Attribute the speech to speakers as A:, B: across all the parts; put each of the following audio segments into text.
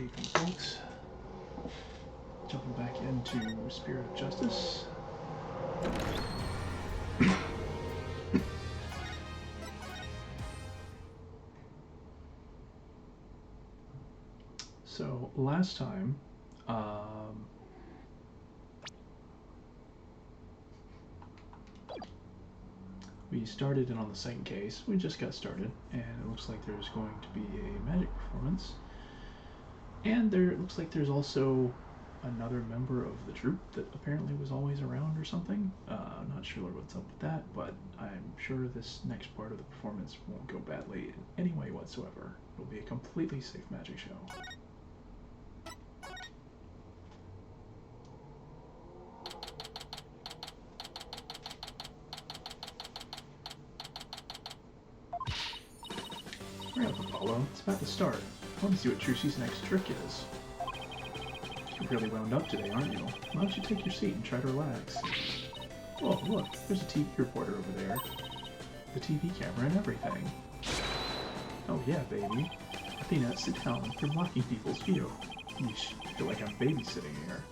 A: Good evening, folks. Jumping back into Spirit of Justice. So, last time, we started in on the second case. We just got started, and it looks like there's going to be a magic performance. And it looks like there's also another member of the troupe that apparently was always around or something. I'm not sure what's up with that, but I'm sure this next part of the performance won't go badly in any way whatsoever. It'll be a completely safe magic show. Hurry up, Apollo. It's about to start. I want to see what Trucy's next trick is. You're really wound up today, aren't you? Why don't you take your seat and try to relax? Oh, look, there's a TV reporter over there. The TV camera and everything. Oh yeah, baby. Athena, sit down. You're blocking people's view. Yeesh, I feel like I'm babysitting here.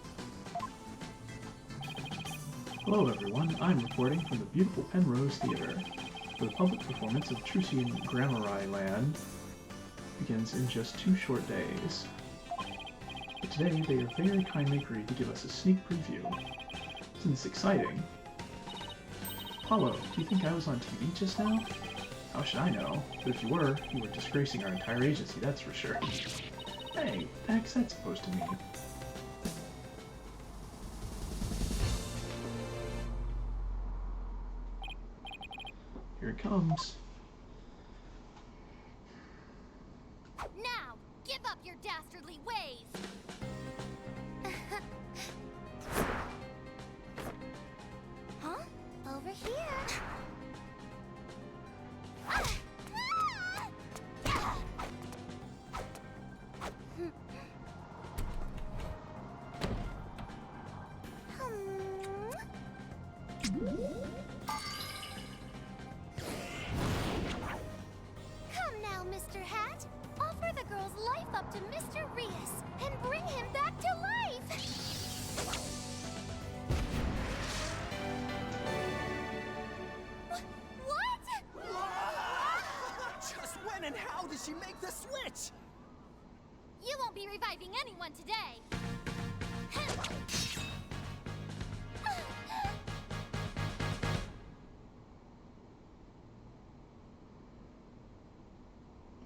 A: Hello everyone, I'm reporting from the beautiful Penrose Theater. The public performance of Trucy in Gramarye Land begins in just 2 short days. But today, they have very kindly agreed to give us a sneak preview. Isn't this exciting? Apollo, do you think I was on TV just now? How should I know? But if you were disgracing our entire agency, that's for sure. Hey, what the heck's that supposed to mean? Here it comes.
B: Now, give up your dastardly ways! Huh? Over here. Come now, Mr. Hat. Offer the girl's life up to Mr. Rias and bring him back to life! What?
C: Just when and how did she make the switch?
B: You won't be reviving anyone today!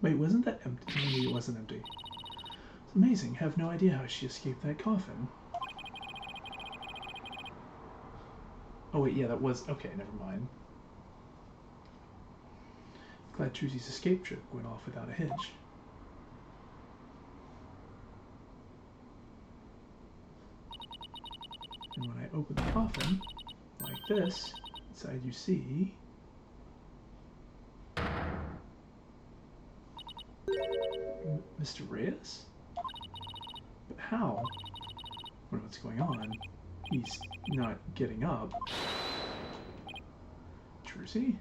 A: Wait, wasn't that empty? Maybe it wasn't empty. It's amazing. I have no idea how she escaped that coffin. Oh wait, yeah, that was... Okay, never mind. Glad Trucy's escape trip went off without a hitch. And when I open the coffin, like this, inside you see... Mr. Reyes? But how? What's going on? He's not getting up. Trucy?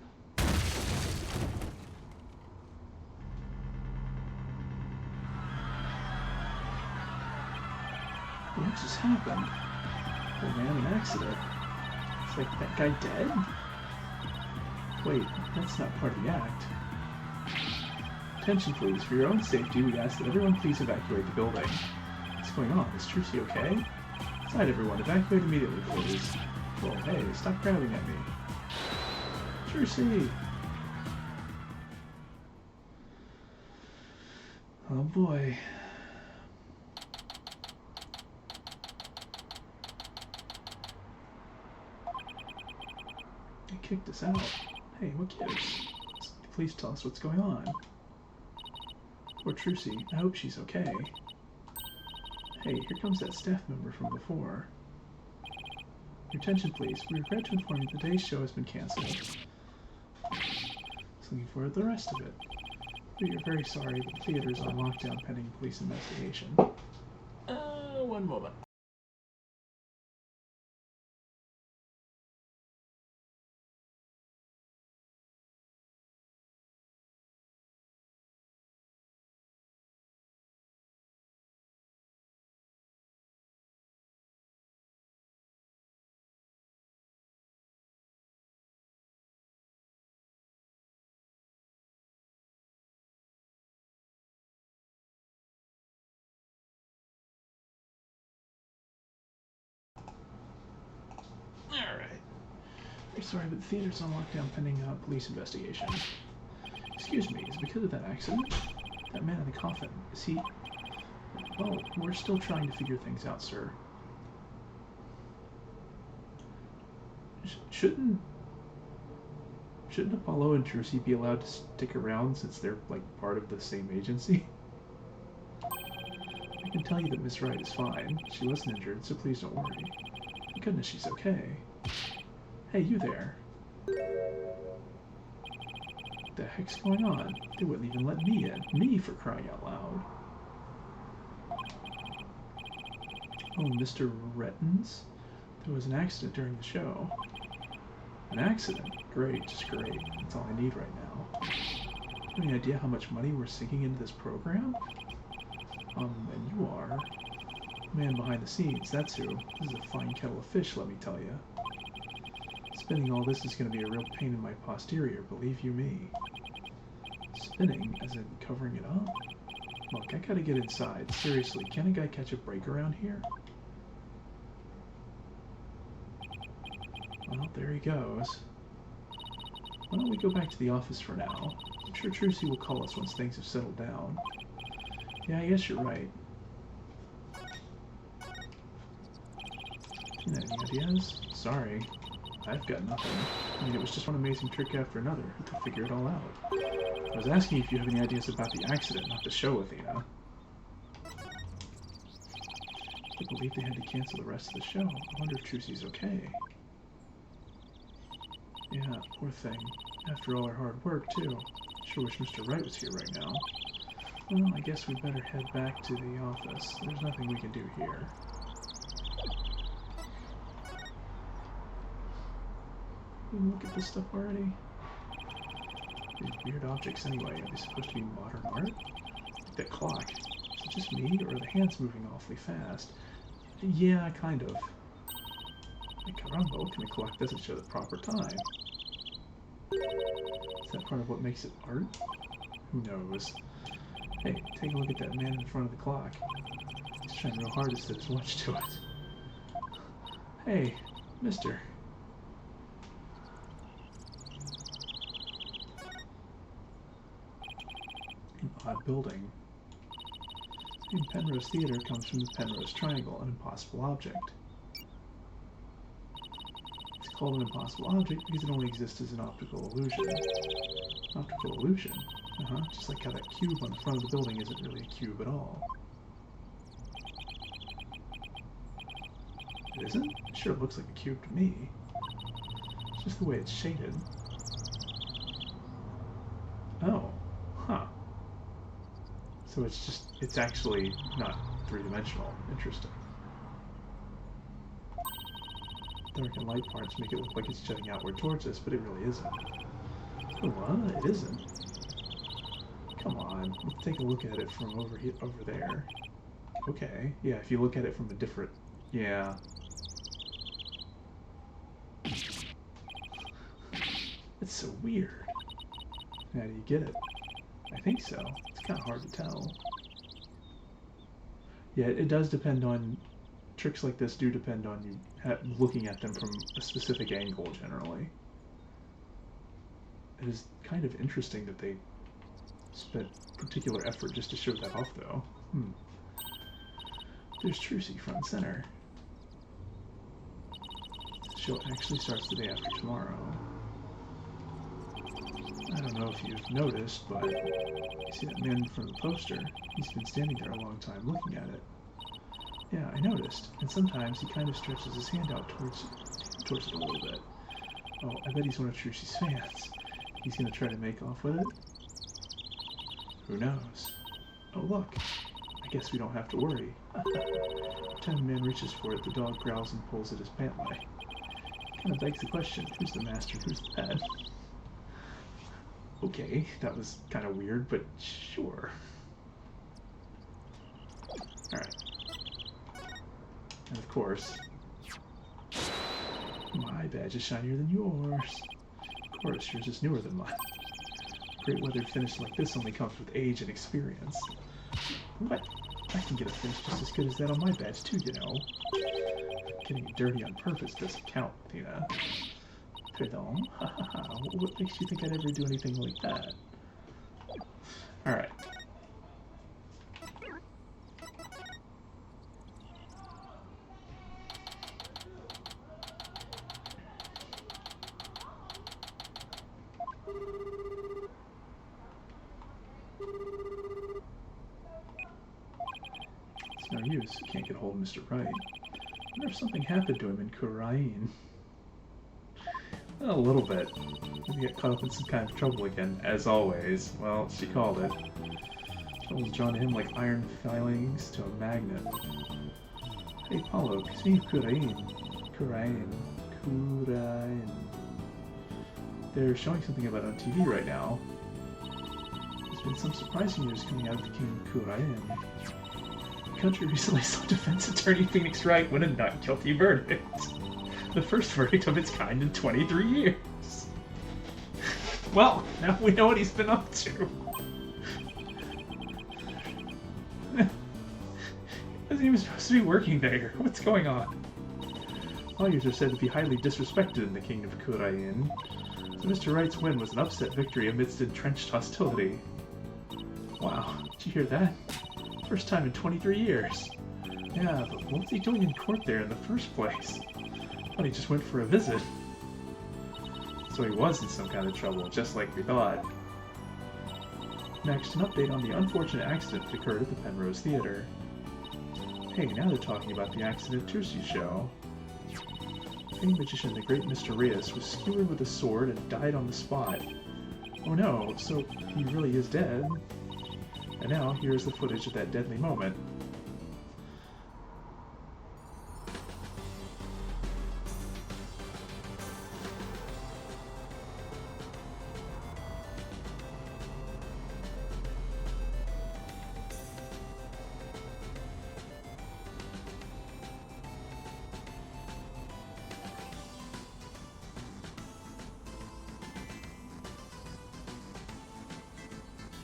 A: What just happened? Poor man, an accident. It's like that guy dead? Wait, that's not part of the act. Attention please, for your own safety, we ask that everyone please evacuate the building. What's going on? Is Trucy okay? Inside everyone, evacuate immediately, please. Oh, hey, stop grabbing at me. Trucy! Oh boy. They kicked us out. Hey, what gives? Please tell us what's going on. Poor Trucy. I hope she's okay. Hey, here comes that staff member from before. Your attention, please. We regret to inform you today's show has been cancelled. Just looking forward to the rest of it. We are very sorry, but the theater is on lockdown pending police investigation. One moment. Alright. Very sorry, but the theater's on lockdown pending a police investigation. Excuse me, is it because of that accident? That man in the coffin, is he... Well, we're still trying to figure things out, sir. Shouldn't Apollo and Drusy be allowed to stick around since they're, like, part of the same agency? I can tell you that Miss Wright is fine. She wasn't injured, so please don't worry. Thank goodness she's okay. Hey, you there. What the heck's going on? They wouldn't even let me in. Me, for crying out loud. Oh, Mr. Rettens? There was an accident during the show. An accident? Great, just great. That's all I need right now. Any idea how much money we're sinking into this program? And you are... Man behind the scenes, that's who. This is a fine kettle of fish, let me tell you. Spinning all this is going to be a real pain in my posterior, believe you me. Spinning? As in covering it up? Look, I gotta get inside. Seriously, can a guy catch a break around here? Well, there he goes. Why don't we go back to the office for now? I'm sure Trucy will call us once things have settled down. Yeah, I guess you're right. Any ideas? Sorry. I've got nothing. I mean, it was just one amazing trick after another. Who could figure it all out? I was asking if you have any ideas about the accident, not the show, Athena. I can't believe they had to cancel the rest of the show. I wonder if Trucy's okay. Yeah, poor thing. After all our hard work, too. Sure wish Mr. Wright was here right now. Well, I guess we'd better head back to the office. There's nothing we can do here. Look at this stuff already. These weird objects anyway, are they supposed to be modern art? Like that clock. Is it just me, or are the hands moving awfully fast? Yeah, kind of. Hey, caramba, what kind of clock doesn't show the proper time? Is that part of what makes it art? Who knows? Hey, take a look at that man in front of the clock. He's trying real hard to set his watch to it. Hey, mister. An odd building. The name Penrose Theater comes from the Penrose Triangle, an impossible object. It's called an impossible object because it only exists as an optical illusion. Optical illusion? Just like how that cube on the front of the building isn't really a cube at all. It isn't? It sure looks like a cube to me. It's just the way it's shaded. Oh. Huh. So it's actually not three-dimensional. Interesting. Dark and light parts make it look like it's jutting outward towards us, but it really isn't. Oh, what? It isn't. Come on, let's take a look at it from over there. Okay, yeah, if you look at it from a different... Yeah. It's so weird. How do you get it? I think so. It's kind of hard to tell. Yeah, it does depend on... Tricks like this do depend on you looking at them from a specific angle, generally. It is kind of interesting that they spent particular effort just to show that off, though. There's Trucy front and center. The show actually starts the day after tomorrow. I don't know if you've noticed, but you see that man in front of the poster? He's been standing there a long time looking at it. Yeah, I noticed. And sometimes he kind of stretches his hand out towards it a little bit. Oh, I bet he's one of Trucy's fans. He's gonna try to make off with it? Who knows? Oh, look. I guess we don't have to worry. Time the man reaches for it, the dog growls and pulls at his pant leg. Kind of begs the question, who's the master, who's the pet? Okay, that was kind of weird, but sure. Alright. And of course, my badge is shinier than yours. Of course, yours is newer than mine. Great weathered finish like this only comes with age and experience. What? I can get a finish just as good as that on my badge too, you know. Getting it dirty on purpose doesn't count, Athena. Pardon? What makes you think I'd ever do anything like that? Alright. It's no use. Can't get hold of Mr. Wright. I wonder if something happened to him in Khura'in. A little bit. Maybe get caught up in some kind of trouble again, as always. Well, she called it. Trouble's drawn to him like iron filings to a magnet. Hey, Paulo, see Khura'in. They're showing something about it on TV right now. There's been some surprising news coming out of the King of Khura'in. The country recently saw defense attorney Phoenix Wright win a not guilty verdict. The first verdict of its kind in 23 years. Well, now we know what he's been up to. Isn't even supposed to be working there. What's going on? Lawyers are said to be highly disrespected in the Kingdom of Khura'in. So Mr. Wright's win was an upset victory amidst entrenched hostility. Wow, did you hear that? First time in 23 years. Yeah, but what was he doing in court there in the first place? I thought he just went for a visit. So he was in some kind of trouble, just like we thought. Next, an update on the unfortunate accident that occurred at the Penrose Theater. Hey, now they're talking about the accident at Tursi's show. The famed magician, the great Mr. Rias, was skewered with a sword and died on the spot. Oh no, so he really is dead. And now, here's the footage of that deadly moment.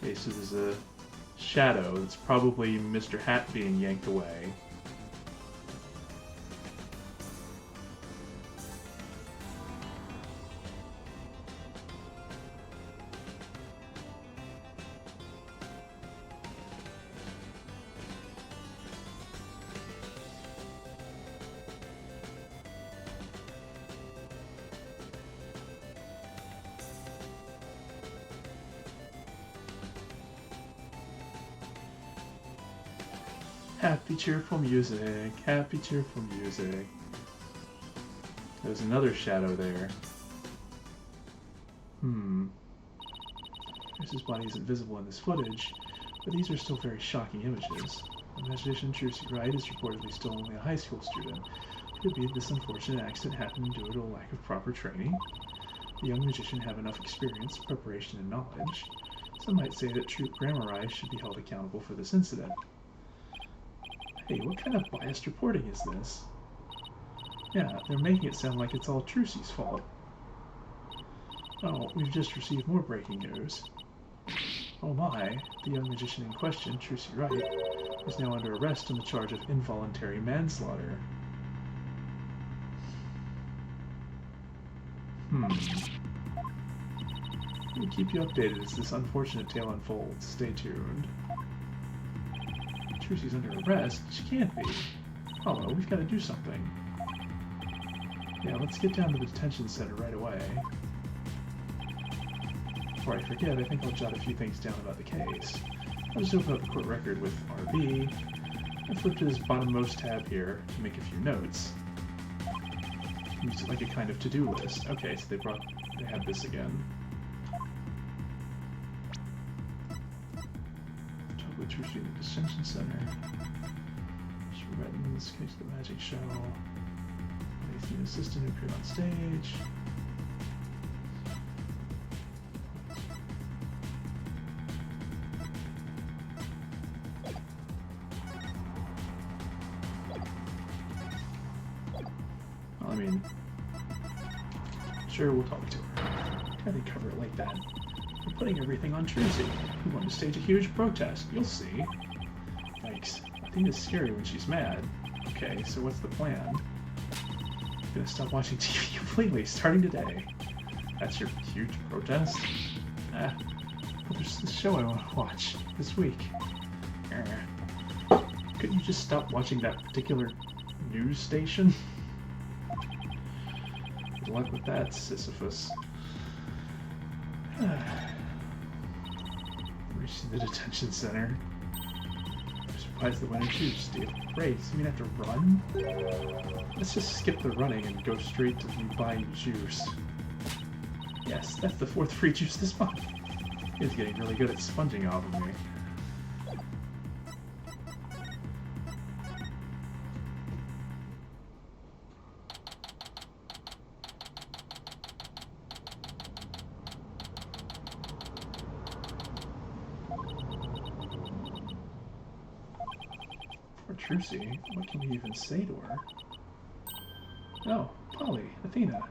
A: Okay, so there's a shadow. That's probably Mr. Hat being yanked away. Happy, cheerful music. Happy, cheerful music. There's another shadow there. His body isn't visible in this footage, but these are still very shocking images. The magician Trucy Wright is reportedly still only a high school student. Could it be that this unfortunate accident happened due to a lack of proper training? The young magician have enough experience, preparation, and knowledge. Some might say that Troupe Grammari should be held accountable for this incident. Hey, what kind of biased reporting is this? Yeah, they're making it sound like it's all Trucy's fault. Oh, we've just received more breaking news. Oh my, the young magician in question, Trucy Wright, is now under arrest on the charge of involuntary manslaughter. We'll keep you updated as this unfortunate tale unfolds. Stay tuned. Trucy's under arrest? She can't be. Hello, we've got to do something. Yeah, let's get down to the detention center right away. Before I forget, I think I'll jot a few things down about the case. I'll just open up the court record with RB, and flip to this bottommost tab here to make a few notes. Use it like a kind of to-do list. Okay, so they have this again. Trucy in the detention center. She read in this case the magic show. The assistant who appeared on stage. Well, I mean, sure, we'll talk to her. How do they cover it like that? We're putting everything on Trucy. We want to stage a huge protest. You'll see. Yikes. Athena's scary when she's mad. Okay, so what's the plan? gonna stop watching TV completely, starting today. That's your huge protest? But there's this show I want to watch this week. Couldn't you just stop watching that particular news station? Good luck with that, Sisyphus. Reaching the detention center. I'm surprised the winner chooses to race. You mean I have to run? Let's just skip the running and go straight to buying juice. Yes, that's the 4th free juice this month. He's getting really good at sponging off of me. Poor Trucy, what can we even say to her? Oh, Polly, Athena.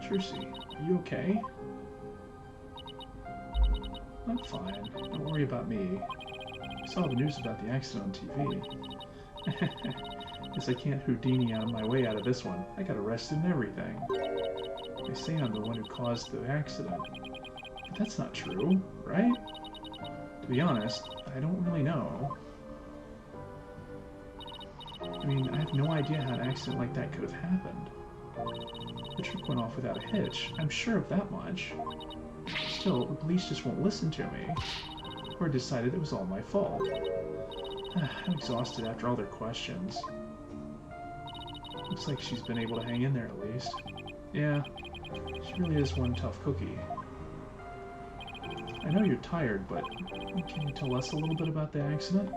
A: Trucy, you okay? I'm fine. Don't worry about me. I saw the news about the accident on TV. Guess I can't Houdini out of my way out of this one. I got arrested and everything. They say I'm the one who caused the accident. But that's not true, right? To be honest, I don't really know. I mean, I have no idea how an accident like that could have happened. The trick went off without a hitch. I'm sure of that much. Still, the police just won't listen to me. Or decided it was all my fault. I'm exhausted after all their questions. Looks like she's been able to hang in there at least. Yeah, she really is one tough cookie. I know you're tired, but can you tell us a little bit about the accident?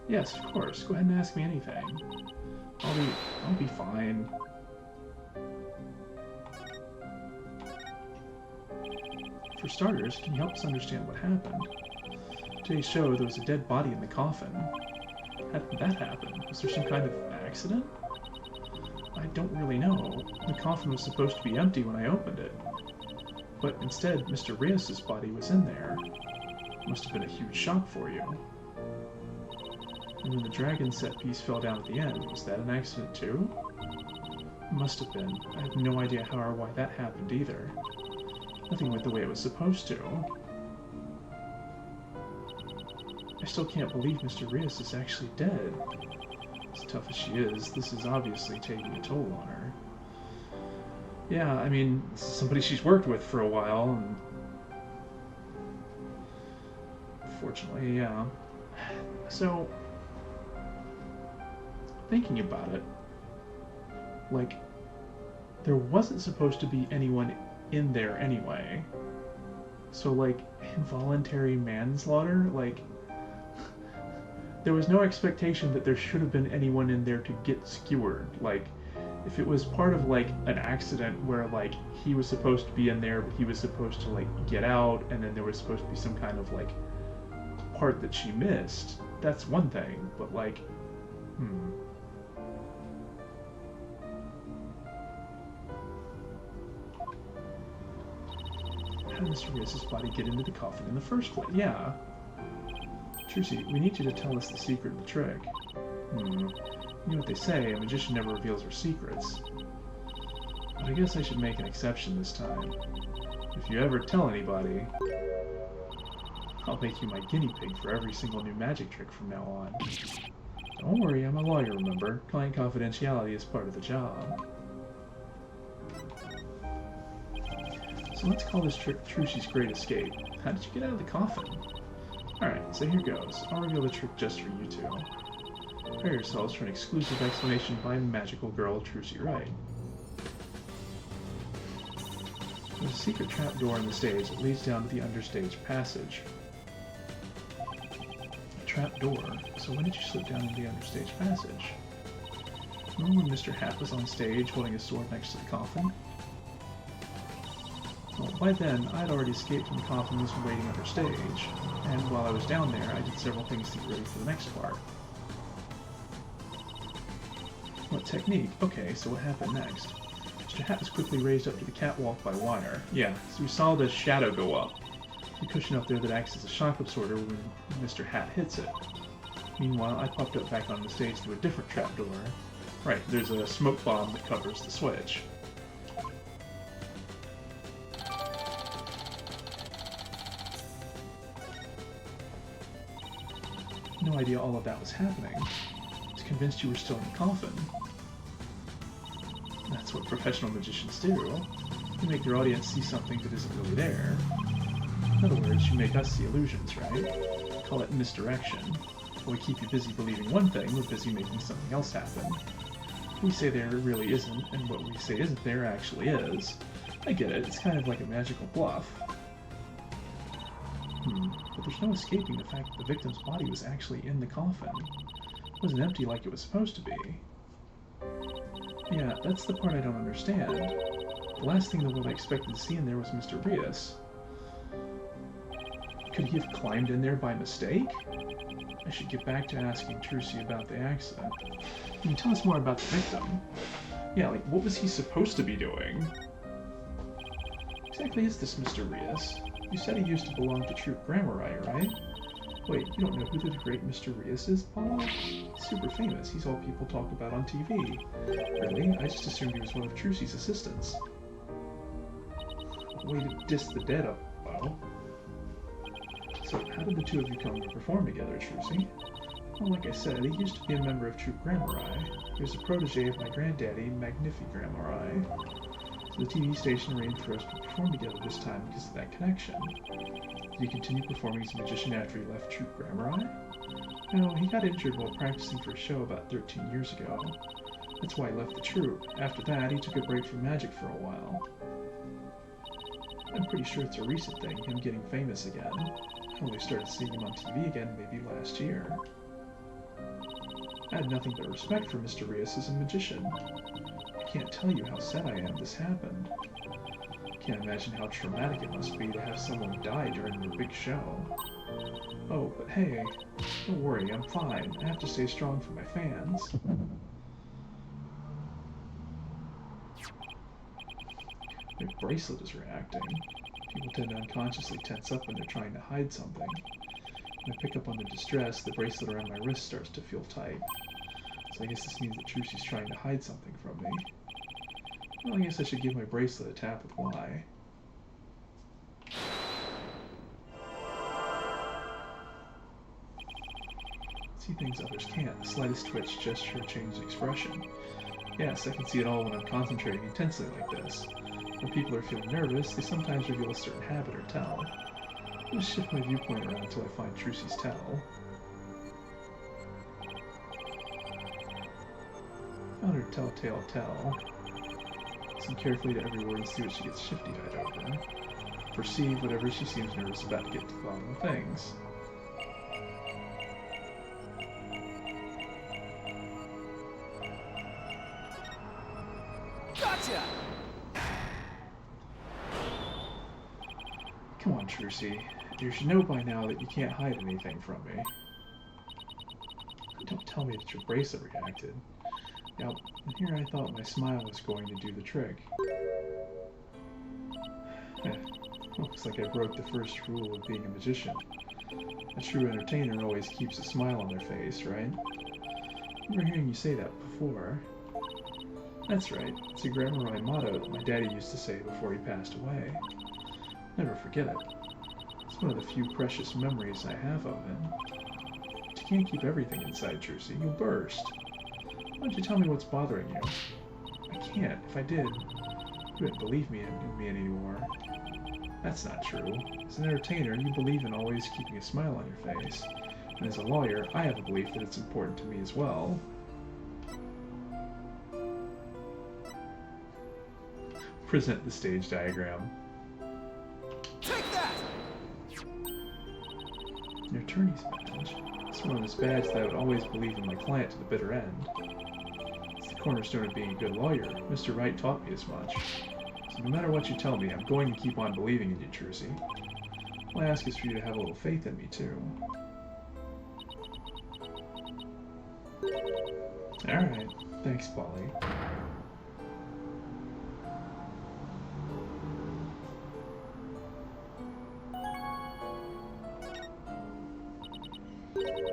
A: Yes, of course. Go ahead and ask me anything. I'll be fine. For starters, can you help us understand what happened? Today's show, there was a dead body in the coffin. How did that happen? Was there some kind of accident? I don't really know. The coffin was supposed to be empty when I opened it. But instead, Mr. Rios' body was in there. Must have been a huge shock for you. And when the dragon set piece fell down at the end, was that an accident too? It must have been. I have no idea how or why that happened either. Nothing went the way it was supposed to. I still can't believe Mr. Rios is actually dead. As tough as she is, this is obviously taking a toll on her. Yeah, I mean, this is somebody she's worked with for a while, and... Fortunately, yeah. So... Thinking about it, like, there wasn't supposed to be anyone in there anyway. So, like, involuntary manslaughter, like, there was no expectation that there should have been anyone in there to get skewered. Like, if it was part of, like, an accident where, like, he was supposed to be in there, but he was supposed to, like, get out, and then there was supposed to be some kind of, like, part that she missed, that's one thing, but, like, How did Mr. Rios' body get into the coffin in the first place? Yeah. Trucy, we need you to tell us the secret of the trick. You know what they say, a magician never reveals her secrets. But I guess I should make an exception this time. If you ever tell anybody, I'll make you my guinea pig for every single new magic trick from now on. Don't worry, I'm a lawyer, remember? Client confidentiality is part of the job. So let's call this trick Trucy's Great Escape. How did you get out of the coffin? Alright, so here goes. I'll reveal the trick just for you two. Prepare yourselves for an exclusive explanation by magical girl Trucy Wright. There's a secret trapdoor in the stage that leads down to the understage passage. A trapdoor? So when did you slip down into the understage passage? Remember when Mr. Hat was on stage holding a sword next to the coffin? Well, by then, I had already escaped from the coffin and was waiting understage, and while I was down there, I did several things to get ready for the next part. What technique? Okay, so what happened next? Mr. Hat was quickly raised up to the catwalk by wire. Yeah, so we saw the shadow go up. The cushion up there that acts as a shock absorber when Mr. Hat hits it. Meanwhile, I popped up back on the stage through a different trapdoor. Right, there's a smoke bomb that covers the switch. No idea all of that was happening. I was convinced you were still in the coffin. That's what professional magicians do. You make your audience see something that isn't really there. In other words, you make us see illusions, right? Call it misdirection. We keep you busy believing one thing, we're busy making something else happen. We say there really isn't, and what we say isn't there actually is. I get it, it's kind of like a magical bluff. But there's no escaping the fact that the victim's body was actually in the coffin. It wasn't empty like it was supposed to be. Yeah, that's the part I don't understand. The last thing the world I expected to see in there was Mr. Rias. Could he have climbed in there by mistake? I should get back to asking Trucy about the accident. Can you tell us more about the victim? Yeah, like, what was he supposed to be doing? What exactly is this Mr. Rias? You said he used to belong to Troop Gramarye, right? Wait, you don't know who the great Mr. Rias is, Paula? He's super famous. He's all people talk about on TV. Really? I just assumed he was one of Trucy's assistants. Way to diss the dead up, well. So, how did the two of you come to perform together, Trucy? Well, like I said, he used to be a member of Troop Gramarye. He was a protege of my granddaddy, Magnifi Gramarye. So the TV station arranged for us to perform together this time because of that connection. Did he continue performing as a magician after he left Troop Gramarye? No, he got injured while practicing for a show about 13 years ago. That's why he left the troupe. After that, he took a break from magic for a while. I'm pretty sure it's a recent thing, him getting famous again. I only started seeing him on TV again maybe last year. I had nothing but respect for Mr. Rias as a magician. I can't tell you how sad I am this happened. Can't imagine how traumatic it must be to have someone die during your big show. Oh, but hey, don't worry, I'm fine. I have to stay strong for my fans. Your bracelet is reacting. People tend to unconsciously tense up when they're trying to hide something. When I pick up on the distress, the bracelet around my wrist starts to feel tight. So I guess this means that Trucy's trying to hide something from me. Well, I guess I should give my bracelet a tap with Y. See things others can't. The slightest twitch, gesture, change expression. Yes, I can see it all when I'm concentrating intensely like this. When people are feeling nervous, they sometimes reveal a certain habit or tell. I'll just shift my viewpoint around until I find Trucy's tell. Found her telltale tell. Listen carefully to every word and see what she gets shifty-eyed over. Perceive whatever she seems nervous about to get to the bottom of things.
C: Gotcha!
A: Come on, Trucy. You should know by now that you can't hide anything from me. Don't tell me that your bracelet reacted. Now, here I thought my smile was going to do the trick. Looks like I broke the first rule of being a magician. A true entertainer always keeps a smile on their face, right? I remember hearing you say that before. That's right. It's a Gramarye motto that my daddy used to say before he passed away. Never forget it. It's one of the few precious memories I have of him. But you can't keep everything inside, Trucy. You'll burst. Why don't you tell me what's bothering you? I can't. If I did, you wouldn't believe me in me anymore. That's not true. As an entertainer, you believe in always keeping a smile on your face. And as a lawyer, I have a belief that it's important to me as well. Present the stage diagram.
C: Take that!
A: Your attorney's badge. It's one of those badges that I would always believe in my client to the bitter end. It's the cornerstone of being a good lawyer. Mr. Wright taught me as much. So no matter what you tell me, I'm going to keep on believing in you, Trucy. All I ask is for you to have a little faith in me, too. Alright. Thanks, Polly.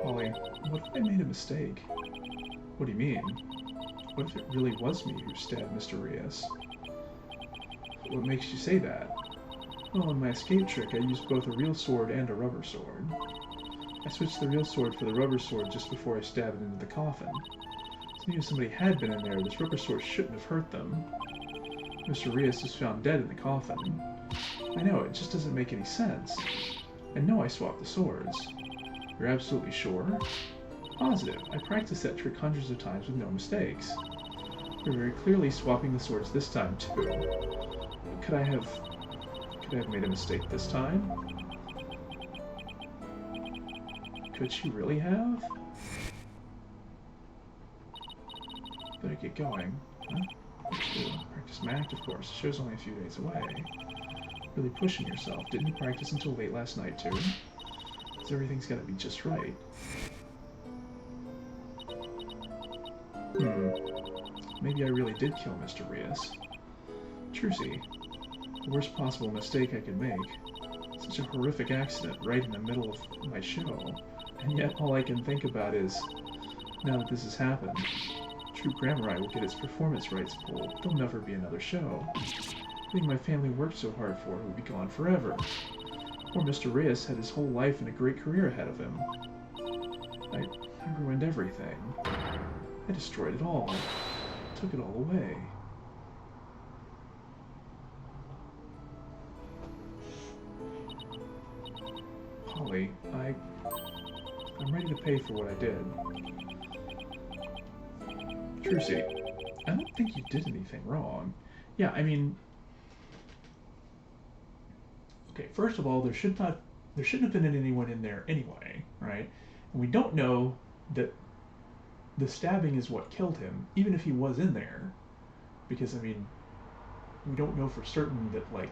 A: Polly, what if I made a mistake? What do you mean? What if it really was me who stabbed Mr. Rias? What makes you say that? Well, in my escape trick, I used both a real sword and a rubber sword. I switched the real sword for the rubber sword just before I stabbed it into the coffin. So even if somebody had been in there, this rubber sword shouldn't have hurt them. Mr. Rias was found dead in the coffin. I know, it just doesn't make any sense. I know I swapped the swords. You're absolutely sure? Positive. I practiced that trick hundreds of times with no mistakes. You're very clearly swapping the swords this time, too. Could I have made a mistake this time? Could she really have? Better get going. Huh? Practice my act, of course. The show's only a few days away. Really pushing yourself. Didn't you practice until late last night, too? Because everything's gotta be just right. Maybe I really did kill Mr. Rias. Trucy, the worst possible mistake I could make. Such a horrific accident right in the middle of my show. And yet all I can think about is, now that this has happened, True Grammar will get its performance rights pulled. There'll never be another show. Everything my family worked so hard for will be gone forever. Poor Mr. Rias had his whole life and a great career ahead of him. I ruined everything. I destroyed it all. Took it all away. Polly, I'm ready to pay for what I did. Trucy, I don't think you did anything wrong. Yeah, I mean... Okay, first of all, there shouldn't have been anyone in there anyway, right? And we don't know that the stabbing is what killed him, even if he was in there. Because, I mean, we don't know for certain that, like...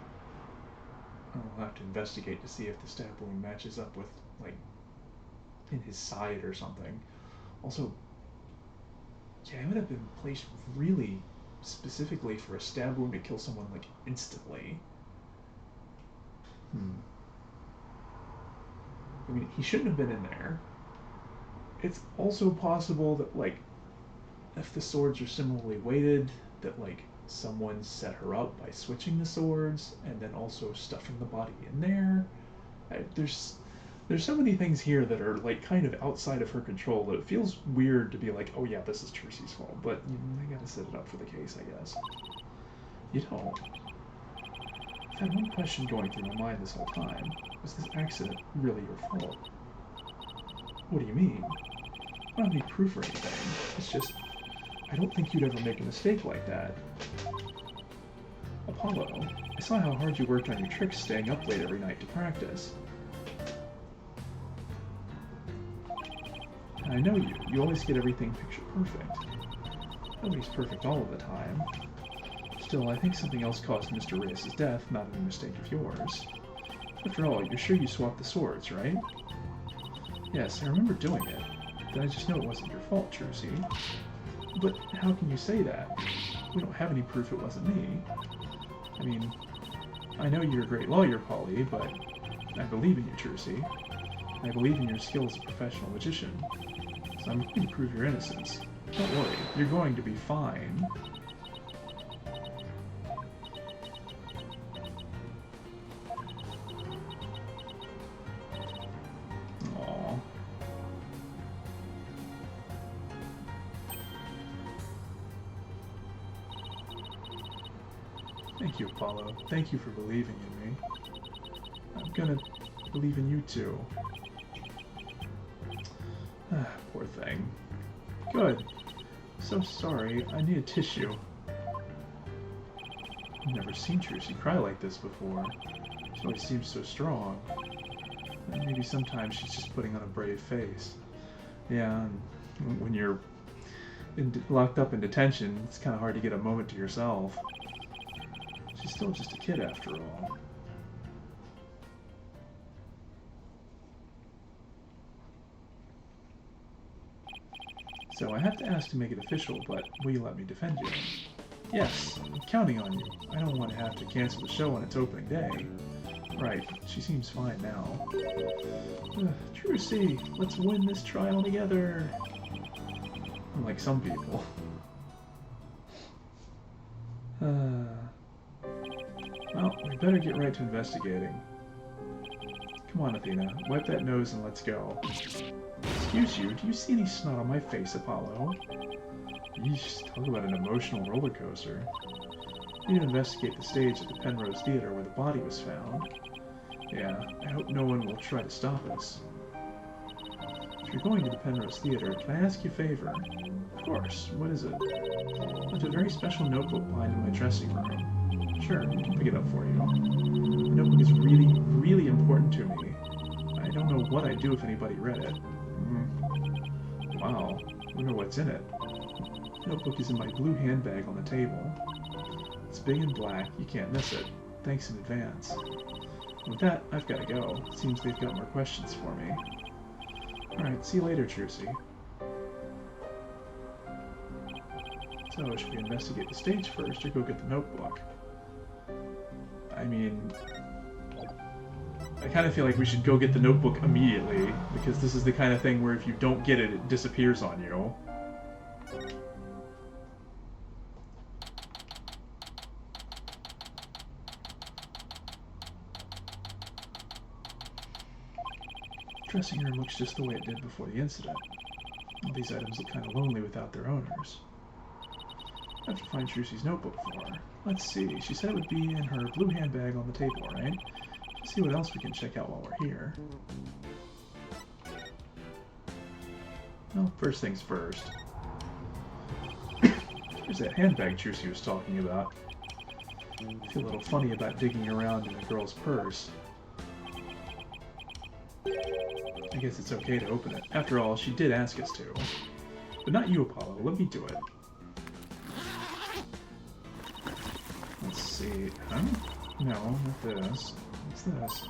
A: I'll have to investigate to see if the stab wound matches up with, like, in his side or something. Also, yeah, it would have been placed really specifically for a stab wound to kill someone, like, instantly. I mean, he shouldn't have been in there. It's also possible that, like, if the swords are similarly weighted, that, like, someone set her up by switching the swords and then also stuffing the body in there. There's so many things here that are, like, kind of outside of her control that it feels weird to be like, oh yeah, this is Trucy's fault, but I gotta set it up for the case, I guess. You don't. I've had one question going through my mind this whole time. Was this accident really your fault? What do you mean? I don't have any proof or anything. It's just, I don't think you'd ever make a mistake like that. Apollo, I saw how hard you worked on your tricks staying up late every night to practice. And I know you. You always get everything picture perfect. Nobody's perfect all of the time. Still, I think something else caused Mr. Rias' death, not any mistake of yours. After all, you're sure you swapped the swords, right? Yes, I remember doing it. But I just know it wasn't your fault, Trucy. But how can you say that? We don't have any proof it wasn't me. I mean, I know you're a great lawyer, Polly, but I believe in you, Trucy. I believe in your skill as a professional magician. So I'm going to prove your innocence. Don't worry, you're going to be fine. Aww. Thank you, Apollo. Thank you for believing in me. I'm gonna believe in you too. Poor thing. Good. So sorry. I need a tissue. I've never seen Trucy cry like this before. She always seems so strong. And maybe sometimes she's just putting on a brave face. Yeah, and when you're locked up in detention, it's kind of hard to get a moment to yourself. She's still just a kid after all. So I have to ask to make it official, but will you let me defend you? Yes, I'm counting on you. I don't want to have to cancel the show on its opening day. Right, she seems fine now. Trucy, let's win this trial together. Unlike some people. Well, we better get right to investigating. Come on, Athena. Wipe that nose and let's go. Excuse you, do you see any snot on my face, Apollo? Yeesh, talk about an emotional roller coaster. We need to investigate the stage at the Penrose Theater where the body was found. Yeah, I hope no one will try to stop us. If you're going to the Penrose Theater, can I ask you a favor? Of course. What is it? I left a very special notebook behind in my dressing room. Sure, we can pick it up for you. The notebook is really, really important to me. I don't know what I'd do if anybody read it. Wow, I wonder what's in it. The notebook is in my blue handbag on the table. It's big and black, you can't miss it. Thanks in advance. With that, I've got to go. It seems they've got more questions for me. Alright, see you later, Trucy. So, should we investigate the stage first, or go get the notebook? I mean... I kind of feel like we should go get the notebook immediately, because this is the kind of thing where if you don't get it, it disappears on you. The dressing room looks just the way it did before the incident. All these items look kind of lonely without their owners. I have to find Trucy's notebook for her. Let's see, she said it would be in her blue handbag on the table, right? Let's see what else we can check out while we're here. Well, first things first. There's that handbag Trucy was talking about. I feel a little funny about digging around in a girl's purse. I guess it's okay to open it. After all, she did ask us to. But not you, Apollo. Let me do it. Let's see. Huh? No, not this. What's this?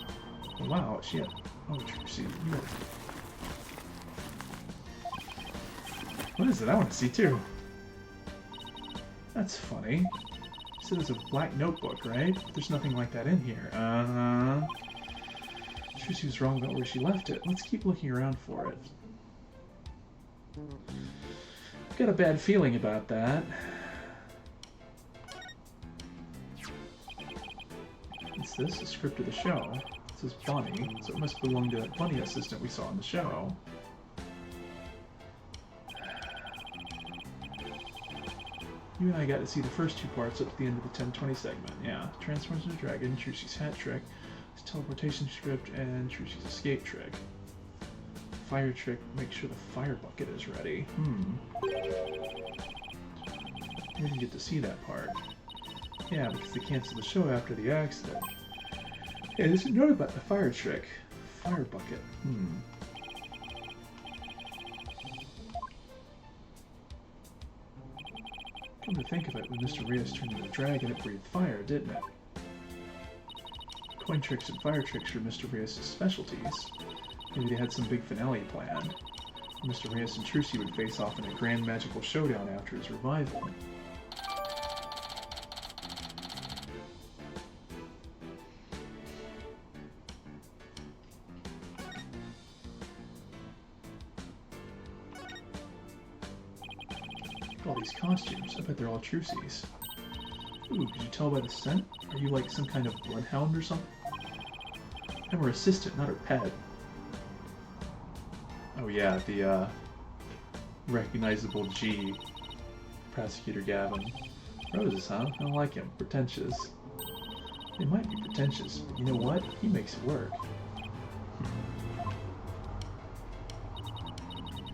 A: Oh, wow, she had... Oh, Trucy, you have... What is it? I want to see, too. That's funny. She said it's a black notebook, right? There's nothing like that in here. Trucy was wrong about where she left it. Let's keep looking around for it. I've got a bad feeling about that. What's this? A script of the show. It says Bunny, so it must belong to that bunny assistant we saw in the show. You and I got to see the first two parts up to the end of the 1020 segment. Yeah, Transformers into Dragon, Trucy's hat trick, his teleportation script, and Trucy's escape trick. Fire trick, make sure the fire bucket is ready. We didn't get to see that part. Yeah, because they canceled the show after the accident. Yeah, there's a note about the fire trick. Fire bucket. Come to think of it, when Mr. Rios turned into a dragon, it breathed fire, didn't it? Coin tricks and fire tricks were Mr. Rios' specialties. Maybe they had some big finale planned. Mr. Rios and Trucy would face off in a grand magical showdown after his revival. All these costumes, I bet they're all Trucy's. Ooh, could you tell by the scent? Are you like some kind of bloodhound or something? I'm her assistant, not her pet. Oh yeah, the recognizable G. Prosecutor Gavin. Roses, huh? I don't like him. Pretentious. They might be pretentious, but you know what? He makes it work.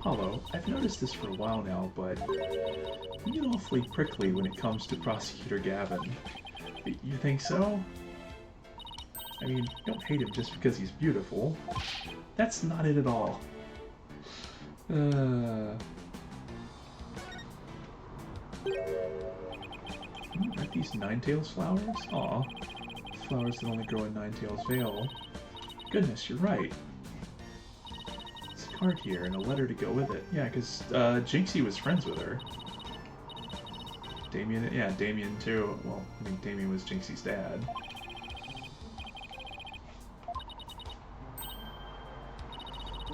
A: Apollo, I've noticed this for a while now, but you get awfully prickly when it comes to Prosecutor Gavin. You think so? I mean, don't hate him just because he's beautiful. That's not it at all. Aren't these Ninetales flowers? Aw. Flowers that only grow in Ninetales Vale. Goodness, you're right. There's a card here and a letter to go with it. Yeah, because Jinxie was friends with her. Damien, yeah, Damien too. Well, I think Damien was Jinxie's dad.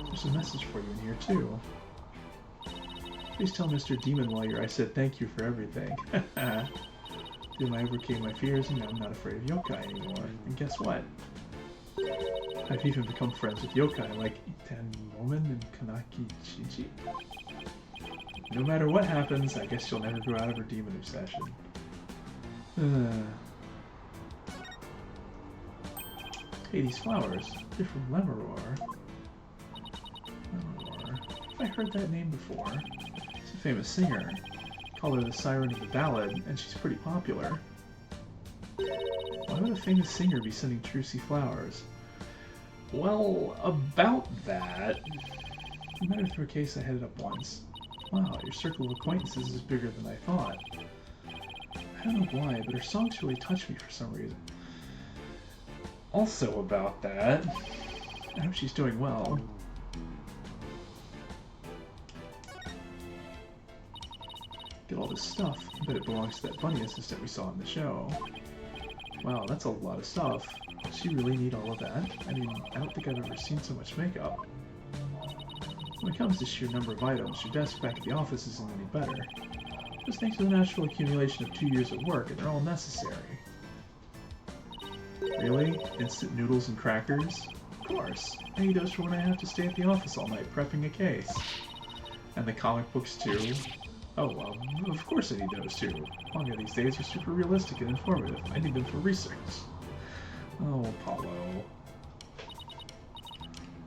A: There's a message for you in here too. Please tell Mr. Demon Lawyer I said thank you for everything. Then I overcame my fears, and now I'm not afraid of yokai anymore. And guess what? I've even become friends with yokai like Itan Woman and Kanaki Chichi. No matter what happens, I guess she'll never grow out of her demon obsession. Hey, these flowers. They're from Lemuror. Lemuror. I heard that name before. She's a famous singer. Call her the Siren of the Ballad, and she's pretty popular. Why would a famous singer be sending Trucy flowers? Well, about that... You met her through a case I headed up once. Wow, your circle of acquaintances is bigger than I thought. I don't know why, but her songs really touch me for some reason. Also about that... I hope she's doing well. Get all this stuff. I bet it belongs to that bunny assistant we saw in the show. Wow, that's a lot of stuff. Does she really need all of that? I mean, I don't think I've ever seen so much makeup. When it comes to sheer number of items, your desk back at the office isn't any better. Just thanks to the natural accumulation of 2 years of work, and they're all necessary. Really? Instant noodles and crackers? Of course. I need those for when I have to stay at the office all night prepping a case. And the comic books too. Oh, well, of course I need those too. Manga these days are super realistic and informative. I need them for research. Oh, Apollo.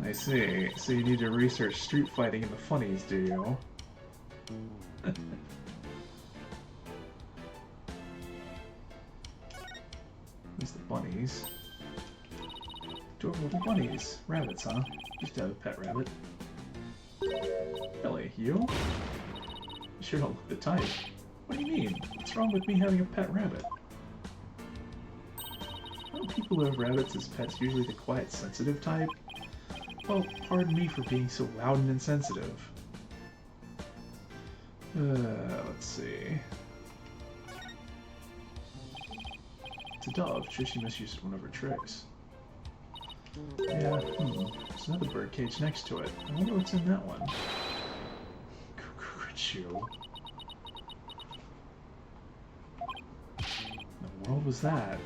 A: I see. So you need to research street fighting and the funnies, do you? There's the bunnies. Adorable bunnies. Rabbits, huh? Used to have a pet rabbit. Really? You? You sure don't look the type. What do you mean? What's wrong with me having a pet rabbit? Aren't people who have rabbits as pets usually the quiet, sensitive type? Well, pardon me for being so loud and insensitive. Let's see. It's a dove. Sure, she misused one of her tricks. Yeah, there's another bird cage next to it. I wonder what's in that one. Cuckoo. What the world was that?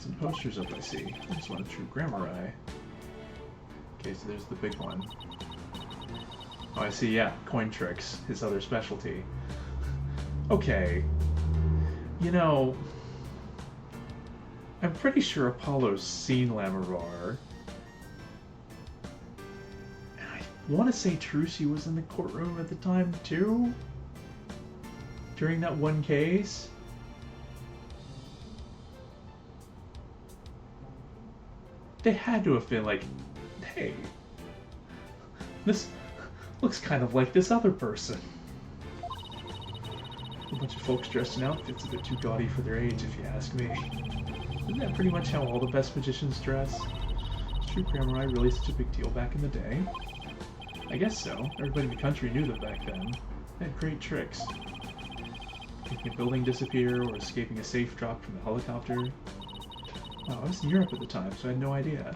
A: Some posters up, I see. There's one of True Grammar. Okay, so there's the big one. Oh, I see, yeah. Coin tricks. His other specialty. Okay. You know... I'm pretty sure Apollo's seen Lemuror. And I want to say Trucy was in the courtroom at the time, too? During that one case? They had to have been like, hey, this looks kind of like this other person. A bunch of folks dressed in outfits a bit too gaudy for their age, if you ask me. Isn't that pretty much how all the best magicians dress? Is True Grammar really such a big deal back in the day? I guess so. Everybody in the country knew them back then. They had great tricks. Making a building disappear or escaping a safe drop from a helicopter. Oh, I was in Europe at the time, so I had no idea.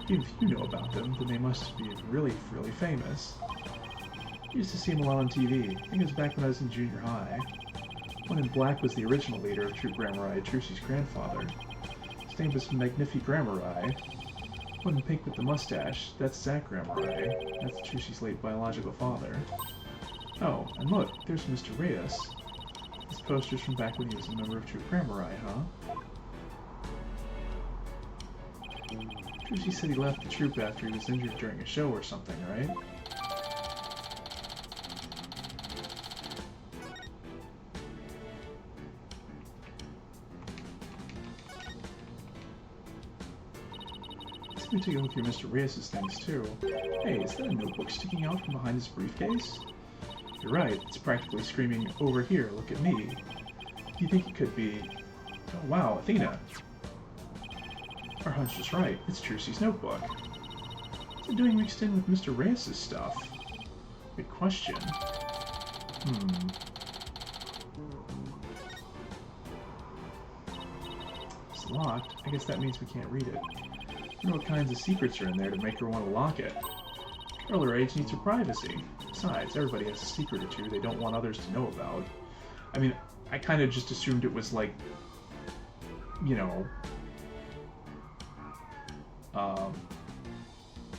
A: Even if you know about them, then they must be really, really famous. I used to see them a lot on TV. I think it was back when I was in junior high. One in black was the original leader of True Grammar, Trucy's grandfather. His name was Magnifi Grammar. One in pink with the mustache, that's Zach Grammar. That's Trucy's late biological father. Oh, and look, there's Mr. Reyes. This poster's from back when he was a member of True Grammar, huh? Trucy said he left the troupe after he was injured during a show or something, right? Let's take a look through Mr. Reyes' things, too. Hey, is that a notebook sticking out from behind his briefcase? You're right, it's practically screaming, over here, look at me. Do you think it could be... Oh wow, Athena! Our hunch was right, it's Trucy's notebook. What's it doing mixed in with Mr. Reyes' stuff? Good question. It's locked. I guess that means we can't read it. I wonder what kinds of secrets are in there to make her want to lock it. Girl her age needs her privacy. Besides, everybody has a secret or two they don't want others to know about. I mean, I kind of just assumed it was like, you know,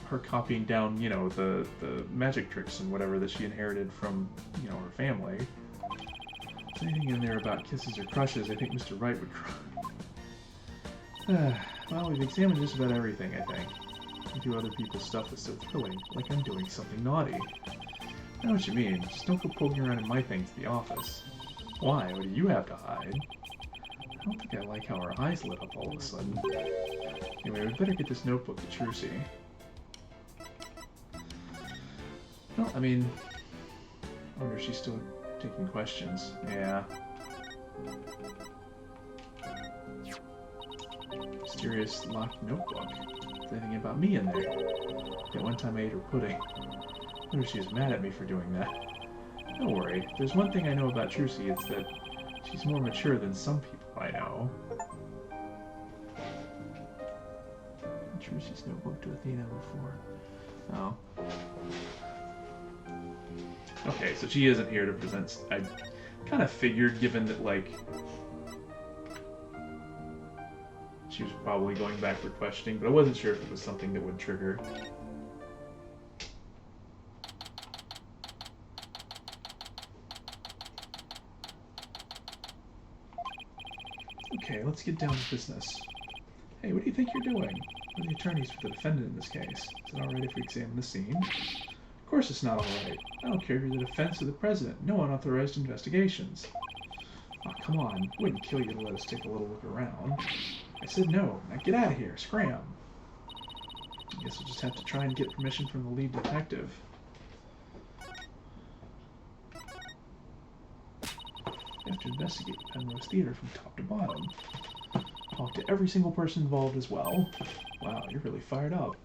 A: her copying down, you know, the magic tricks and whatever that she inherited from, you know, her family. If there's anything in there about kisses or crushes, I think Mr. Wright would cry. Well, we've examined just about everything, I think. We do other people's stuff that's so thrilling, like I'm doing something naughty. I know what you mean, just don't go poking around in my things at the office. Why? What do you have to hide? I don't think I like how her eyes lit up all of a sudden. Anyway, we'd better get this notebook to Trucy. Well, I mean, I wonder if she's still taking questions. Yeah. Mysterious locked notebook. Is anything about me in there? That one time I ate her pudding. I wonder if she was mad at me for doing that. Don't worry. If there's one thing I know about Trucy, it's that she's more mature than some people I know. Trucy's notebook to Athena before. Oh. Okay, so she isn't here to present... I kind of figured, given that, like... she was probably going back for questioning, but I wasn't sure if it was something that would trigger. Okay, let's get down to business. Hey, what do you think you're doing? We're the attorneys for the defendant in this case. Is it alright if we examine the scene? Of course it's not alright. I don't care if you're the defense or the president. No unauthorized investigations. Oh, come on. It wouldn't kill you to let us take a little look around. I said no. Now get out of here. Scram. I guess we'll just have to try and get permission from the lead detective. You have to investigate the Penrose Theater from top to bottom. Talk to every single person involved as well. Wow, you're really fired up.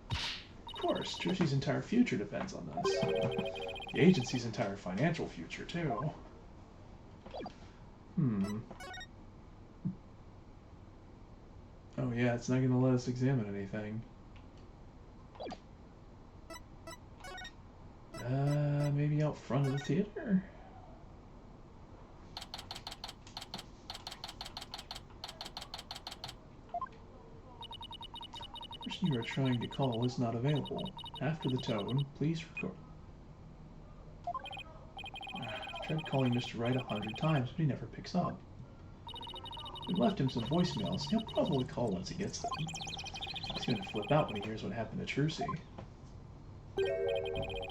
A: Of course, Trucy's entire future depends on this. The agency's entire financial future, too. Oh yeah, it's not going to let us examine anything. Maybe out front of the theater? The person you are trying to call is not available. After the tone, please record. I've tried calling Mr. Wright 100 times, but he never picks up. We left him some voicemails. He'll probably call once he gets them. He's going to flip out when he hears what happened to Trucy.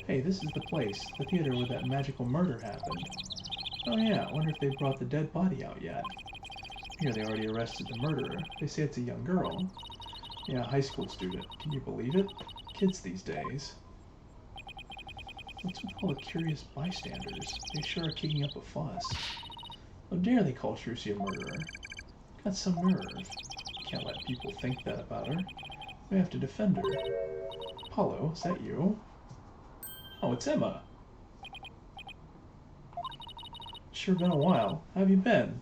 A: Hey, this is the place, the theater where that magical murder happened. Oh yeah, I wonder if they brought the dead body out yet. Here they already arrested the murderer. They say it's a young girl. Yeah, a high school student. Can you believe it? Kids these days. What's with all the curious bystanders? They sure are kicking up a fuss. How dare they call Trucy a murderer? Got some nerve. Can't let people think that about her. We have to defend her. Apollo, is that you? Oh, it's Emma. Sure been a while. How have you been?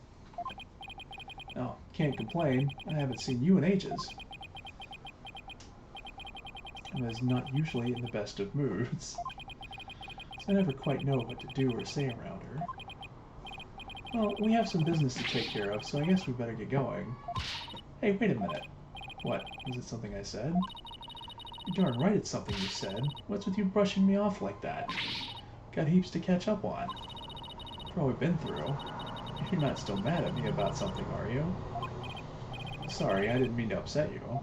A: Oh, can't complain. I haven't seen you in ages. Emma's not usually in the best of moods, so I never quite know what to do or say around her. Well, we have some business to take care of, so I guess we better get going. Hey, wait a minute. What? Was it something I said? You're darn right it's something you said. What's with you brushing me off like that? Got heaps to catch up on. For all we've been through. You're not still mad at me about something, are you? Sorry, I didn't mean to upset you.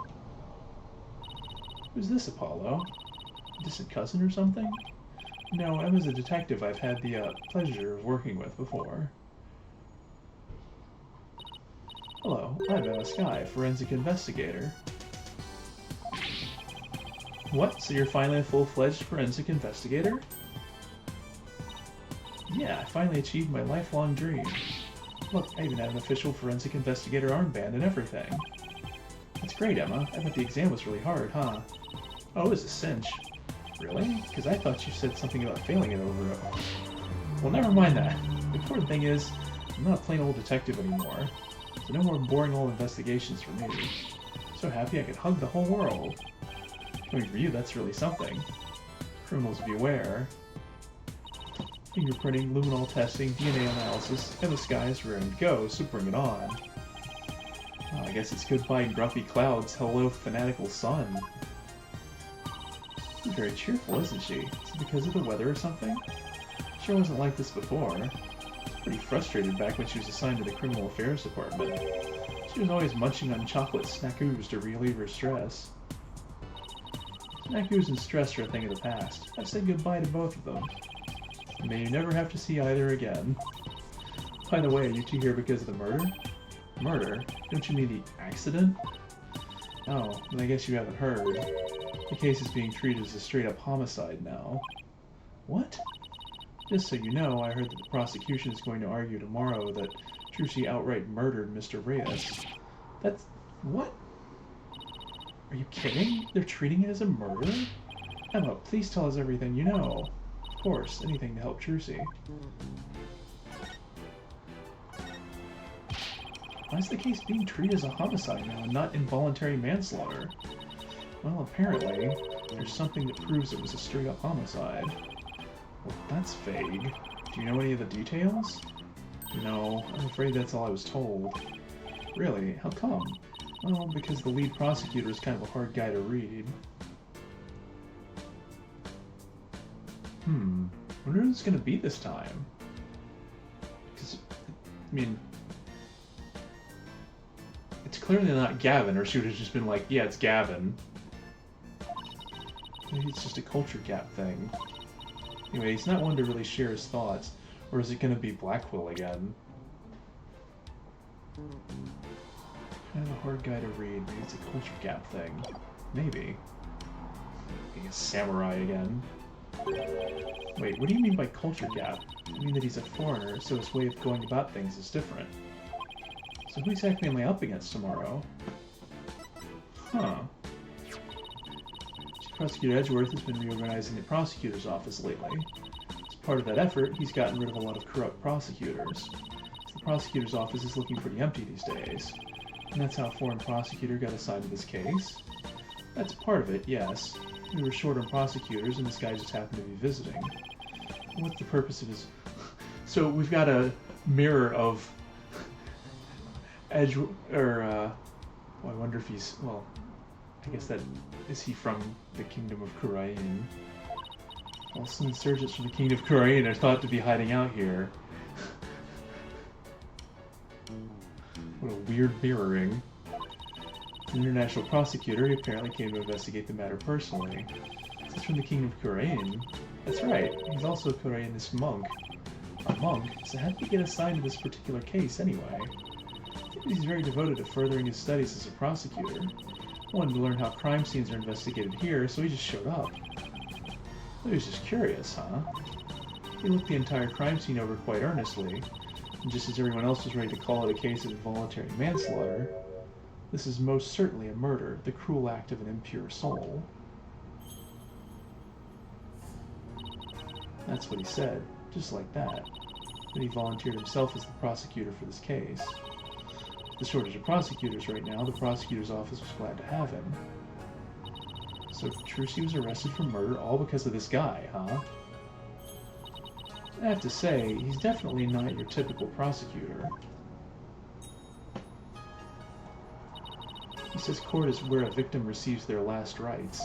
A: Who's this, Apollo? A distant cousin or something? No, Emma's a detective I've had the pleasure of working with before. Hello, I'm Emma Skye, forensic investigator. What? So you're finally a full-fledged forensic investigator? Yeah, I finally achieved my lifelong dream. Look, I even had an official forensic investigator armband and everything. That's great, Emma. I bet the exam was really hard, huh? Oh, it was a cinch. Really? Because I thought you said something about failing it over it. Well, never mind that. The important thing is, I'm not a plain old detective anymore. So no more boring old investigations for me. So happy I could hug the whole world. Coming for you, that's really something. Criminals beware. Fingerprinting, luminol testing, DNA analysis, and the sky is raring to go, so bring it on. Oh, I guess it's goodbye grumpy clouds, hello fanatical sun. She's very cheerful, isn't she? Is it because of the weather or something? Sure wasn't like this before. She was pretty frustrated back when she was assigned to the Criminal Affairs Department. She was always munching on chocolate snackoos to relieve her stress. Snackoos and stress are a thing of the past. I've said goodbye to both of them. May you never have to see either again. By the way, are you two here because of the murder? Murder? Don't you mean the accident? Oh, then I guess you haven't heard. The case is being treated as a straight-up homicide now. What? Just so you know, I heard that the prosecution is going to argue tomorrow that Trucy outright murdered Mr. Reyes. That's... what? Are you kidding? They're treating it as a murder? Emma, please tell us everything you know. Of course, anything to help Trucy. Why is the case being treated as a homicide now and not involuntary manslaughter? Well, apparently, there's something that proves it was a straight-up homicide. Well, that's vague. Do you know any of the details? No, I'm afraid that's all I was told. Really? How come? Well, because the lead prosecutor is kind of a hard guy to read. I wonder who it's going to be this time. Because, I mean, it's clearly not Gavin, or she would have just been like, yeah, it's Gavin. Maybe it's just a culture gap thing. Anyway, he's not one to really share his thoughts. Or is it going to be Blackwell again? Kind of a hard guy to read. Maybe it's a culture gap thing. Maybe. Being a samurai again. Wait, what do you mean by culture gap? I mean that he's a foreigner, so his way of going about things is different. So who exactly am I up against tomorrow? Huh. Chief Prosecutor Edgeworth has been reorganizing the prosecutor's office lately. As part of that effort, he's gotten rid of a lot of corrupt prosecutors. So the prosecutor's office is looking pretty empty these days. And that's how a foreign prosecutor got assigned to this case? That's part of it, yes. We were short on prosecutors, and this guy just happened to be visiting. What's the purpose of his... So we've got a mirror of... well, I wonder if he's... Well, I guess that... Is he from the Kingdom of Khura'in? Well, some insurgents from the Kingdom of Khura'in are thought to be hiding out here. What a weird mirroring. An international prosecutor, he apparently came to investigate the matter personally. He's from the Kingdom of Khura'in. That's right, he's also a Khura'inist monk. A monk? So how did he get assigned to this particular case, anyway? He's very devoted to furthering his studies as a prosecutor. He wanted to learn how crime scenes are investigated here, so he just showed up. He was just curious, huh? He looked the entire crime scene over quite earnestly, and just as everyone else was ready to call it a case of involuntary manslaughter, this is most certainly a murder, the cruel act of an impure soul. That's what he said, just like that. Then he volunteered himself as the prosecutor for this case. With the shortage of prosecutors right now, the prosecutor's office was glad to have him. So Trucy was arrested for murder all because of this guy, huh? I have to say, he's definitely not your typical prosecutor. He says court is where a victim receives their last rites.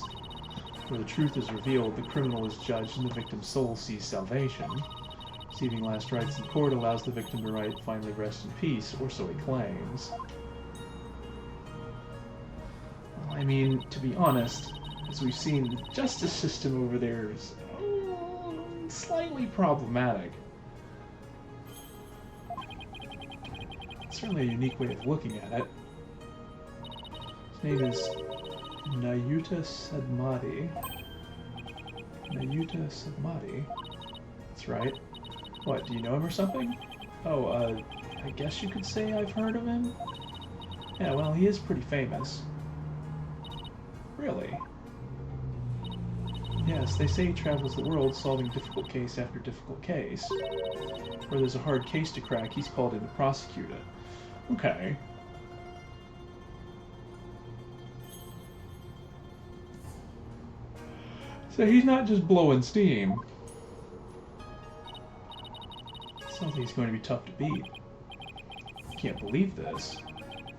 A: Where the truth is revealed, the criminal is judged, and the victim's soul sees salvation. Receiving last rites in court allows the victim to finally rest in peace, or so he claims. Well, I mean, to be honest, as we've seen, the justice system over there is slightly problematic. It's certainly a unique way of looking at it. His name is Nayuta Sadmati. Nayuta Sadmati. That's right. What, do you know him or something? Oh, I guess you could say I've heard of him? Yeah, well, he is pretty famous. Really? Yes, they say he travels the world solving difficult case after difficult case. Where there's a hard case to crack, he's called in to prosecute it. Okay. So he's not just blowing steam. Sounds like he's going to be tough to beat. I can't believe this.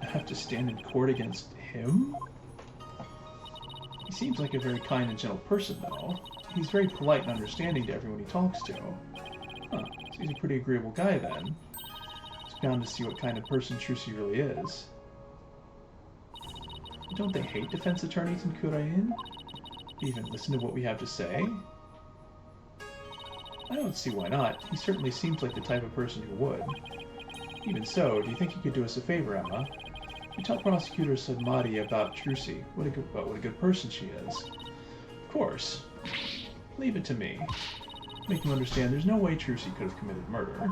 A: I have to stand in court against him? He seems like a very kind and gentle person, though. He's very polite and understanding to everyone he talks to. Huh, so he's a pretty agreeable guy, then. It's bound to see what kind of person Trucy really is. Don't they hate defense attorneys in Kurain? They even listen to what we have to say? I don't see why not. He certainly seems like the type of person who would. Even so, do you think you could do us a favor, Emma? You tell Prosecutor Sudmati about Trucy, what a good person she is. Of course. Leave it to me. Make him understand there's no way Trucy could have committed murder.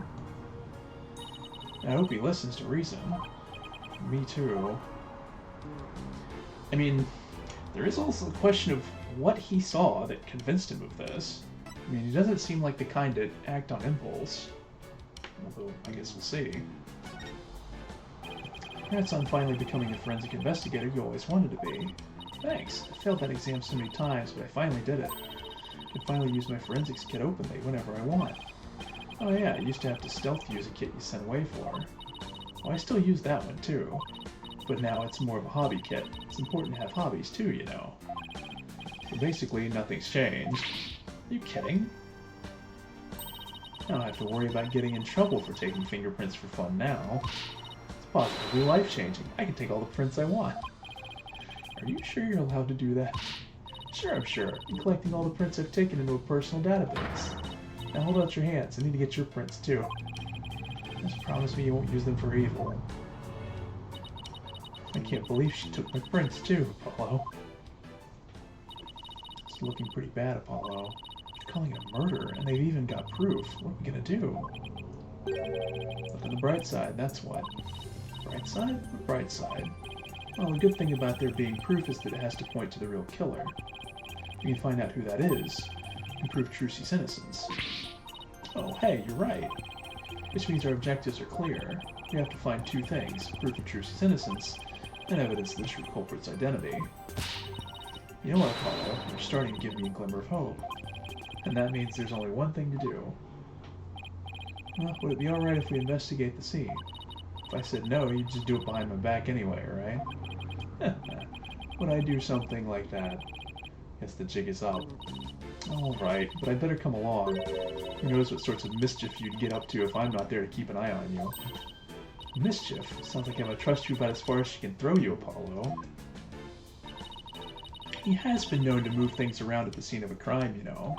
A: I hope he listens to reason. Me too. I mean, there is also the question of what he saw that convinced him of this. I mean, he doesn't seem like the kind to act on impulse. Although, I guess we'll see. Congrats on finally becoming the forensic investigator you always wanted to be. Thanks. I failed that exam so many times, but I finally did it. I can finally use my forensics kit openly whenever I want. Oh yeah, I used to have to stealth use a kit you sent away for. Well, I still use that one too. But now it's more of a hobby kit. It's important to have hobbies too, you know. So basically, nothing's changed. Are you kidding? I don't have to worry about getting in trouble for taking fingerprints for fun now. It's positively life-changing. I can take all the prints I want. Are you sure you're allowed to do that? Sure, I'm sure. I'm collecting all the prints I've taken into a personal database. Now hold out your hands. I need to get your prints too. Just promise me you won't use them for evil. I can't believe she took my prints too, Apollo. It's looking pretty bad, Apollo. They're calling it murder, and they've even got proof. What are we gonna do? Look on the bright side, that's what. Bright side? What bright side? Well, the good thing about there being proof is that it has to point to the real killer. We can find out who that is, and prove Trucy's innocence. Oh, hey, you're right. Which means our objectives are clear. We have to find two things, proof of Trucy's innocence, and evidence of the true culprit's identity. You know what, Apollo? You're starting to give me a glimmer of hope. And that means there's only one thing to do. Well, would it be alright if we investigate the scene? If I said no, you'd just do it behind my back anyway, right? Would I do something like that? Guess the jig is up. Alright, but I better come along. Who knows what sorts of mischief you'd get up to if I'm not there to keep an eye on you. Mischief? Sounds like I'm gonna trust you about as far as she can throw you, Apollo. He has been known to move things around at the scene of a crime, you know.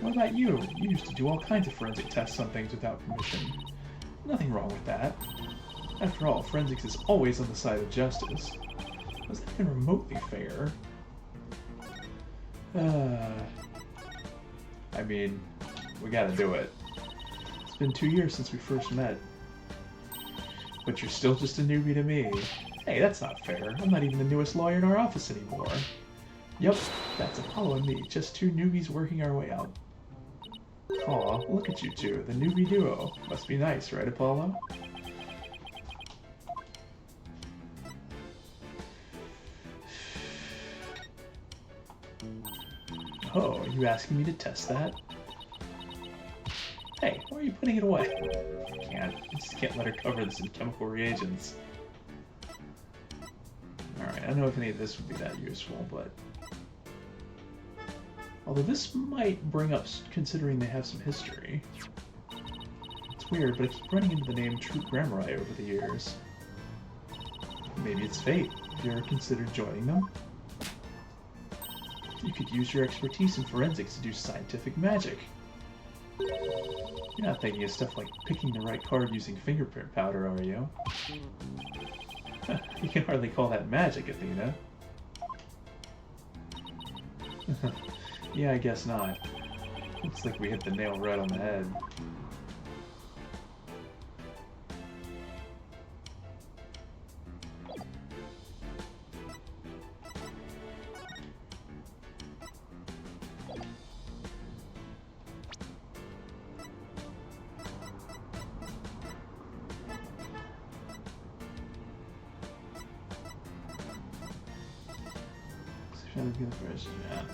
A: What about you? You used to do all kinds of forensic tests on things without permission. Nothing wrong with that. After all, forensics is always on the side of justice. Was that even remotely fair? I mean, we gotta do it. It's been 2 years since we first met. But you're still just a newbie to me. Hey, that's not fair. I'm not even the newest lawyer in our office anymore. Yep, that's Apollo and me, just two newbies working our way out. Aw, look at you two, the newbie duo. Must be nice, right, Apollo? Oh, are you asking me to test that? Hey, why are you putting it away? I just can't let her cover this in chemical reagents. Alright, I don't know if any of this would be that useful, but... Although this might bring up, considering they have some history. It's weird, but I keep running into the name True Grammari over the years. Maybe it's fate. Have you ever considered joining them? You could use your expertise in forensics to do scientific magic. You're not thinking of stuff like picking the right card using fingerprint powder, are you? You can hardly call that magic, Athena. Yeah, I guess not. Looks like we hit the nail right on the head.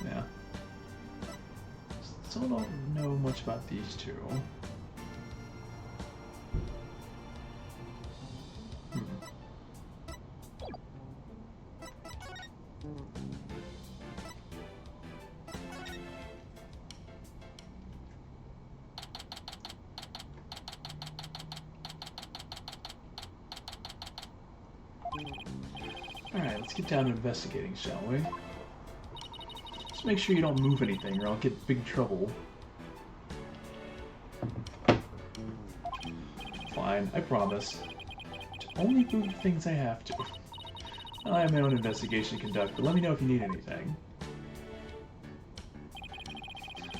A: Yeah. Still don't know much about these two. Alright, let's get down to investigating, shall we? Just make sure you don't move anything or I'll get in big trouble. Fine, I promise. To only move the things I have to. I have my own investigation to conduct, but let me know if you need anything.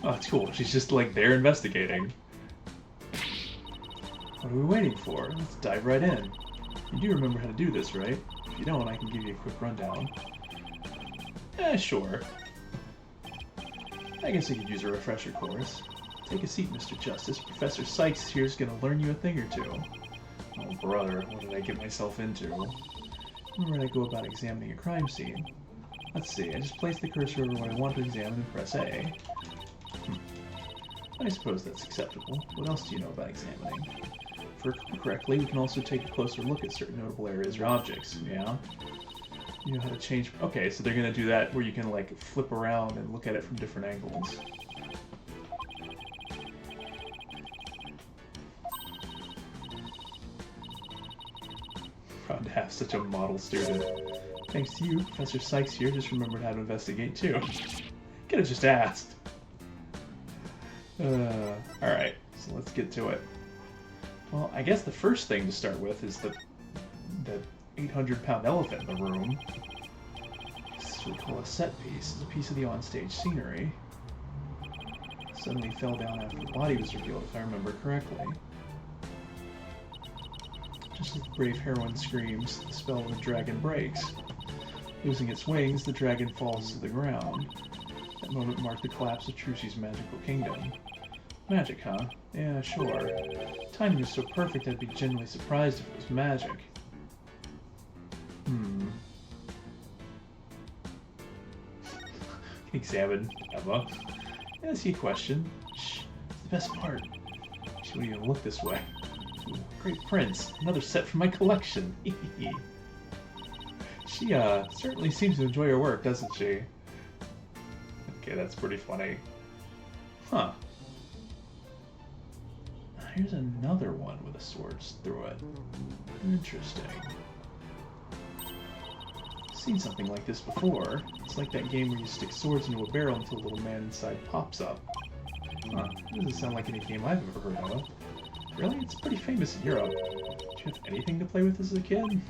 A: Oh, it's cool. She's just, like, there investigating. What are we waiting for? Let's dive right in. You do remember how to do this, right? If you don't, I can give you a quick rundown. Sure. I guess I could use a refresher course. Take a seat, Mr. Justice. Professor Sykes here's gonna learn you a thing or two. Oh, brother, what did I get myself into? Where would I go about examining a crime scene? Let's see, I just place the cursor over what I want to examine and press A. I suppose that's acceptable. What else do you know about examining? If I recall correctly, we can also take a closer look at certain notable areas or objects, yeah? You know how to change... Okay, so they're gonna do that where you can, like, flip around and look at it from different angles. Proud to have such a model student. Thanks to you, Professor Sykes here just remembered how to investigate, too. Could have just asked. Alright, so let's get to it. Well, I guess the first thing to start with is the 800-pound elephant in the room. This is what we call a set piece. It's a piece of the onstage scenery. Suddenly fell down after the body was revealed, if I remember correctly. Just as the brave heroine screams, the spell of the dragon breaks. Losing its wings, the dragon falls to the ground. That moment marked the collapse of Trucy's magical kingdom. Magic, huh? Yeah, sure. Timing was so perfect I'd be genuinely surprised if it was magic. Examine Emma. Ask you a question. Shh, it's the best part. She wouldn't even look this way. Ooh, great prince. Another set from my collection. She, certainly seems to enjoy her work, doesn't she? Okay, that's pretty funny. Huh. Here's another one with a sword through it. Interesting. Seen something like this before. It's like that game where you stick swords into a barrel until a little man inside pops up. Huh, doesn't sound like any game I've ever heard of. Really? It's pretty famous in Europe. Did you have anything to play with as a kid?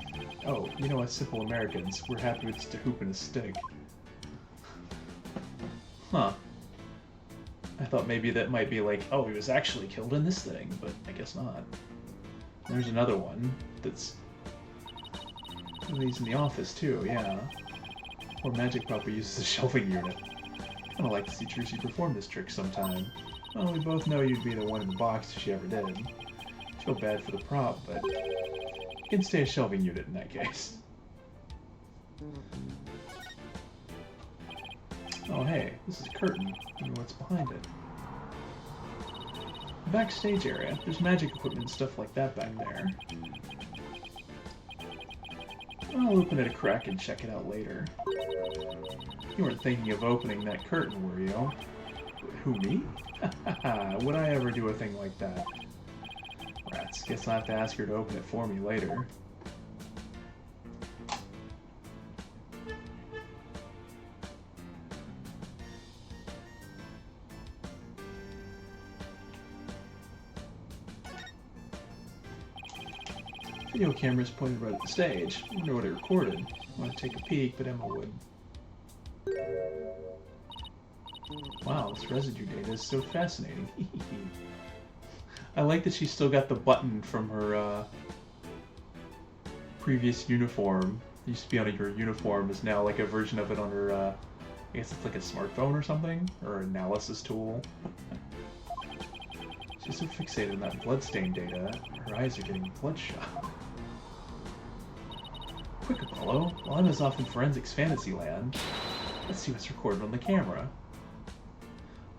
A: Oh, you know us simple Americans, we're happy with just a hoop and a stick. Huh. I thought maybe that might be like, oh, he was actually killed in this thing, but I guess not. There's another one that's... He's in the office too, yeah. Or Magic probably uses a shelving unit. I'd kinda like to see Trucy perform this trick sometime. Well, we both know you'd be the one in the box if she ever did. I feel bad for the prop, but you can stay a shelving unit in that case. Oh hey, this is a curtain. I wonder what's behind it. The backstage area. There's magic equipment and stuff like that back there. I'll open it a crack and check it out later. You weren't thinking of opening that curtain, were you? Who, me? Would I ever do a thing like that? Rats, guess I'll have to ask her to open it for me later. Video camera's pointed right at the stage. I wonder what it recorded. I want to take a peek, but Emma would. Wow, this residue data is so fascinating. I like that she's still got the button from her previous uniform. It used to be on your uniform, is now like a version of it on her, I guess it's like a smartphone or something? Or an analysis tool. She's so fixated on that bloodstain data, her eyes are getting bloodshot. Quick, Apollo. While Emma's off in forensics fantasy land, let's see what's recorded on the camera.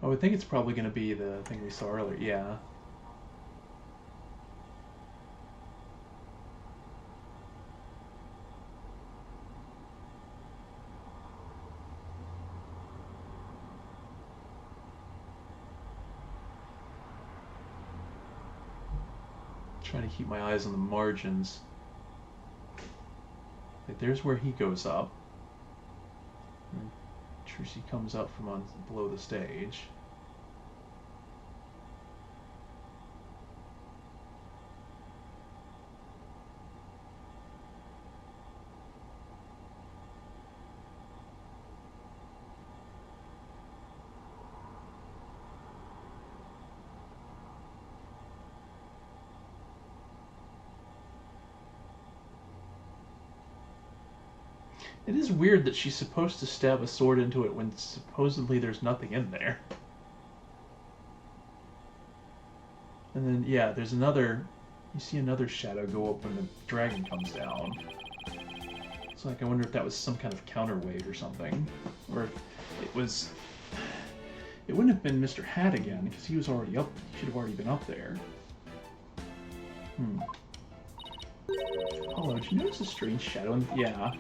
A: I would think it's probably going to be the thing we saw earlier. Yeah. Trying to keep my eyes on the margins. Okay, there's where he goes up. And Trucy comes up from below the stage. It is weird that she's supposed to stab a sword into it when supposedly there's nothing in there. And then, yeah, there's another... You see another shadow go up when the dragon comes down. It's like, I wonder if that was some kind of counterweight or something. Or if it was... It wouldn't have been Mr. Hat again, because he was already up... He should have already been up there. Hello, did you notice a strange shadow in... Yeah.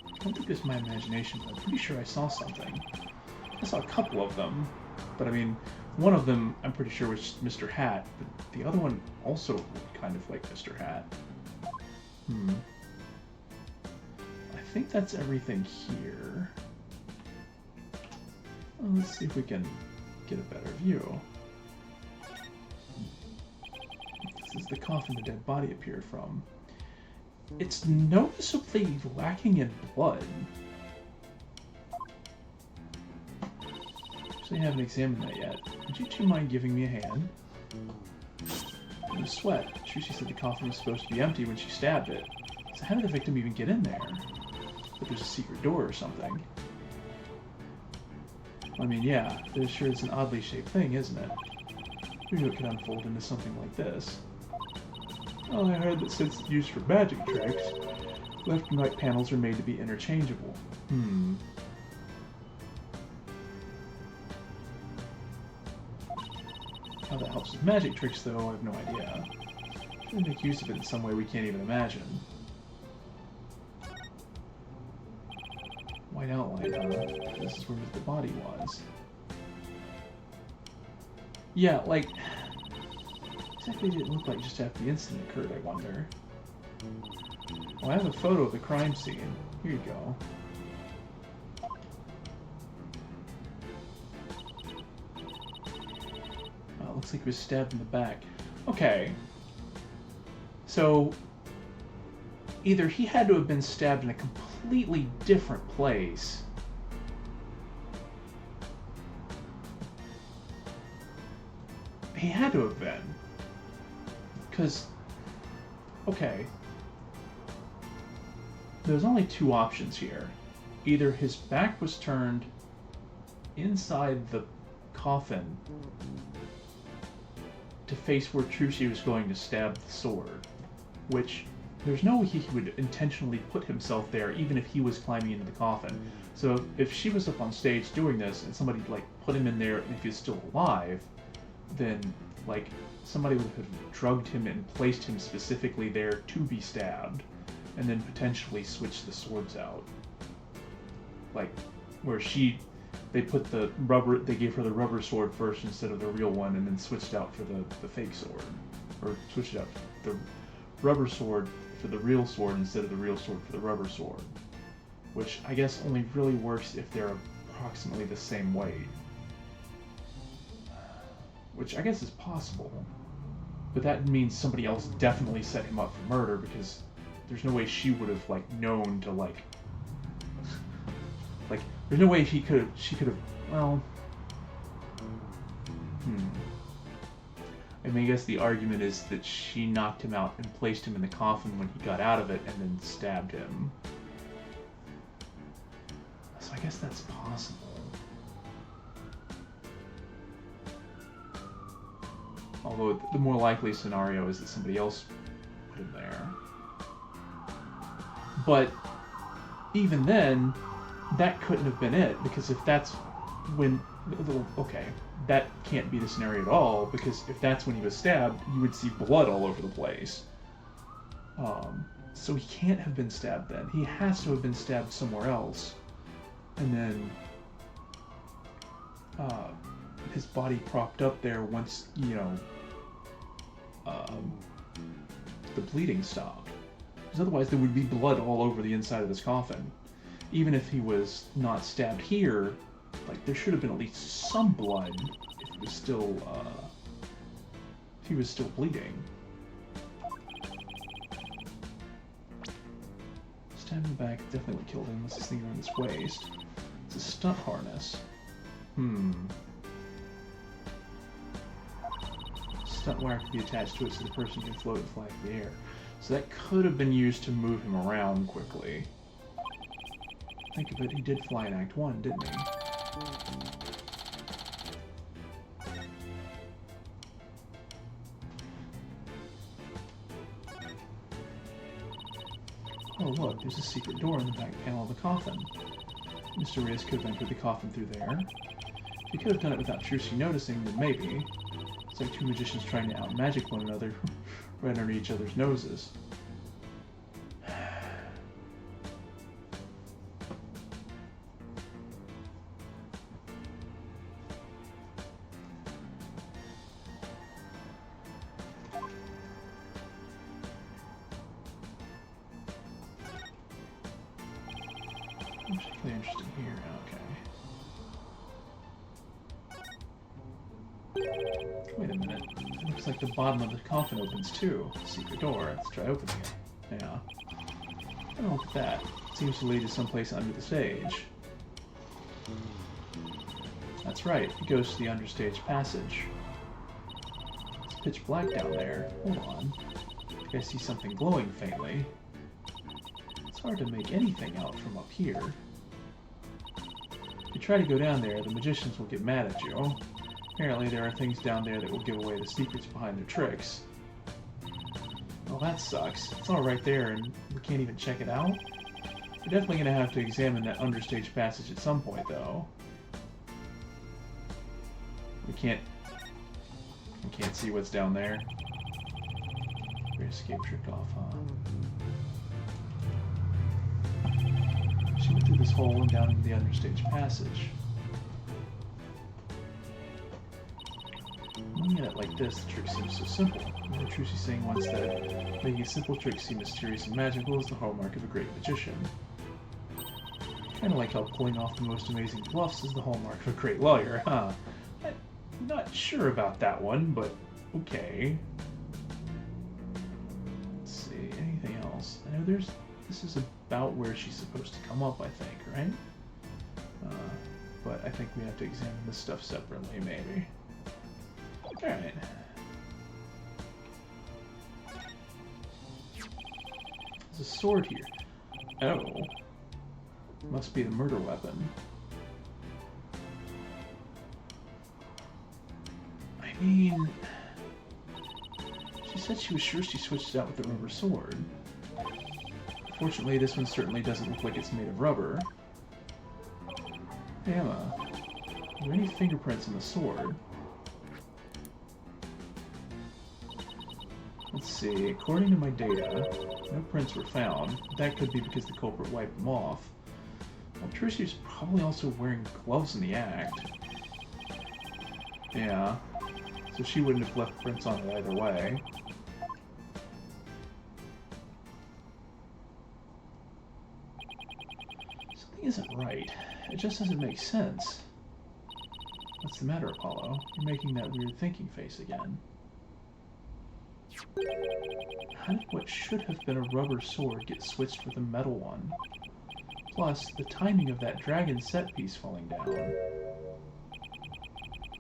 A: I don't think this is my imagination, but I'm pretty sure I saw something. I saw a couple of them, but I mean, one of them I'm pretty sure was Mr. Hat, but the other one also looked kind of like Mr. Hat. I think that's everything here. Well, let's see if we can get a better view. This is the coffin the dead body appeared from. It's noticeably lacking in blood. So I haven't examined that yet. Would you two mind giving me a hand? No sweat. Trucy said the coffin was supposed to be empty when she stabbed it. So how did the victim even get in there? But there's a secret door or something. I mean, yeah, it sure is an oddly shaped thing, isn't it? Who knew it could unfold into something like this? Well, I heard that since it's used for magic tricks, left and right panels are made to be interchangeable. How that helps with magic tricks, though, I have no idea. They make use of it in some way we can't even imagine. White outline, this is where the body was. Yeah, like... Exactly did it look like just after the incident occurred, I wonder. Well, I have a photo of the crime scene. Here you go. Oh, it looks like he was stabbed in the back. Okay. So, either he had to have been stabbed in a completely different place. He had to have been. Because, okay, there's only two options here. Either his back was turned inside the coffin to face where Trucy was going to stab the sword, which there's no way he would intentionally put himself there even if he was climbing into the coffin. So if she was up on stage doing this and somebody like put him in there and if he's still alive, then like somebody would have drugged him and placed him specifically there to be stabbed, and then potentially switch the swords out. Like, where they put the rubber, they gave her the rubber sword first instead of the real one, and then switched out for the fake sword. Or switched out the rubber sword for the real sword instead of the real sword for the rubber sword. Which I guess only really works if they're approximately the same weight. Which I guess is possible. But that means somebody else definitely set him up for murder, because there's no way she would have, like, known to, like... Like, there's no way she could have, well... I mean, I guess the argument is that she knocked him out and placed him in the coffin when he got out of it, and then stabbed him. So I guess that's possible. Although the more likely scenario is that somebody else put him there. But even then, that couldn't have been it, because if that's when... Okay, that can't be the scenario at all, because if that's when he was stabbed, you would see blood all over the place. So he can't have been stabbed then. He has to have been stabbed somewhere else. And then... his body propped up there once, you know... the bleeding stopped. Because otherwise there would be blood all over the inside of this coffin. Even if he was not stabbed here, like, there should have been at least some blood if he was still bleeding. Stab in the back definitely would kill him unless this thing around his waist. It's a stunt harness. Stunt wire could be attached to it so the person can float and fly through the air. So that could have been used to move him around quickly. Think of it, he did fly in Act 1, didn't he? Oh look, there's a secret door in the back panel of the coffin. Mr. Reyes could have entered the coffin through there. If he could have done it without Trucy noticing, then maybe. It's like two magicians trying to out-magic one another right under each other's noses. I'm particularly interested here. Okay. Wait a minute. It looks like the bottom of the coffin opens too. Secret door. Let's try opening it. Yeah. I don't look at that. It seems to lead to someplace under the stage. That's right. It goes to the understage passage. It's pitch black down there. Hold on. I think I see something glowing faintly. It's hard to make anything out from up here. If you try to go down there, the magicians will get mad at you. Apparently there are things down there that will give away the secrets behind their tricks. Well, that sucks. It's all right there and we can't even check it out? We're definitely going to have to examine that understage passage at some point, though. We can't see what's down there. Your escape tricked off, huh? She went through this hole and down into the understage passage. Looking at it like this, the trick seems so simple. Remember Trucy saying once that making a simple trick seem mysterious and magical is the hallmark of a great magician. Kind of like how pulling off the most amazing bluffs is the hallmark of a great lawyer, huh? I'm not sure about that one, but okay. Let's see, anything else? I know this is about where she's supposed to come up, I think, right? But I think we have to examine this stuff separately, maybe. Alright. There's a sword here. Oh. Must be the murder weapon. I mean... She said she was sure she switched it out with the rubber sword. Fortunately, this one certainly doesn't look like it's made of rubber. Hey, Emma. Are there any fingerprints on the sword? Let's see, according to my data, no prints were found. That could be because the culprit wiped them off. Well, Trucy's probably also wearing gloves in the act. Yeah, so she wouldn't have left prints on it either way. Something isn't right. It just doesn't make sense. What's the matter, Apollo? You're making that weird thinking face again. How did what should have been a rubber sword get switched with a metal one? Plus, the timing of that dragon set piece falling down.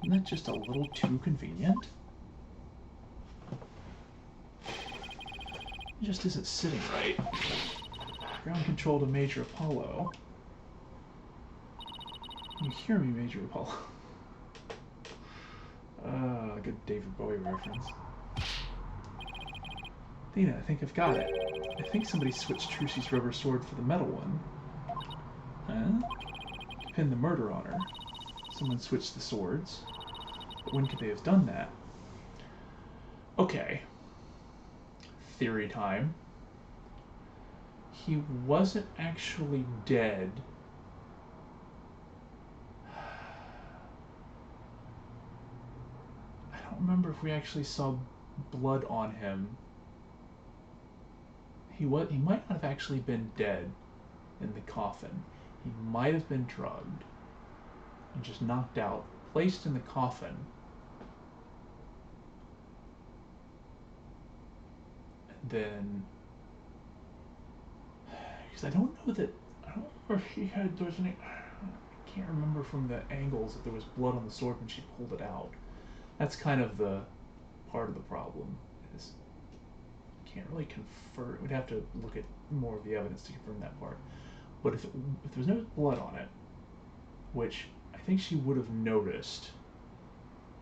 A: Isn't that just a little too convenient? It just isn't sitting right. Ground control to Major Apollo. You hear me, Major Apollo. Good David Bowie reference. Dina, I think I've got it. I think somebody switched Trucy's rubber sword for the metal one. Huh? To pin the murder on her. Someone switched the swords. But when could they have done that? Okay. Theory time. He wasn't actually dead. I don't remember if we actually saw blood on him. he might not have actually been dead in the coffin. He might have been drugged and just knocked out, placed in the coffin, and then, because I don't know if he had, there was any, I can't remember from the angles if there was blood on the sword when she pulled it out. That's kind of the part of the problem, is can't really confirm. We'd have to look at more of the evidence to confirm that part. But if there's no blood on it, which I think she would have noticed,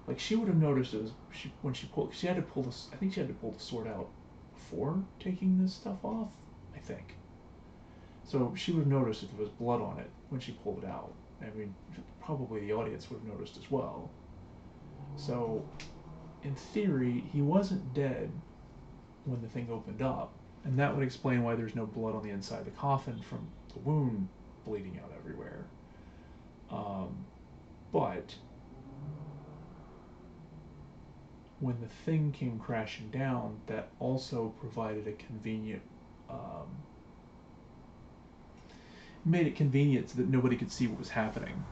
A: like she would have noticed it was when she pulled. She had to pull this. I think she had to pull the sword out before taking this stuff off. I think. So she would have noticed if there was blood on it when she pulled it out. I mean, probably the audience would have noticed as well. So, in theory, he wasn't dead when the thing opened up, and that would explain why there's no blood on the inside of the coffin from the wound bleeding out everywhere. But when the thing came crashing down, that also provided a convenient, made it convenient so that nobody could see what was happening.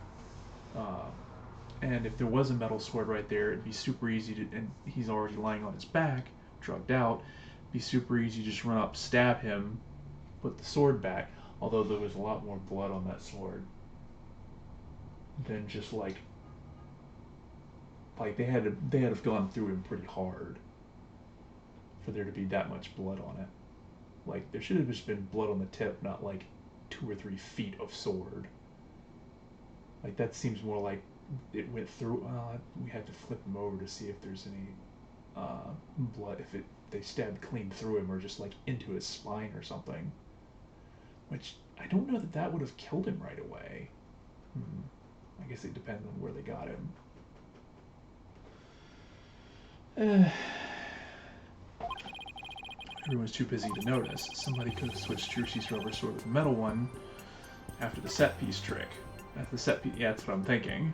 A: And if there was a metal sword right there, it'd be super easy to, and he's already lying on his back, drugged out, it'd be super easy to just run up, stab him, put the sword back, although there was a lot more blood on that sword than just like they had to have gone through him pretty hard for there to be that much blood on it. Like, there should have just been blood on the tip, not like 2 or 3 feet of sword. Like, that seems more like it went through. We have to flip him over to see if there's any blood, if they stabbed clean through him or just like into his spine or something. Which I don't know that would have killed him right away. I guess it depends on where they got him. Everyone's too busy to notice. Somebody could have switched Trucy's rubber sword with a metal one after the set piece trick. After the set piece, yeah, that's what I'm thinking.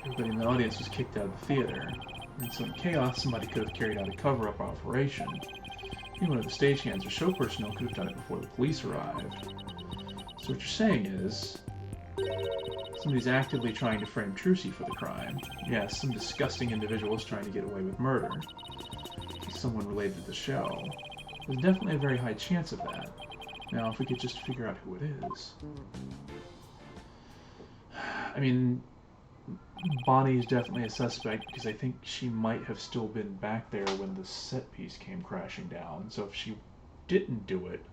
A: Everybody in the audience was kicked out of the theater. And so in chaos, somebody could have carried out a cover-up operation. Even one of the stagehands or show personnel could have done it before the police arrived. So what you're saying is, somebody's actively trying to frame Trucy for the crime. Yes, some disgusting individual is trying to get away with murder. Someone related to the show. There's definitely a very high chance of that. Now, if we could just figure out who it is. I mean, Bonnie is definitely a suspect because I think she might have still been back there when the set piece came crashing down. So if she didn't do it,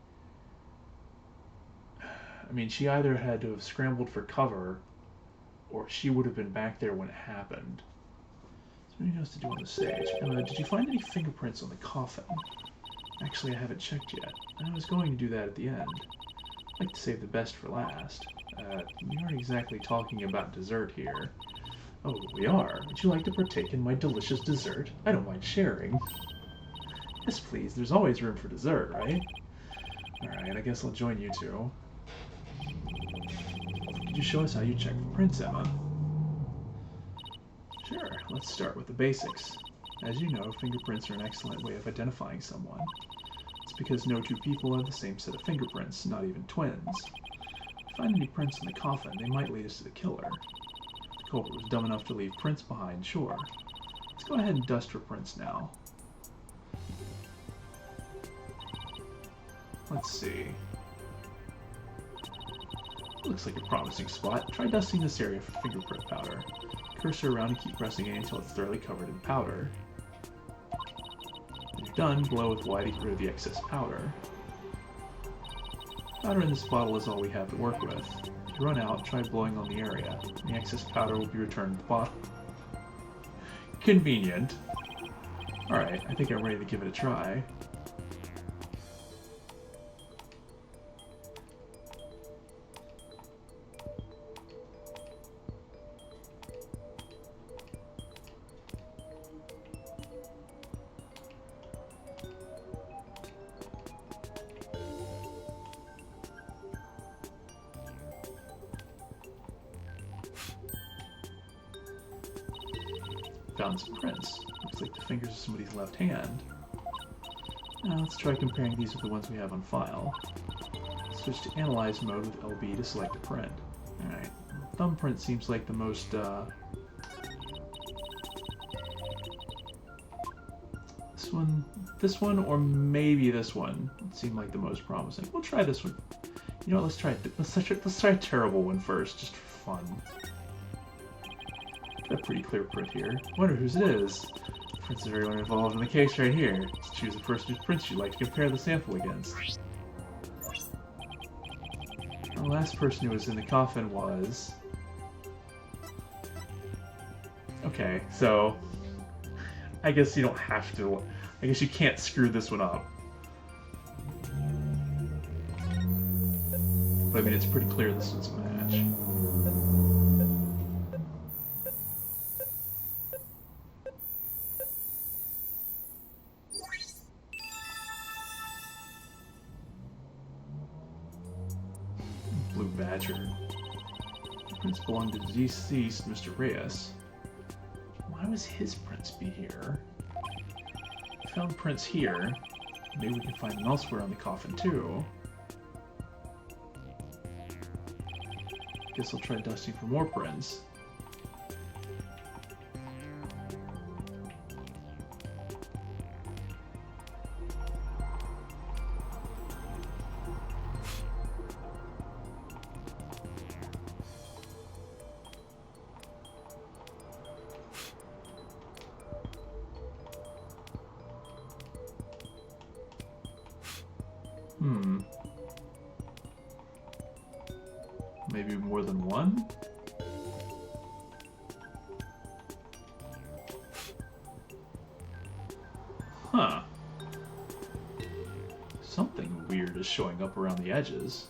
A: I mean, she either had to have scrambled for cover, or she would have been back there when it happened. So what else to do on the stage? Did you find any fingerprints on the coffin? Actually, I haven't checked yet. I was going to do that at the end. I'd like to save the best for last. We aren't exactly talking about dessert here. Oh, we are. Would you like to partake in my delicious dessert? I don't mind sharing. Yes, please. There's always room for dessert, right? Alright, I guess I'll join you two. Could you show us how you check for prints, Emma? Sure, let's start with the basics. As you know, fingerprints are an excellent way of identifying someone. It's because no two people have the same set of fingerprints, not even twins. If we find any prints in the coffin, they might lead us to the killer. The culprit was dumb enough to leave prints behind, sure. Let's go ahead and dust for prints now. Let's see. Looks like a promising spot. Try dusting this area for fingerprint powder. Cursor around and keep pressing it until it's thoroughly covered in powder. When you're done, blow with Y to get rid of the excess powder. Powder in this bottle is all we have to work with. If you run out, try blowing on the area. The excess powder will be returned to the bottle. Convenient. Alright, I think I'm ready to give it a try. Found some prints. Looks like the fingers of somebody's left hand. Now let's try comparing these with the ones we have on file. Switch to Analyze mode with LB to select a print. Alright. Thumbprint seems like the most, this one, or maybe this one seem like the most promising. We'll try this one. You know what, let's try a terrible one first, just for fun. Got a pretty clear print here. Wonder whose it is. Prints of everyone involved in the case right here. Let's choose the person whose prints you'd like to compare the sample against. The last person who was in the coffin was... Okay, so... I guess you don't have to... I guess you can't screw this one up. But I mean, it's pretty clear this one's a match. Blue Badger. The prints belong to the deceased Mr. Reyes. Why would his prints be here? Found prints here. Maybe we can find them elsewhere on the coffin too. Guess I'll try dusting for more prints. Maybe more than one? Huh. Something weird is showing up around the edges.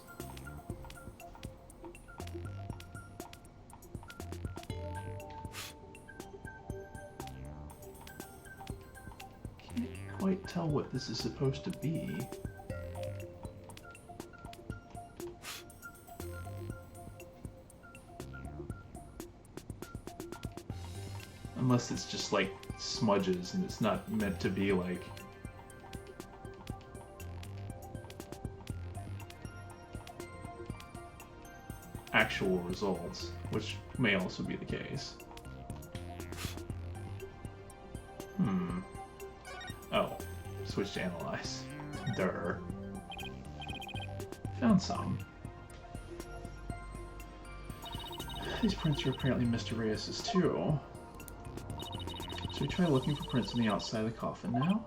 A: Can't quite tell what this is supposed to be. Unless it's just like smudges and it's not meant to be like actual results, which may also be the case. Oh, switch to Analyze. Durr. Found some. These prints are apparently Mr. Reyes's too. Should we try looking for prints on the outside of the coffin now?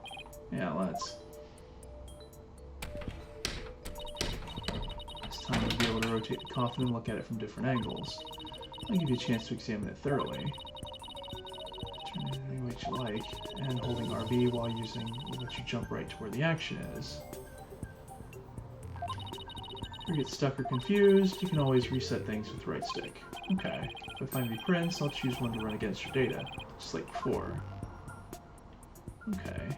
A: Yeah, let's. This time we'll be able to rotate the coffin and look at it from different angles. I'll give you a chance to examine it thoroughly. Turn it any way you like, and holding RB while using will let you jump right to where the action is. If you get stuck or confused, you can always reset things with right stick. Okay, if I find any prints, I'll choose one to run against your data, just like before. Okay.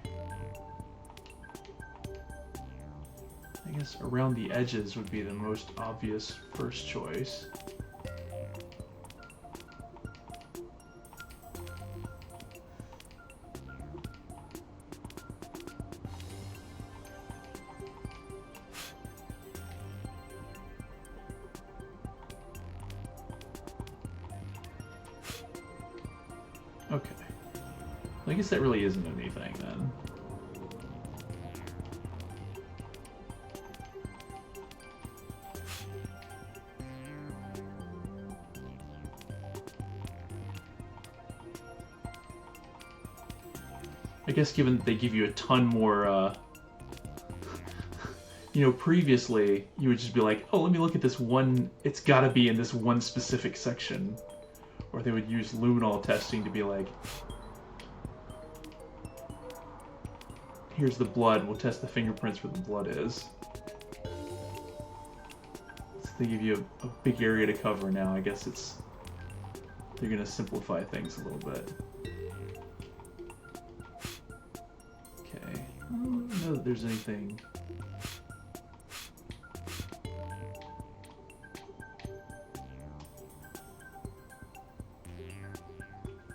A: I guess around the edges would be the most obvious first choice. Okay. I guess that really isn't anything then. I guess given that they give you a ton more, you know, previously you would just be like, oh, let me look at this one, it's gotta be in this one specific section. Or they would use luminol testing to be like, here's the blood, we'll test the fingerprints where the blood is. So they give you a big area to cover now. I guess they're gonna simplify things a little bit. Okay, I don't know that there's anything.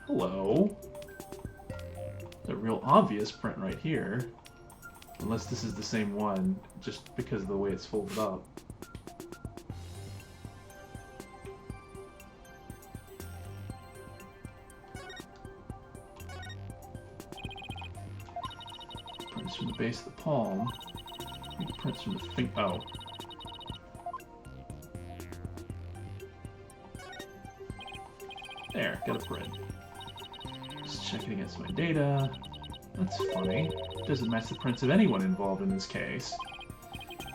A: Hello. real obvious print right here. Unless this is the same one, just because of the way it's folded up. Prints from the base of the palm. Prints from the finger. Oh. There, got a print. Just check it against my data. That's funny. Doesn't match the prints of anyone involved in this case.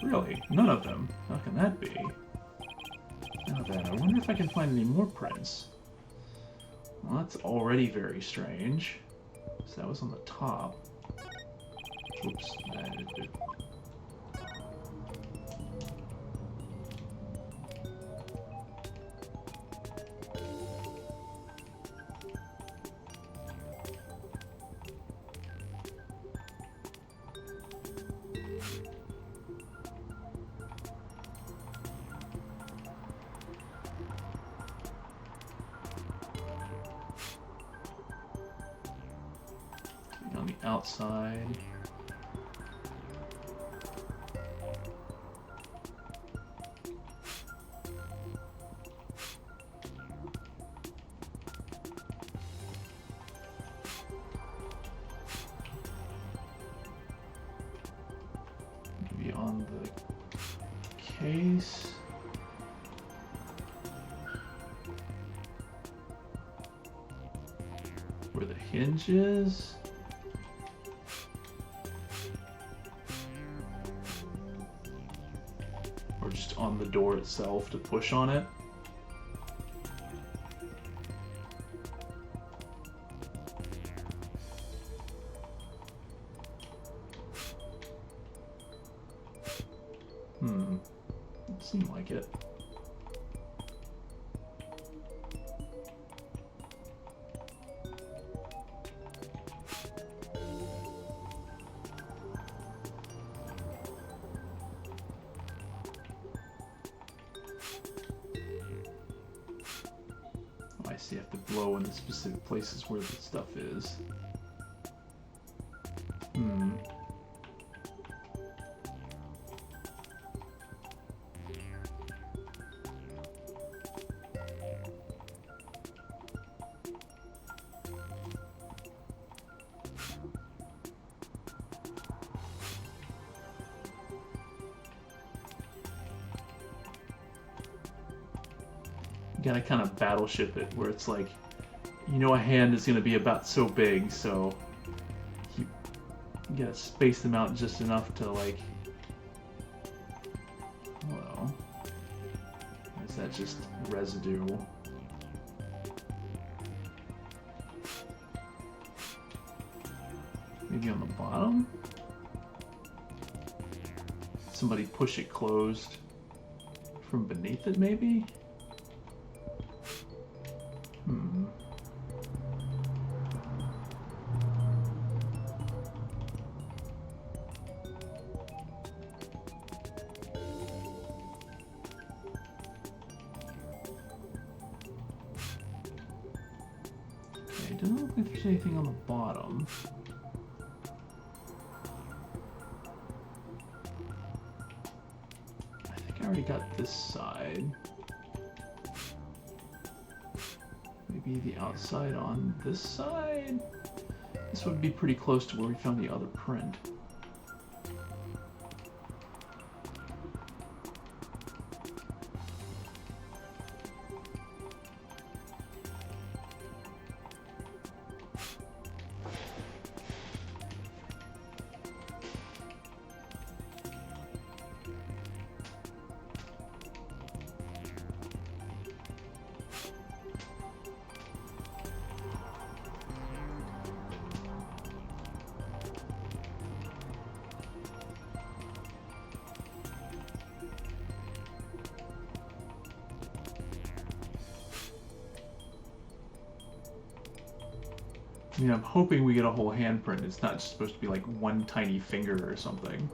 A: Really? None of them? How can that be? Now then, I wonder if I can find any more prints. Well, that's already very strange. So that was on the top. Oops. On the outside. Maybe on the case. Where the hinge is. Or just on the door itself to push on it. Doesn't seem like it. I see, I have to blow in the specific places where the stuff is. You gotta kind of battleship it, where it's like, you know, a hand is gonna be about so big, so you gotta space them out just enough to, like, hello. Or is that just residue? Maybe on the bottom? Somebody push it closed from beneath it, maybe? Okay, doesn't look like there's anything on the bottom. I think I already got this side. Maybe the outside on this side? This would be pretty close to where we found the other print. I mean, I'm hoping we get a whole handprint. It's not just supposed to be like one tiny finger or something.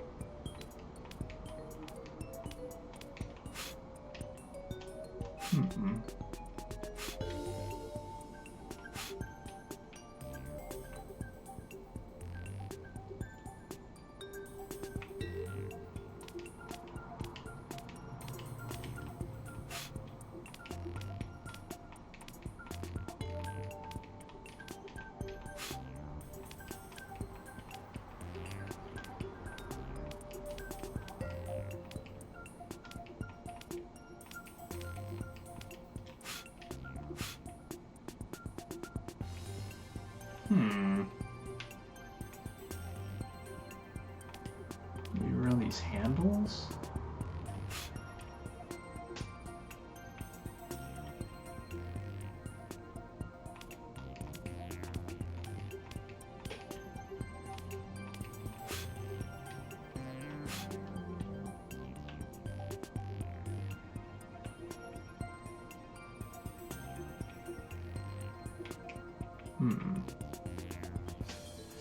A: Maybe around these handles?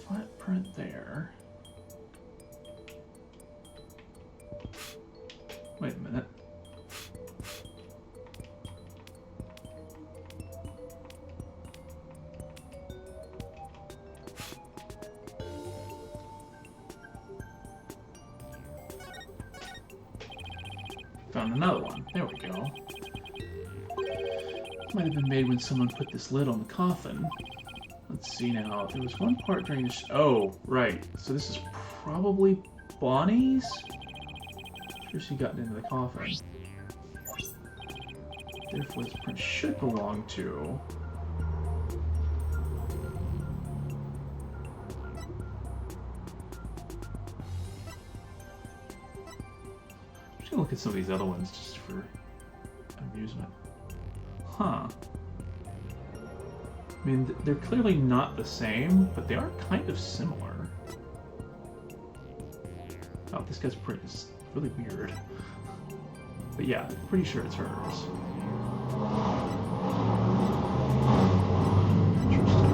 A: Flat print there. Wait a minute. Found another one. There we go. Might have been made when someone put this lid on the coffin. Let's see now. There was one part during the oh, right. So this is probably Bonnie's? Sure she got into the coffin. Therefore this print should belong to... I'm just gonna look at some of these other ones just for amusement. Huh. I mean, they're clearly not the same, but they are kind of similar. Oh, this guy's print is really weird. But yeah, pretty sure it's hers. Interesting.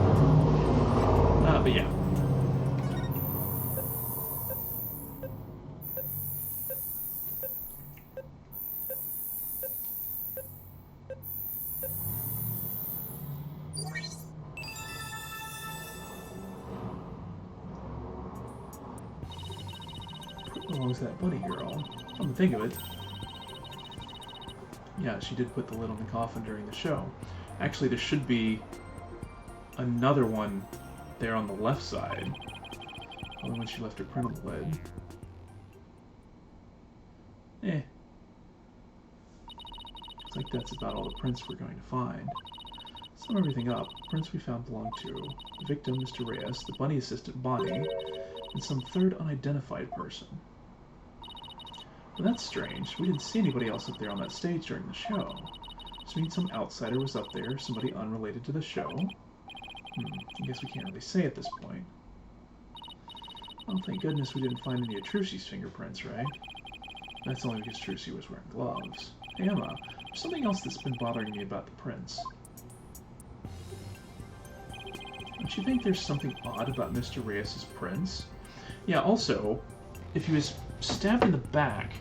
A: But yeah. Belongs to that bunny girl. Come to think of it. Yeah, she did put the lid on the coffin during the show. Actually, there should be another one there on the left side. Only when she left her print on the lid. Looks like that's about all the prints we're going to find. Sum everything up. The prints we found belong to the victim, Mr. Reyes, the bunny assistant, Bonnie, and some third unidentified person. Well, that's strange. We didn't see anybody else up there on that stage during the show. So I mean some outsider was up there, somebody unrelated to the show. I guess we can't really say at this point. Well, thank goodness we didn't find any of Trucy's fingerprints, right? That's only because Trucy was wearing gloves. Hey, Emma, there's something else that's been bothering me about the prints. Don't you think there's something odd about Mr. Reyes' prints? Yeah, also, if he was stabbed in the back,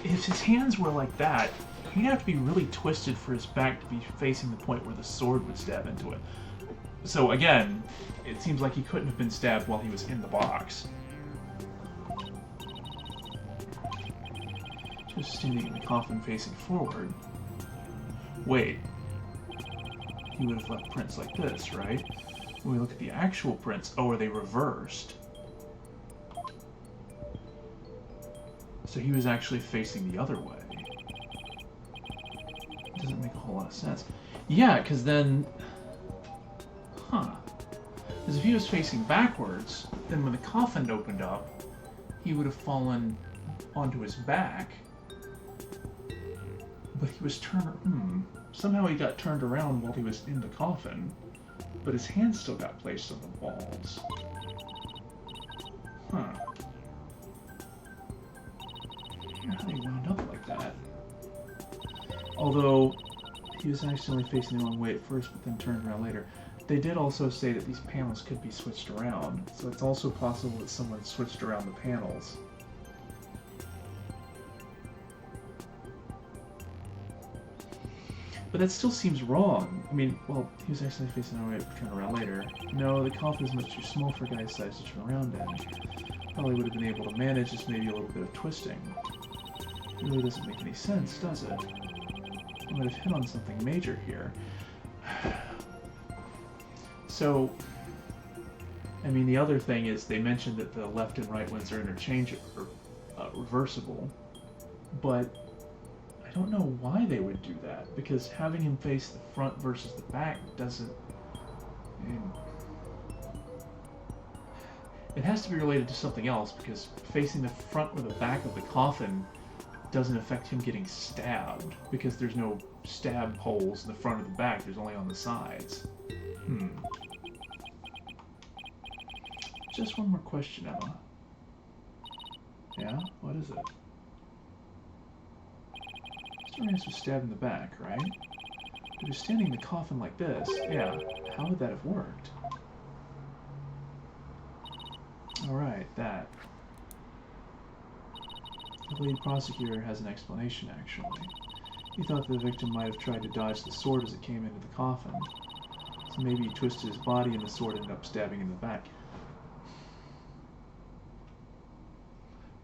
A: if his hands were like that, he'd have to be really twisted for his back to be facing the point where the sword would stab into it. So again, it seems like he couldn't have been stabbed while he was in the box. Just standing in the coffin facing forward. Wait. He would have left prints like this, right? When we look at the actual prints, oh, are they reversed? So he was actually facing the other way. It doesn't make a whole lot of sense. Yeah, because then... Huh. Because if he was facing backwards, then when the coffin opened up, he would have fallen onto his back. But he was turned... Somehow he got turned around while he was in the coffin, but his hands still got placed on the walls. Huh. I wonder how they wound up like that. Although, he was actually facing the wrong way at first, but then turned around later. They did also say that these panels could be switched around, so it's also possible that someone switched around the panels. But that still seems wrong. I mean, well, he was actually facing the wrong way to turn around later. No, the coffin is much too small for a guy's size to turn around in. Probably would have been able to manage just maybe a little bit of twisting. It really doesn't make any sense, does it? I might have hit on something major here. So, I mean, the other thing is they mentioned that the left and right ones are interchangeable, or reversible, but I don't know why they would do that, because having him face the front versus the back doesn't... It has to be related to something else, because facing the front or the back of the coffin doesn't affect him getting stabbed, because there's no stab holes in the front or the back, there's only on the sides. Just one more question, Emma. Yeah? What is it? Mr. Reyes was stabbed in the back, right? He was standing in the coffin like this. Yeah. How would that have worked? Alright, that. The lead prosecutor has an explanation, actually. He thought the victim might have tried to dodge the sword as it came into the coffin. So maybe he twisted his body and the sword ended up stabbing in the back.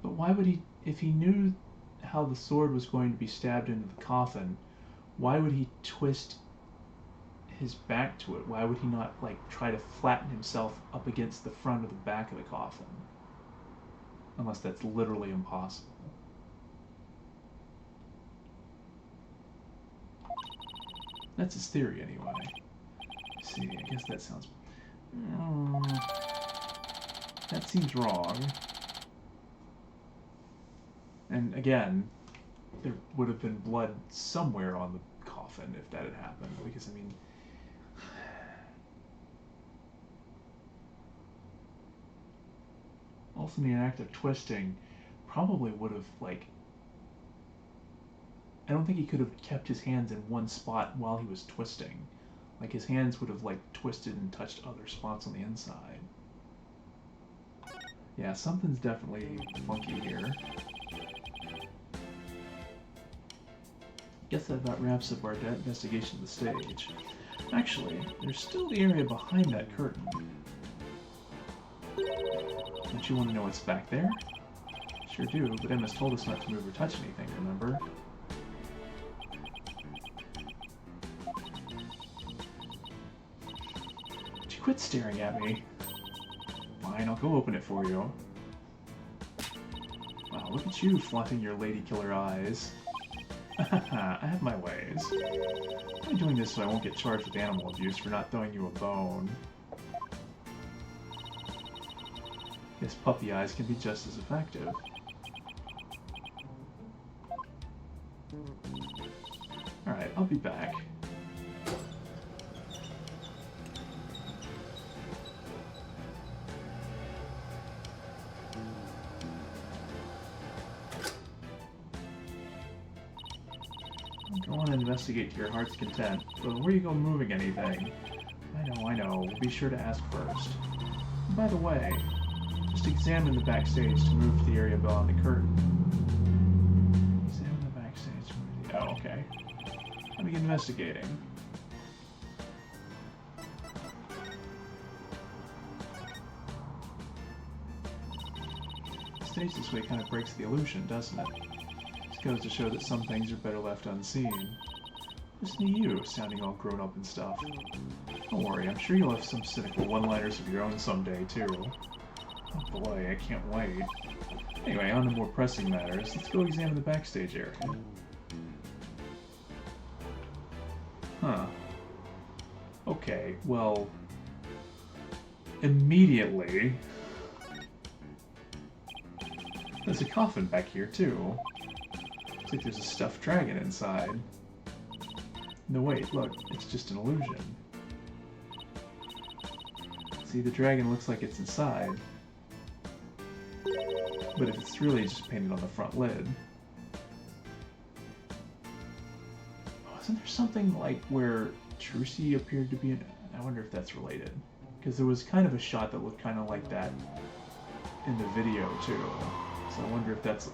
A: But why would he, if he knew how the sword was going to be stabbed into the coffin, why would he twist his back to it? Why would he not, like, try to flatten himself up against the front or the back of the coffin? Unless that's literally impossible. That's his theory, anyway. Let's see, I guess that sounds... that seems wrong. And again, there would have been blood somewhere on the coffin if that had happened, because, I mean... Also, the act of twisting probably would have, like... I don't think he could have kept his hands in one spot while he was twisting. Like, his hands would have, like, twisted and touched other spots on the inside. Yeah, something's definitely funky here. Guess that about wraps up our investigation of the stage. Actually, there's still the area behind that curtain. Don't you want to know what's back there? Sure do, but Emma's told us not to move or touch anything, remember? Would you quit staring at me? Fine, I'll go open it for you. Wow, look at you flaunting your lady killer eyes. I have my ways. I'm doing this so I won't get charged with animal abuse for not throwing you a bone. Guess puppy eyes can be just as effective. Alright, I'll be back. Go on and investigate to your heart's content, but before you go moving anything, I know, we'll be sure to ask first. And by the way, just examine the backstage to move to the area beyond the curtain. Examine the backstage to move to the... Oh, okay. I'll begin investigating. The stage this way kind of breaks the illusion, doesn't it? Goes to show that some things are better left unseen. Listen to you, sounding all grown up and stuff. Don't worry, I'm sure you'll have some cynical one-liners of your own someday, too. Oh boy, I can't wait. Anyway, on to more pressing matters. Let's go examine the backstage area. Huh. Okay, well... Immediately... There's a coffin back here, too. Looks like there's a stuffed dragon inside. No, wait, look, it's just an illusion. See, the dragon looks like it's inside. But if it's really just painted on the front lid... Oh, isn't there something like where Trucy appeared to be in... I wonder if that's related. Because there was kind of a shot that looked kind of like that in the video, too. So I wonder if that's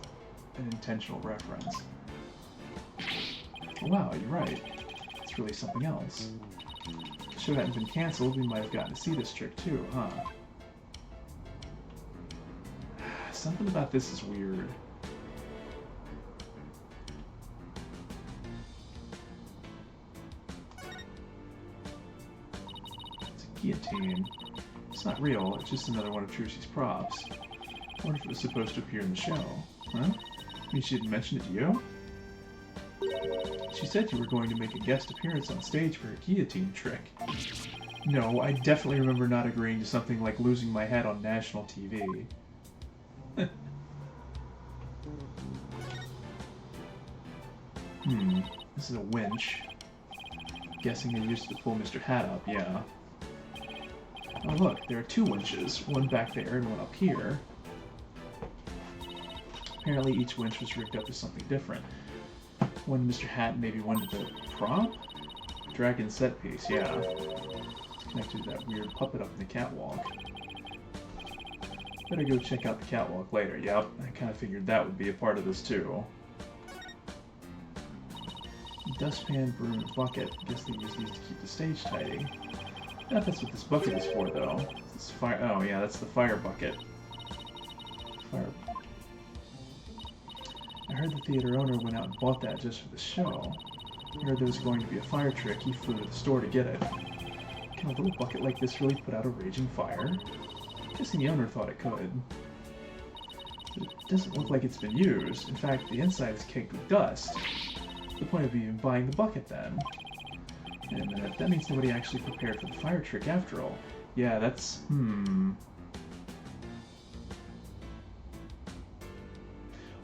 A: an intentional reference. Oh, wow, you're right. It's really something else. If the show hadn't been cancelled, we might have gotten to see this trick too, huh? Something about this is weird. It's a guillotine. It's not real, it's just another one of Trucy's props. I wonder if it was supposed to appear in the show. Huh? I mean, she didn't mention it to you? She said you were going to make a guest appearance on stage for her guillotine trick. No, I definitely remember not agreeing to something like losing my hat on national TV. This is a winch. Guessing they used it to pull Mr. Hat up, yeah. Oh look, there are two winches, one back there and one up here. Apparently each winch was rigged up as something different. One Mr. Hat, maybe one to the prop? Dragon set piece, yeah. It's connected to that weird puppet up in the catwalk. Better go check out the catwalk later. Yep, I kind of figured that would be a part of this too. Dustpan, broom, and bucket. Guess they use these to keep the stage tidy. I don't know if that's what this bucket is for, though. This fire. Oh yeah, that's the fire bucket. Fire. I heard the theater owner went out and bought that just for the show. I heard there was going to be a fire trick. He flew to the store to get it. Can a little bucket like this really put out a raging fire? Guessing the owner thought it could. But it doesn't look like it's been used. In fact, the inside is caked with dust. What's the point of even buying the bucket then? And that means nobody actually prepared for the fire trick after all. Yeah, that's...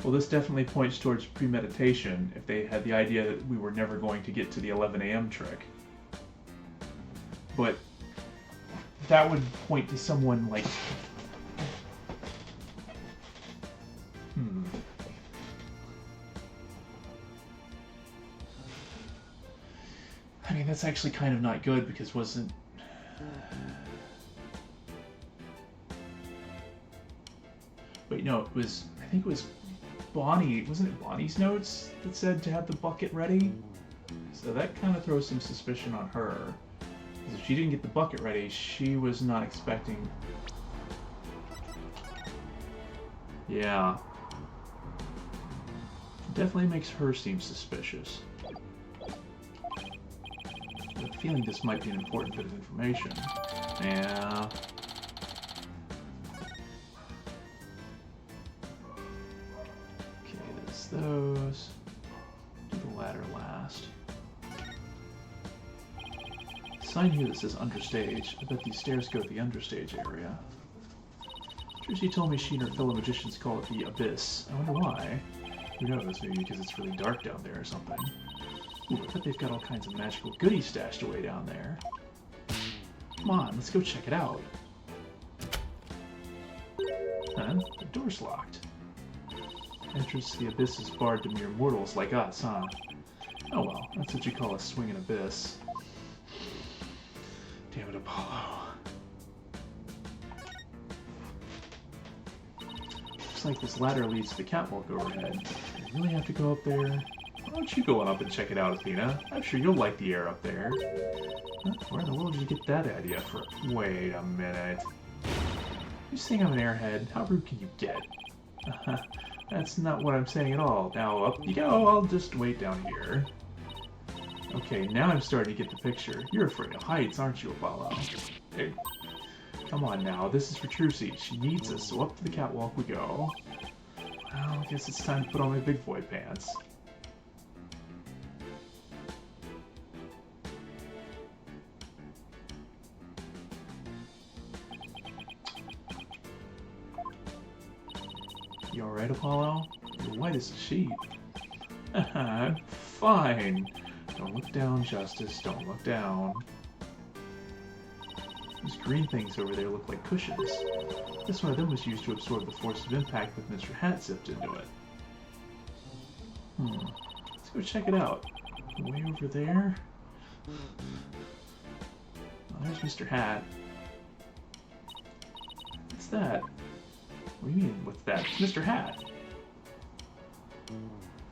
A: Well, this definitely points towards premeditation if they had the idea that we were never going to get to the 11 a.m. trick. But that would point to someone like... I mean, that's actually kind of not good because wasn't... Wait, no, it was... I think it was Bonnie... Wasn't it Bonnie's notes that said to have the bucket ready? So that kind of throws some suspicion on her. Because if she didn't get the bucket ready, she was not expecting... Yeah. Definitely makes her seem suspicious. I have a feeling this might be an important bit of information. Yeah. Okay, that's those. Do the ladder last. Sign here that says understage. I bet these stairs go to the understage area. Trucy told me she and her fellow magicians call it the Abyss. I wonder why. Who knows, maybe because it's really dark down there or something. Ooh, I bet they've got all kinds of magical goodies stashed away down there. Come on, let's go check it out. Huh? The door's locked. Entrance to the Abyss is barred to mere mortals like us, huh? Oh well, that's what you call a swinging abyss. Damn it, Apollo. Looks like this ladder leads to the catwalk overhead. Do you really have to go up there? Why don't you go on up and check it out, Athena? I'm sure you'll like the air up there. Huh? Where in the world did you get that idea from? Wait a minute. You saying I'm an airhead? How rude can you get? That's not what I'm saying at all. Now, up you go. I'll just wait down here. Okay, now I'm starting to get the picture. You're afraid of heights, aren't you, Apollo? Hey, come on now. This is for Trucy. She needs us, so up to the catwalk we go. Well, I guess it's time to put on my big boy pants. You alright, Apollo? You're white as a sheet. I'm fine. Don't look down, Justice. Don't look down. Those green things over there look like cushions. This one of them was used to absorb the force of impact with Mr. Hat zipped into it. Let's go check it out. Way over there? Oh, there's Mr. Hat. What's that? What do you mean, what's that? It's Mr. Hat!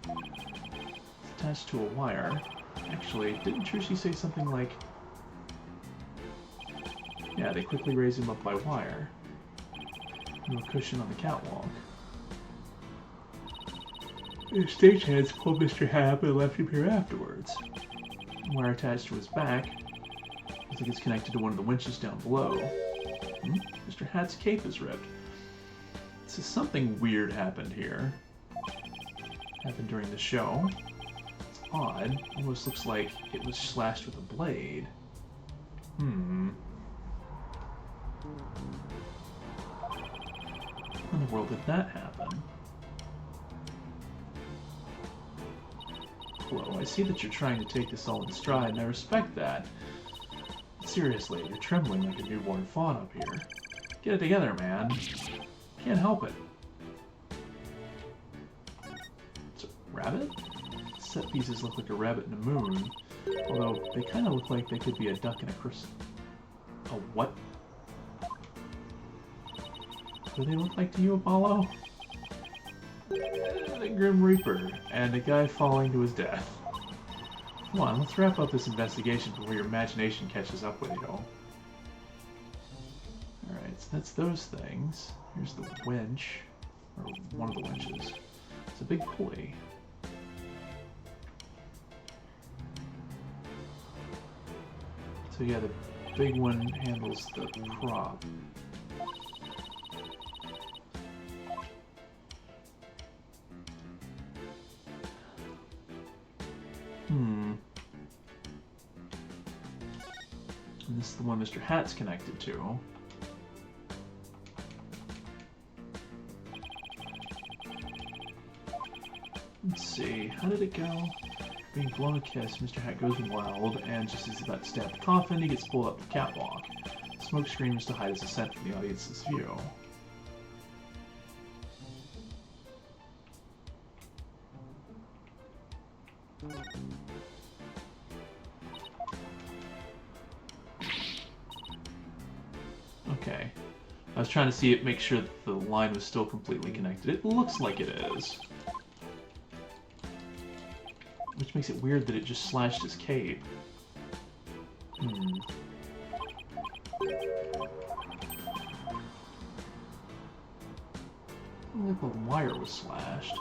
A: It's attached to a wire. Actually, didn't Trucy say something like... Yeah, they quickly raise him up by wire. No cushion on the catwalk. The stagehands pulled Mr. Hat up and left him here afterwards. The wire attached to his back. Looks like it's connected to one of the winches down below. Mr. Hat's cape is ripped. So something weird happened here. Happened during the show. It's odd. Almost looks like it was slashed with a blade. How in the world did that happen? Whoa, I see that you're trying to take this all in stride, and I respect that. Seriously, you're trembling like a newborn fawn up here. Get it together, man. Can't help it. It's a rabbit? Set pieces look like a rabbit and a moon, although they kind of look like they could be a duck and a a what? What do they look like to you, Apollo? The Grim Reaper, and a guy falling to his death. Come on, let's wrap up this investigation before your imagination catches up with you. Alright, so that's those things. Here's the winch, or one of the winches. It's a big pulley. So yeah, the big one handles the prop. And this is the one Mr. Hat's connected to. Let's see, how did it go? Being blown a kiss, Mr. Hat goes wild, and just as he's about to stab the coffin, he gets pulled up the catwalk. The smoke screams to hide his ascent from the audience's view. Okay. I was trying to see it, make sure that the line was still completely connected. It looks like it is. Which makes it weird that it just slashed his cape. Like the wire was slashed.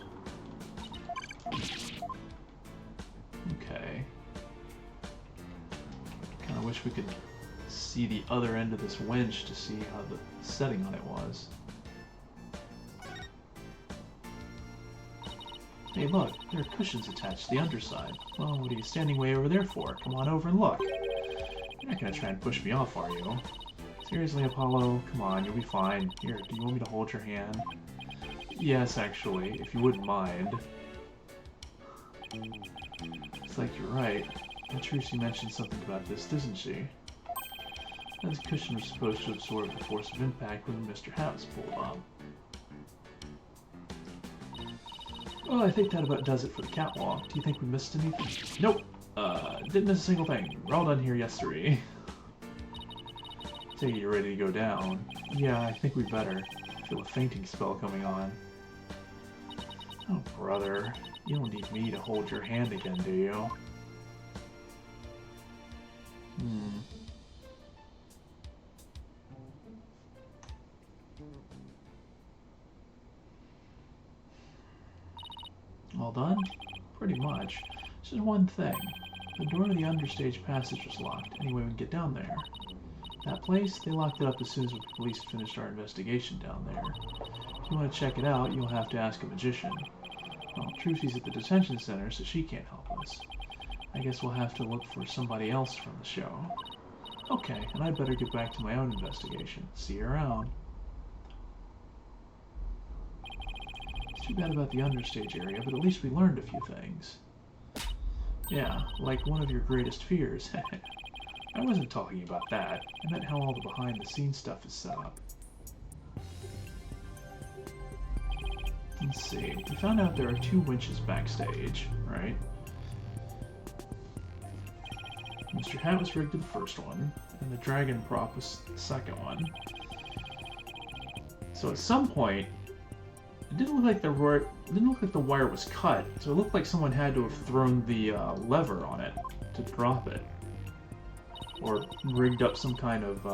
A: Okay. Kinda wish we could see the other end of this winch to see how the setting on it was. Hey look, there are cushions attached to the underside. Well, what are you standing way over there for? Come on over and look. You're not gonna try and push me off, are you? Seriously, Apollo? Come on, you'll be fine. Here, do you want me to hold your hand? Yes, actually, if you wouldn't mind. It's like you're right. Trucy mentioned something about this, doesn't she? This cushion was supposed to absorb the force of impact when Mr. Hat was pulled up. Well, I think that about does it for the catwalk. Do you think we missed anything? Nope! Didn't miss a single thing. We're all done here yesterday. Take it you're ready to go down. Yeah, I think we better. I feel a fainting spell coming on. Oh, brother. You don't need me to hold your hand again, do you? All done? Pretty much. Just one thing. The door to the understage passage was locked. Any way we can get down there? That place? They locked it up as soon as the police finished our investigation down there. If you want to check it out, you'll have to ask a magician. Well, Trucy's at the detention center, so she can't help us. I guess we'll have to look for somebody else from the show. Okay, and I'd better get back to my own investigation. See you around. Too bad about the understage area, but at least we learned a few things. Yeah, like one of your greatest fears. I wasn't talking about that. I meant how all the behind-the-scenes stuff is set up. Let's see. We found out there are 2 winches backstage, right? Mr. Hat was rigged to the first one, and the dragon prop was the second one. So at some point, it didn't look like the wire was cut, so it looked like someone had to have thrown the lever on it to drop it, or rigged up some kind of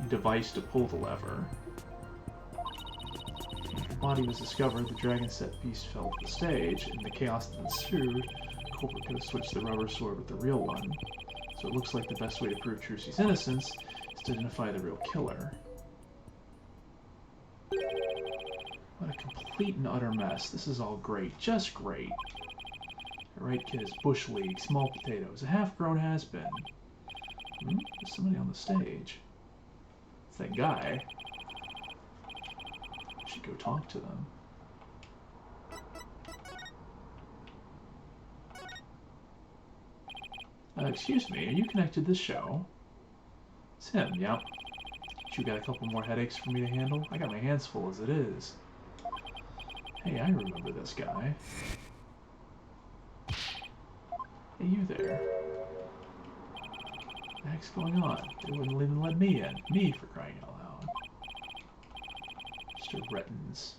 A: device to pull the lever. After the body was discovered, the dragon set piece fell to the stage, and the chaos that ensued, the culprit could have switched the rubber sword with the real one. So it looks like the best way to prove Trucy's innocence is to identify the real killer. What a complete and utter mess. This is all great. Just great. The right kid is Bush League, small potatoes, a half-grown has-been. There's somebody on the stage. It's that guy. I should go talk to them. Excuse me, are you connected to this show? It's him, yep. You got a couple more headaches for me to handle? I got my hands full as it is. Hey, I remember this guy. Hey, you there. What the heck's going on? They wouldn't even let me in. Me, for crying out loud. Mr. Rettens.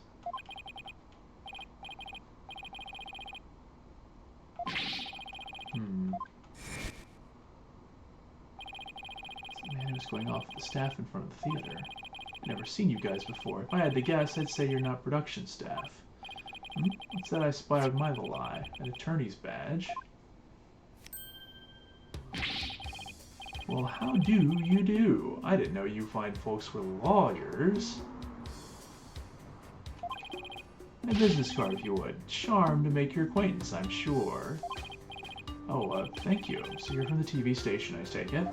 A: What's going off with the staff in front of the theater? I've never seen you guys before. If I had to guess, I'd say you're not production staff. What's that I spy with my little eye? An attorney's badge? Well, how do you do? I didn't know you fine folks were lawyers. My business card, if you would. Charmed to make your acquaintance, I'm sure. Oh, thank you. So you're from the TV station, I take it?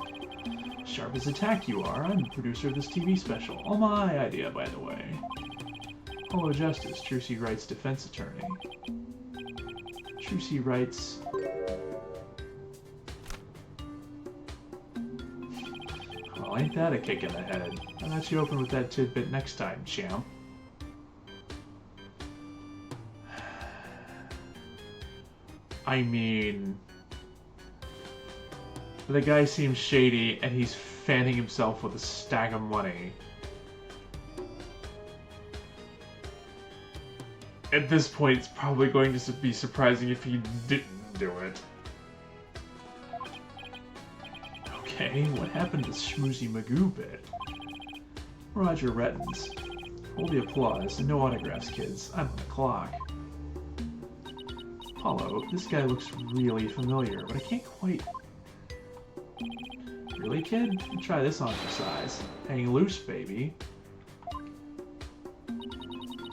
A: Sharp as a tack you are. I'm the producer of this TV special. All my idea, by the way. Hello, Justice. Trucy Wright's defense attorney. Trucy Wright's... Well, ain't that a kick in the head? I'll let you open with that tidbit next time, champ. I mean... The guy seems shady, and he's fanning himself with a stack of money. At this point, it's probably going to be surprising if he didn't do it. Okay, what happened to Schmoozy Magoo bit? Roger Rettens. Hold the applause, and no autographs, kids. I'm on the clock. Apollo, this guy looks really familiar, but I can't quite... Really, kid? Try this on for size. Hang loose, baby.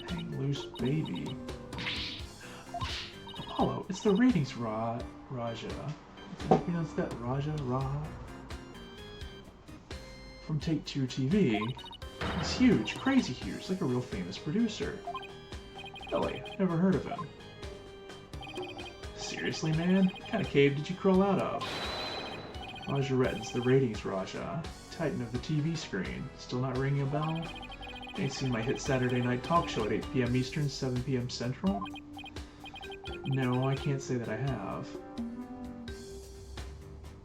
A: Hang loose, baby. Apollo, it's the ratings, Raja. Did you pronounce that? Raja? From Take-Two TV. He's huge, crazy huge, like a real famous producer. Really, never heard of him. Seriously, man? What kind of cave did you crawl out of? Roger Rettens, the ratings Raja, titan of the TV screen. Still not ringing a bell? Ain't seen my hit Saturday night talk show at 8 p.m. Eastern, 7 p.m. Central? No, I can't say that I have.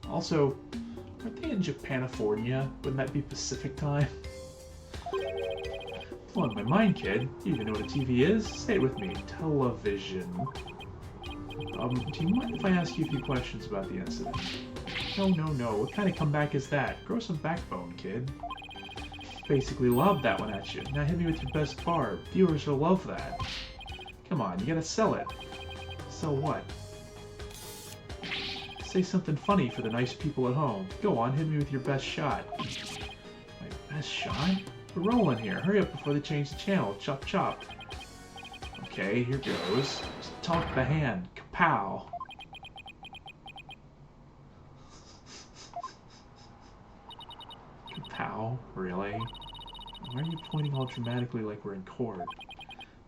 A: Also, aren't they in Japanifornia? Wouldn't that be Pacific time? Blowing my mind, kid. You even know what a TV is? Say it with me. Television. Do you mind if I ask you a few questions about the incident? No. What kind of comeback is that? Grow some backbone, kid. Basically lobbed that one at you. Now hit me with your best barb. Viewers will love that. Come on, you gotta sell it. Sell what? Say something funny for the nice people at home. Go on, hit me with your best shot. My best shot? We're rolling here. Hurry up before they change the channel. Chop chop. Okay, here goes. Just talk the hand. Kapow. Kapow? Really? Why are you pointing all dramatically like we're in court?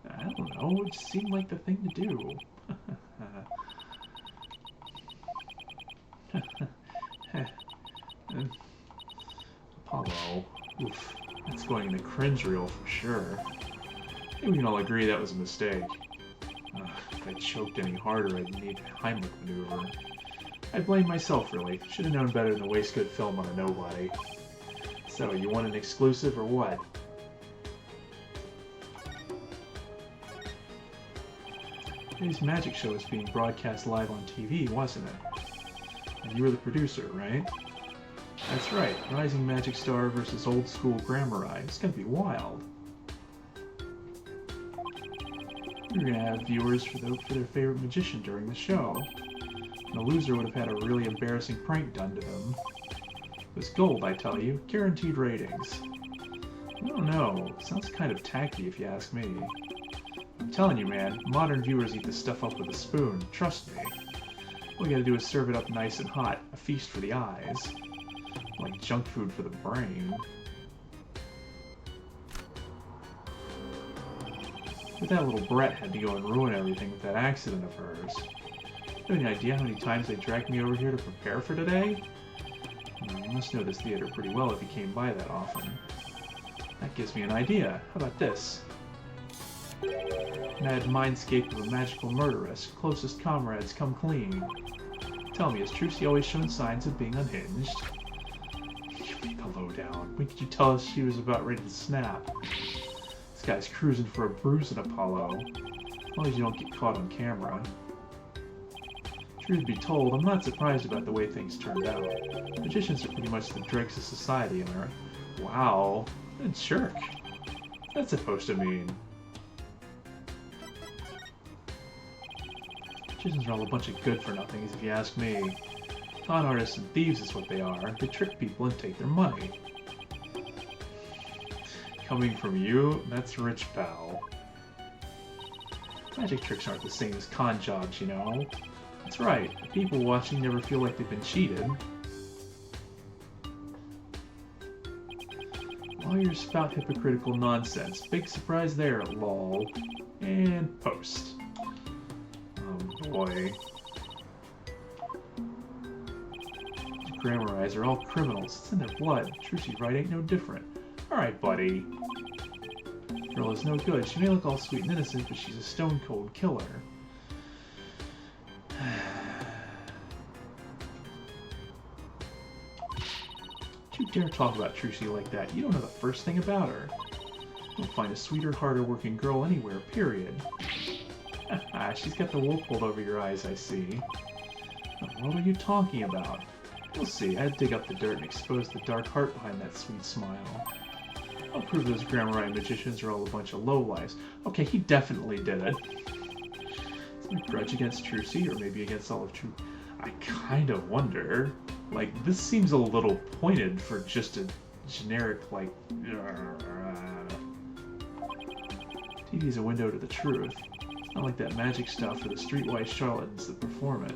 A: I don't know. It just seemed like the thing to do. Apollo. Oof. That's going in the cringe reel for sure. I think we can all agree that was a mistake. If I choked any harder, I'd need a Heimlich maneuver. I blame myself, really. Should have known better than to waste good film on a nobody. So, you want an exclusive or what? Today's magic show is being broadcast live on TV, wasn't it? And you were the producer, right? That's right. Rising Magic Star versus Old School Grammar-Eye. It's gonna be wild. You're gonna have viewers for their favorite magician during the show. And the loser would have had a really embarrassing prank done to them. It was gold, I tell you. Guaranteed ratings. I don't know. Sounds kind of tacky if you ask me. I'm telling you, man, modern viewers eat this stuff up with a spoon. Trust me. All we gotta do is serve it up nice and hot. A feast for the eyes. Like junk food for the brain. But that little brat had to go and ruin everything with that accident of hers. Do you have any idea how many times they dragged me over here to prepare for today? You must know this theater pretty well if you came by that often. That gives me an idea. How about this? Mad mindscape of a magical murderess. Closest comrades come clean. Tell me, has Trucy always shown signs of being unhinged? Give me the lowdown. When could you tell us she was about ready to snap? This guy's cruising for a bruise in Apollo. As long as you don't get caught on camera. Truth be told, I'm not surprised about the way things turned out. Magicians are pretty much the dregs of society, am I right? Wow, a jerk. What's that supposed to mean? Magicians are all a bunch of good-for-nothings, if you ask me. Con artists and thieves is what they are. They trick people and take their money. Coming from you, that's rich, pal. Magic tricks aren't the same as con jobs, you know. That's right. The people watching never feel like they've been cheated. Lawyers spout hypocritical nonsense. Big surprise there, lol. And post. Oh boy. The Grammarize are all criminals. It's in their blood. Trucy right ain't no different. Alright, buddy. Girl is no good. She may look all sweet and innocent, but she's a stone-cold killer. Don't you dare talk about Trucy like that. You don't know the first thing about her. You don't find a sweeter, harder-working girl anywhere, period. She's got the wool pulled over your eyes, I see. What are you talking about? We'll see. I'd dig up the dirt and expose the dark heart behind that sweet smile. I'll prove those Grammari magicians are all a bunch of lowlifes. Okay, he definitely did it. Is it a grudge against Trucy, or maybe against all of Trucy? I kind of wonder. Like, this seems a little pointed for just a generic, like... TV is a window to the truth. It's not like that magic stuff for the streetwise charlatans that perform it.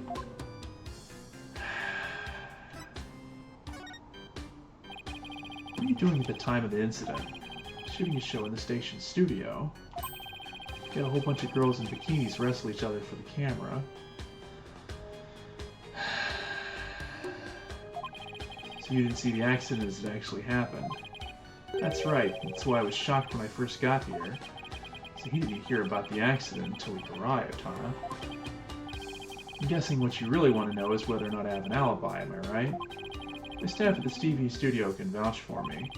A: What are you doing at the time of the incident? Shooting a show in the station studio. Got a whole bunch of girls in bikinis wrestle each other for the camera. So you didn't see the accident as it actually happened. That's right, that's why I was shocked when I first got here. So he didn't hear about the accident until he arrived, huh? I'm guessing what you really want to know is whether or not I have an alibi, am I right? The staff at the TV studio can vouch for me.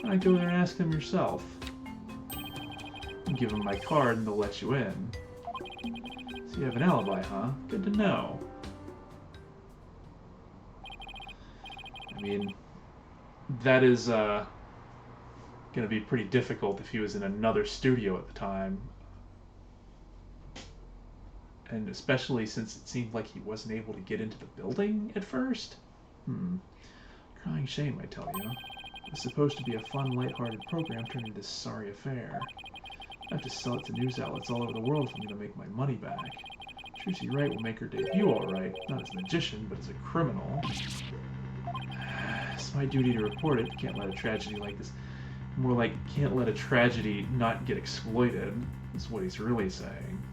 A: I'd go there and ask them yourself. And give them my card and they'll let you in. So you have an alibi, huh? Good to know. I mean, that is going to be pretty difficult if he was in another studio at the time. And especially since it seemed like he wasn't able to get into the building at first. Crying shame, I tell you. It's supposed to be a fun, lighthearted program turned into this sorry affair. I have to sell it to news outlets all over the world if I'm going to make my money back. Trucy Wright will make her debut alright, not as a magician, but as a criminal. It's my duty to report it. Can't let a tragedy like this... More like, can't let a tragedy not get exploited, is what he's really saying.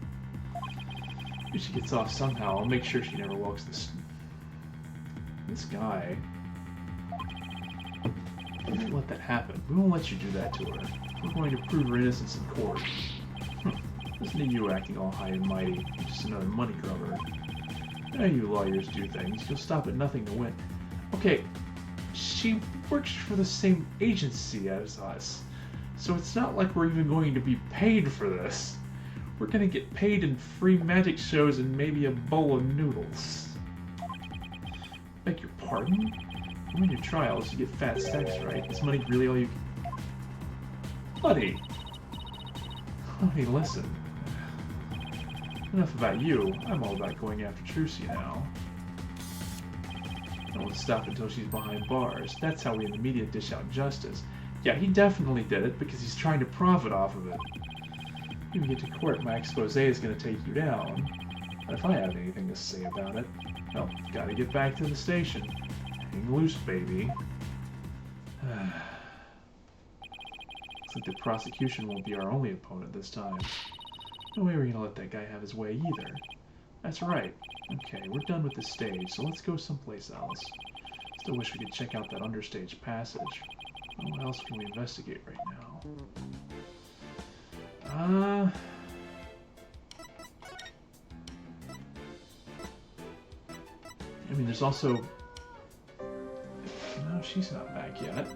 A: If she gets off somehow, I'll make sure she never walks this guy. We won't let that happen. We won't let you do that to her. We're going to prove her innocence in court. Listen to you acting all high and mighty. You're just another money grubber. Now you lawyers do things. You'll stop at nothing to win. Okay, she works for the same agency as us. So it's not like we're even going to be paid for this. We're going to get paid in free magic shows and maybe a bowl of noodles. Beg your pardon? You win your trials, you get fat stacks, right? Is money really all you can... Buddy! Honey, listen. Enough about you. I'm all about going after Trucy now. I won't stop until she's behind bars. That's how we in the media dish out justice. Yeah, he definitely did it because he's trying to profit off of it. When you get to court, my expose is going to take you down. But if I have anything to say about it, well, gotta get back to the station. Hang loose, baby. Looks like the prosecution won't be our only opponent this time. No way we're gonna let that guy have his way either. That's right. Okay, we're done with this stage, so let's go someplace else. Still wish we could check out that understage passage. What else can we investigate right now? I mean, there's also... No, she's not back yet.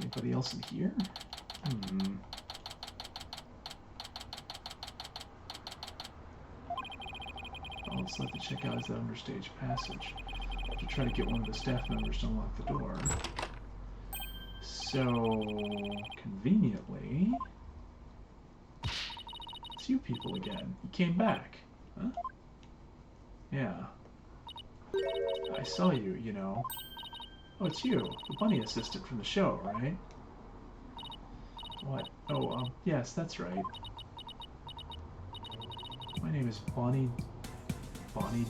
A: Anybody else in here? All that's left to check out is that understage passage. I have to try to get one of the staff members to unlock the door. So, conveniently... It's you people again. You came back. Huh? Yeah. I saw you, you know. Oh, it's you, the bunny assistant from the show, right? What? Oh, yes, that's right. My name is Bonnie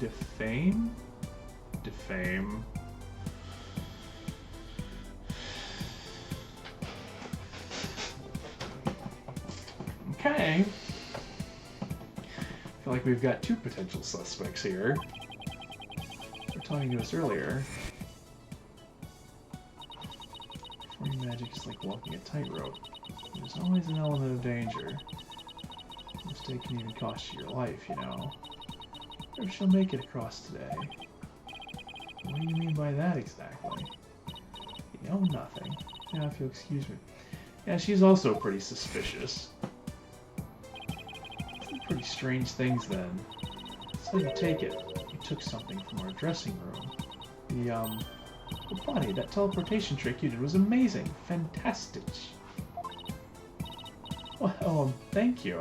A: Defame? Defame. Okay. I feel like we've got two potential suspects here. They were talking to us earlier. Performing magic is like walking a tightrope. There's always an element of danger. A mistake can even cost you your life, you know. Maybe she'll make it across today. What do you mean by that exactly? You know, nothing. Yeah, if you'll excuse me. Yeah, she's also pretty suspicious. Some pretty strange things then. So you take it. You took something from our dressing room. The bunny, that teleportation trick you did was amazing. Fantastic. Well, thank you.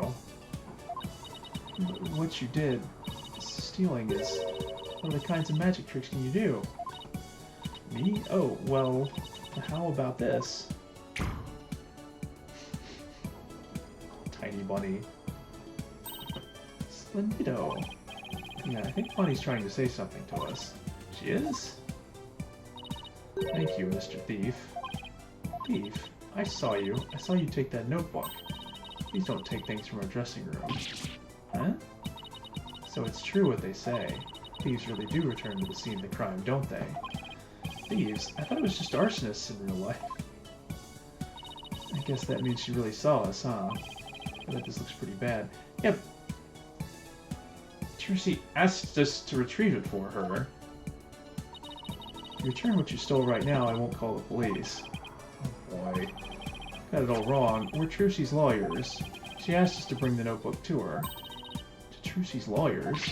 A: What you did, stealing, is what other kinds of magic tricks can you do? Me? Oh, well, how about this? Tiny bunny. Splendido. Yeah, I think Bunny's trying to say something to us. She is? Thank you, Mr. Thief. Thief? I saw you. I saw you take that notebook. Please don't take things from our dressing room. Huh? So it's true what they say. Thieves really do return to the scene of the crime, don't they? Thieves? I thought it was just arsonists in real life. I guess that means she really saw us, huh? I bet this looks pretty bad. Yep. Trucy asked us to retrieve it for her. If you return what you stole right now, I won't call the police. Oh boy. Got it all wrong. We're Trucy's lawyers. She asked us to bring the notebook to her. To Trucy's lawyers?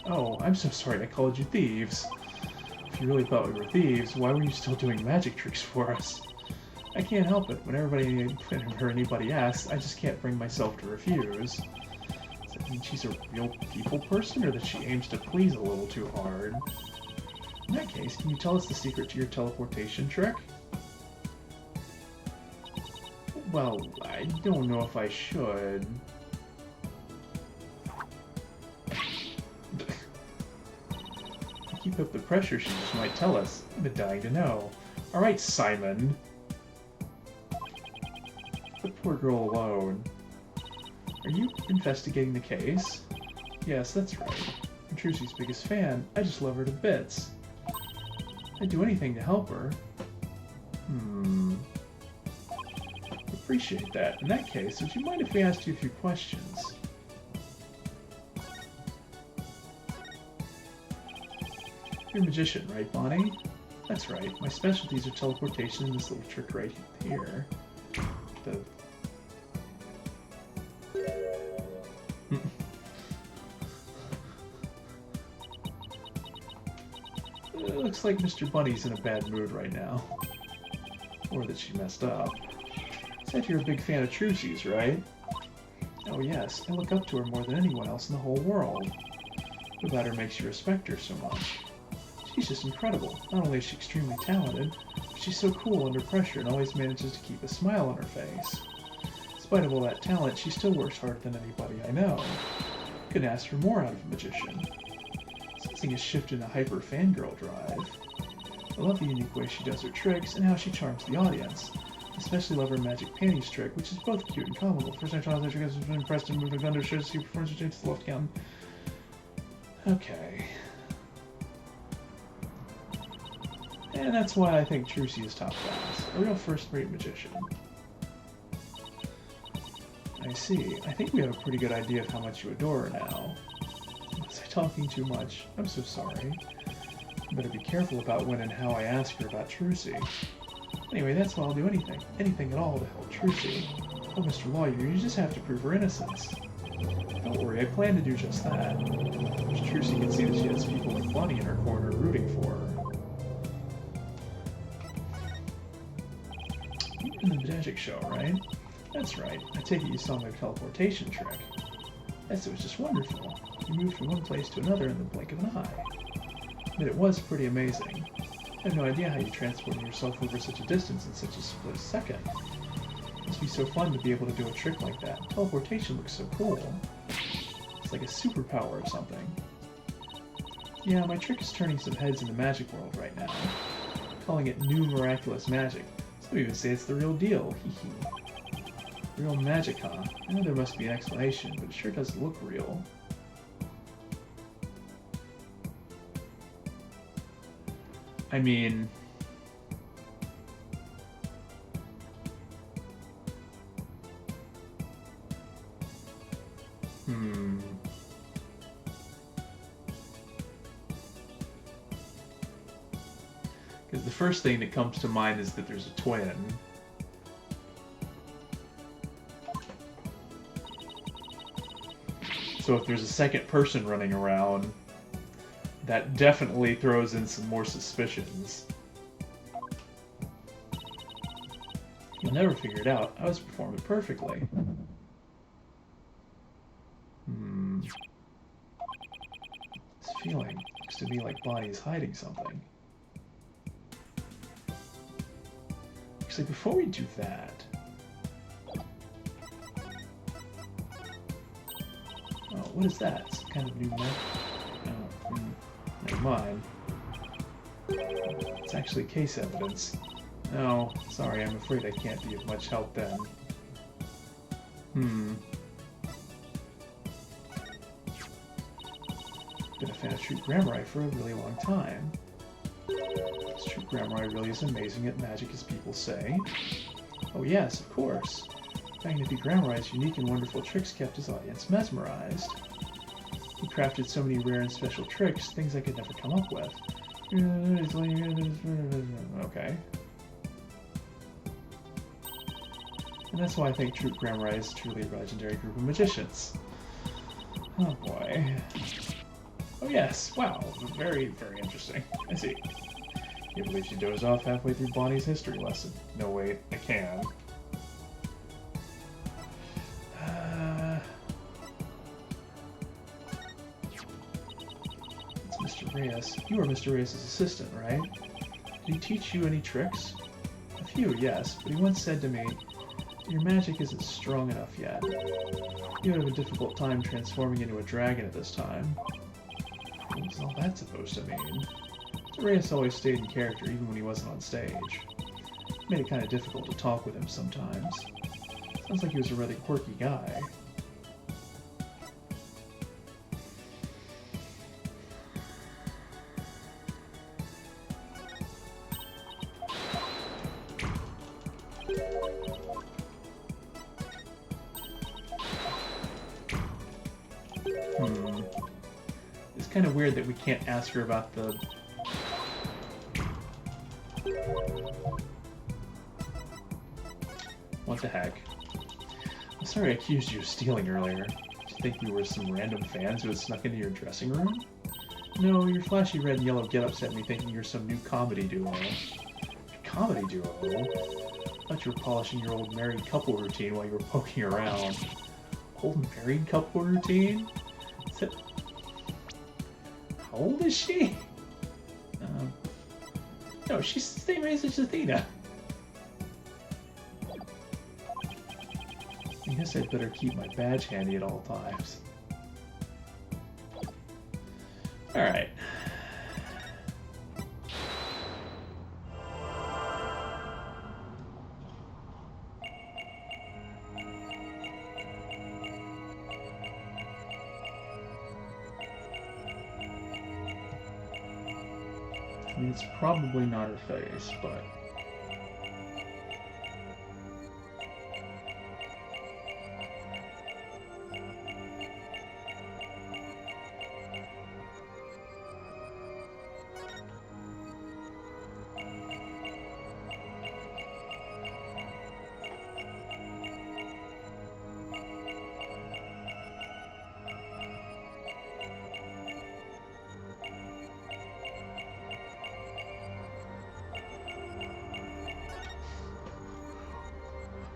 A: Oh, I'm so sorry I called you thieves. If you really thought we were thieves, why were you still doing magic tricks for us? I can't help it. Whenever anybody asks, I just can't bring myself to refuse. Does that mean she's a real people person, or that she aims to please a little too hard? In that case, can you tell us the secret to your teleportation trick? Well, I don't know if I should. Keep up the pressure, she just might tell us. I've been dying to know. Alright, Simon. The poor girl alone. Are you investigating the case? Yes, that's right. I'm Trucy's biggest fan. I just love her to bits. I'd do anything to help her. Appreciate that. In that case, would you mind if we asked you a few questions? You're a magician, right, Bonnie? That's right. My specialties are teleportation and this little trick right here. It looks like Mr. Bunny's in a bad mood right now. Or that she messed up. Said you're a big fan of Trucy's, right? Oh yes, I look up to her more than anyone else in the whole world. What about her makes you respect her so much? She's just incredible. Not only is she extremely talented, but she's so cool under pressure and always manages to keep a smile on her face. In spite of all that talent, she still works harder than anybody I know. Couldn't ask for more out of a magician. sensing a shift in the hyper fangirl drive. I love the unique way she does her tricks and how she charms the audience. Especially love her magic panties trick, which is both cute and comical. First time child trick has been impressed and moved a gun shows she performs her to the left count. Okay. And that's why I think Trucy is top class. A real first-rate magician. I see. I think we have a pretty good idea of how much you adore her now. Was I talking too much? I'm so sorry. Better be careful about when and how I ask her about Trucy. Anyway, that's why I'll do anything. Anything at all to help Trucy. Oh, Mr. Lawyer, you just have to prove her innocence. Don't worry, I plan to do just that. Trucy can see that she has people like Bunny in her corner rooting for her. In the magic show, right? That's right. I take it you saw my teleportation trick. Yes, it was just wonderful. You moved from one place to another in the blink of an eye. But it was pretty amazing. I have no idea how you transported yourself over such a distance in such a split second. It must be so fun to be able to do a trick like that. Teleportation looks so cool. It's like a superpower or something. Yeah, my trick is turning some heads in the magic world right now. Calling it new miraculous magic. Some even say it's the real deal, hee hee. Real magic, huh? I know there must be an explanation, but it sure does look real. I mean... Because the first thing that comes to mind is that there's a twin. So if there's a second person running around, that definitely throws in some more suspicions. You'll never figure it out. I was performing perfectly. This feeling looks to me like Bonnie's hiding something. Actually, before we do that... Oh, what is that? Some kind of new map? Oh, never mind. It's actually case evidence. No, sorry, I'm afraid I can't be of much help then. Been a fan of Troop Gramorai for a really long time. Is Troop Gramorai really as amazing at magic as people say? Oh yes, of course. Magnify Gramorai's unique and wonderful tricks kept his audience mesmerized. He crafted so many rare and special tricks, things I could never come up with. Okay. And that's why I think Troop Gramorai is truly a legendary group of magicians. Oh boy. Oh yes, wow, very, very interesting. I see. Can't believe she dozed off halfway through Bonnie's history lesson. No, wait, I can. It's Mr. Reyes. You are Mr. Reyes' assistant, right? Did he teach you any tricks? A few, yes, but he once said to me, your magic isn't strong enough yet. You would have a difficult time transforming into a dragon at this time. What was all that supposed to mean? Mr. Reyes always stayed in character even when he wasn't on stage. It made it kind of difficult to talk with him sometimes. Sounds like he was a rather quirky guy. It's kind of weird that we can't ask her about the... What the heck? I'm sorry I accused you of stealing earlier. Did you think we were some random fans who had snuck into your dressing room? No, your flashy red and yellow get-ups had me thinking you're some new comedy duo. Comedy duo? I thought you were polishing your old married couple routine while you were poking around. Old married couple routine? Is it... How old is she? No, she's the same age as Athena. I guess I'd better keep my badge handy at all times. Alright. I mean, it's probably not her face, but...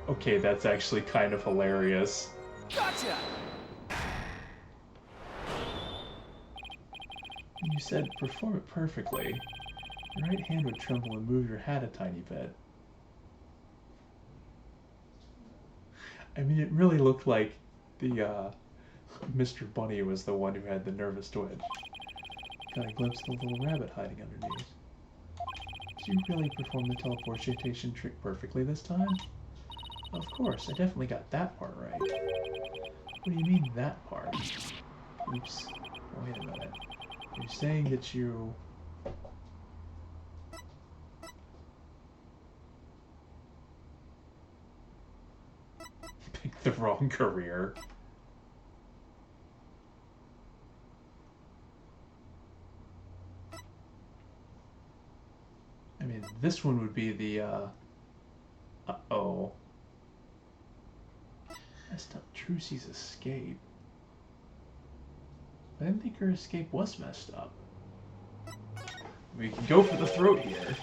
A: Okay, that's actually kind of hilarious.
C: Gotcha!
A: You said perform it perfectly. Your right hand would tremble and move your hat a tiny bit. I mean, it really looked like the, Mr. Bunny was the one who had the nervous twitch. Got a glimpse of the little rabbit hiding underneath. Did you really perform the teleportation trick perfectly this time? Of course, I definitely got that part right. What do you mean, that part? Oops. Wait a minute. You're saying that you... picked the wrong career. I mean, this one would be the, uh-oh. Messed up Trucy's escape. I didn't think her escape was messed up. We can go for the throat here.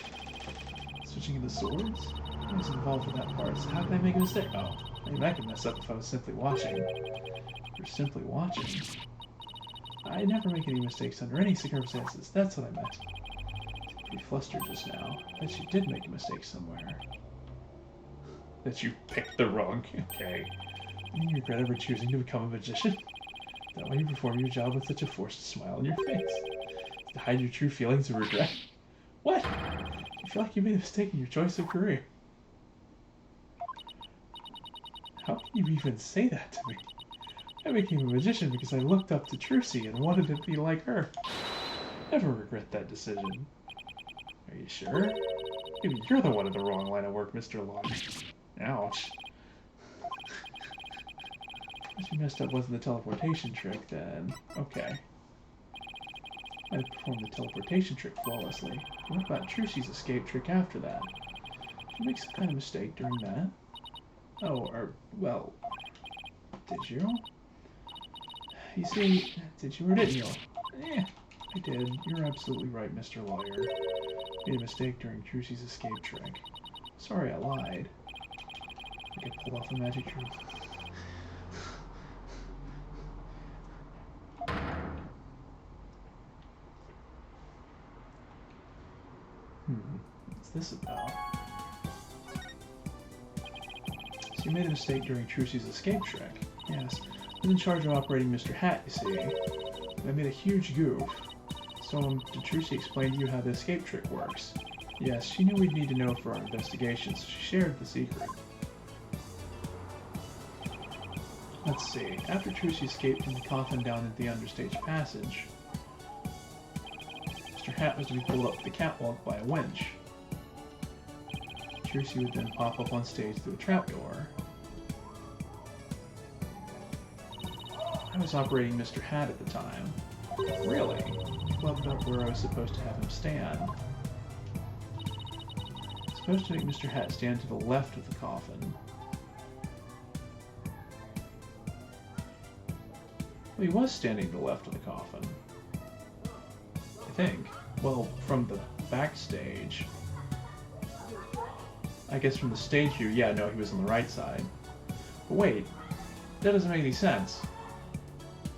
A: Switching to the swords? I was involved with that part, so how can I make a mistake? Oh, I mean, I could mess up if I was simply watching. Or simply watching. I never make any mistakes under any circumstances. That's what I meant. Pretty flustered just now. Bet you did make a mistake somewhere. That you picked the wrong... Okay. You regret ever choosing to become a magician? That way you perform your job with such a forced smile on your face. To hide your true feelings of regret? What? You feel like you made a mistake in your choice of career. How can you even say that to me? I became a magician because I looked up to Trucy and wanted to be like her. Never regret that decision. Are you sure? Maybe you're the one in the wrong line of work, Mr. Long. Ouch. What you messed up wasn't the teleportation trick, then. Okay. I performed the teleportation trick flawlessly. What about Trucy's escape trick after that? Did you make some kind of mistake during that? Oh, or, well... Did you? You see, did you or didn't you? I did. You're absolutely right, Mr. Lawyer. Made a mistake during Trucy's escape trick. Sorry I lied. I could pull off a magic trick. What's this about? So you made a mistake during Trucy's escape trick. Yes. I was in charge of operating Mr. Hat, you see. I made a huge goof. So did Trucy explain to you how the escape trick works? Yes, she knew we'd need to know for our investigation, so she shared the secret. Let's see. After Trucy escaped from the coffin down into the understage passage, Mr. Hat was to be pulled up the catwalk by a winch. Trucy would then pop up on stage through a trapdoor. I was operating Mr. Hat at the time. Really? Clubbed up where I was supposed to have him stand. I was supposed to make Mr. Hat stand to the left of the coffin. Well, he was standing to the left of the coffin. I think. Well, from the backstage. I guess from the stage view, yeah, no, he was on the right side. But wait, that doesn't make any sense.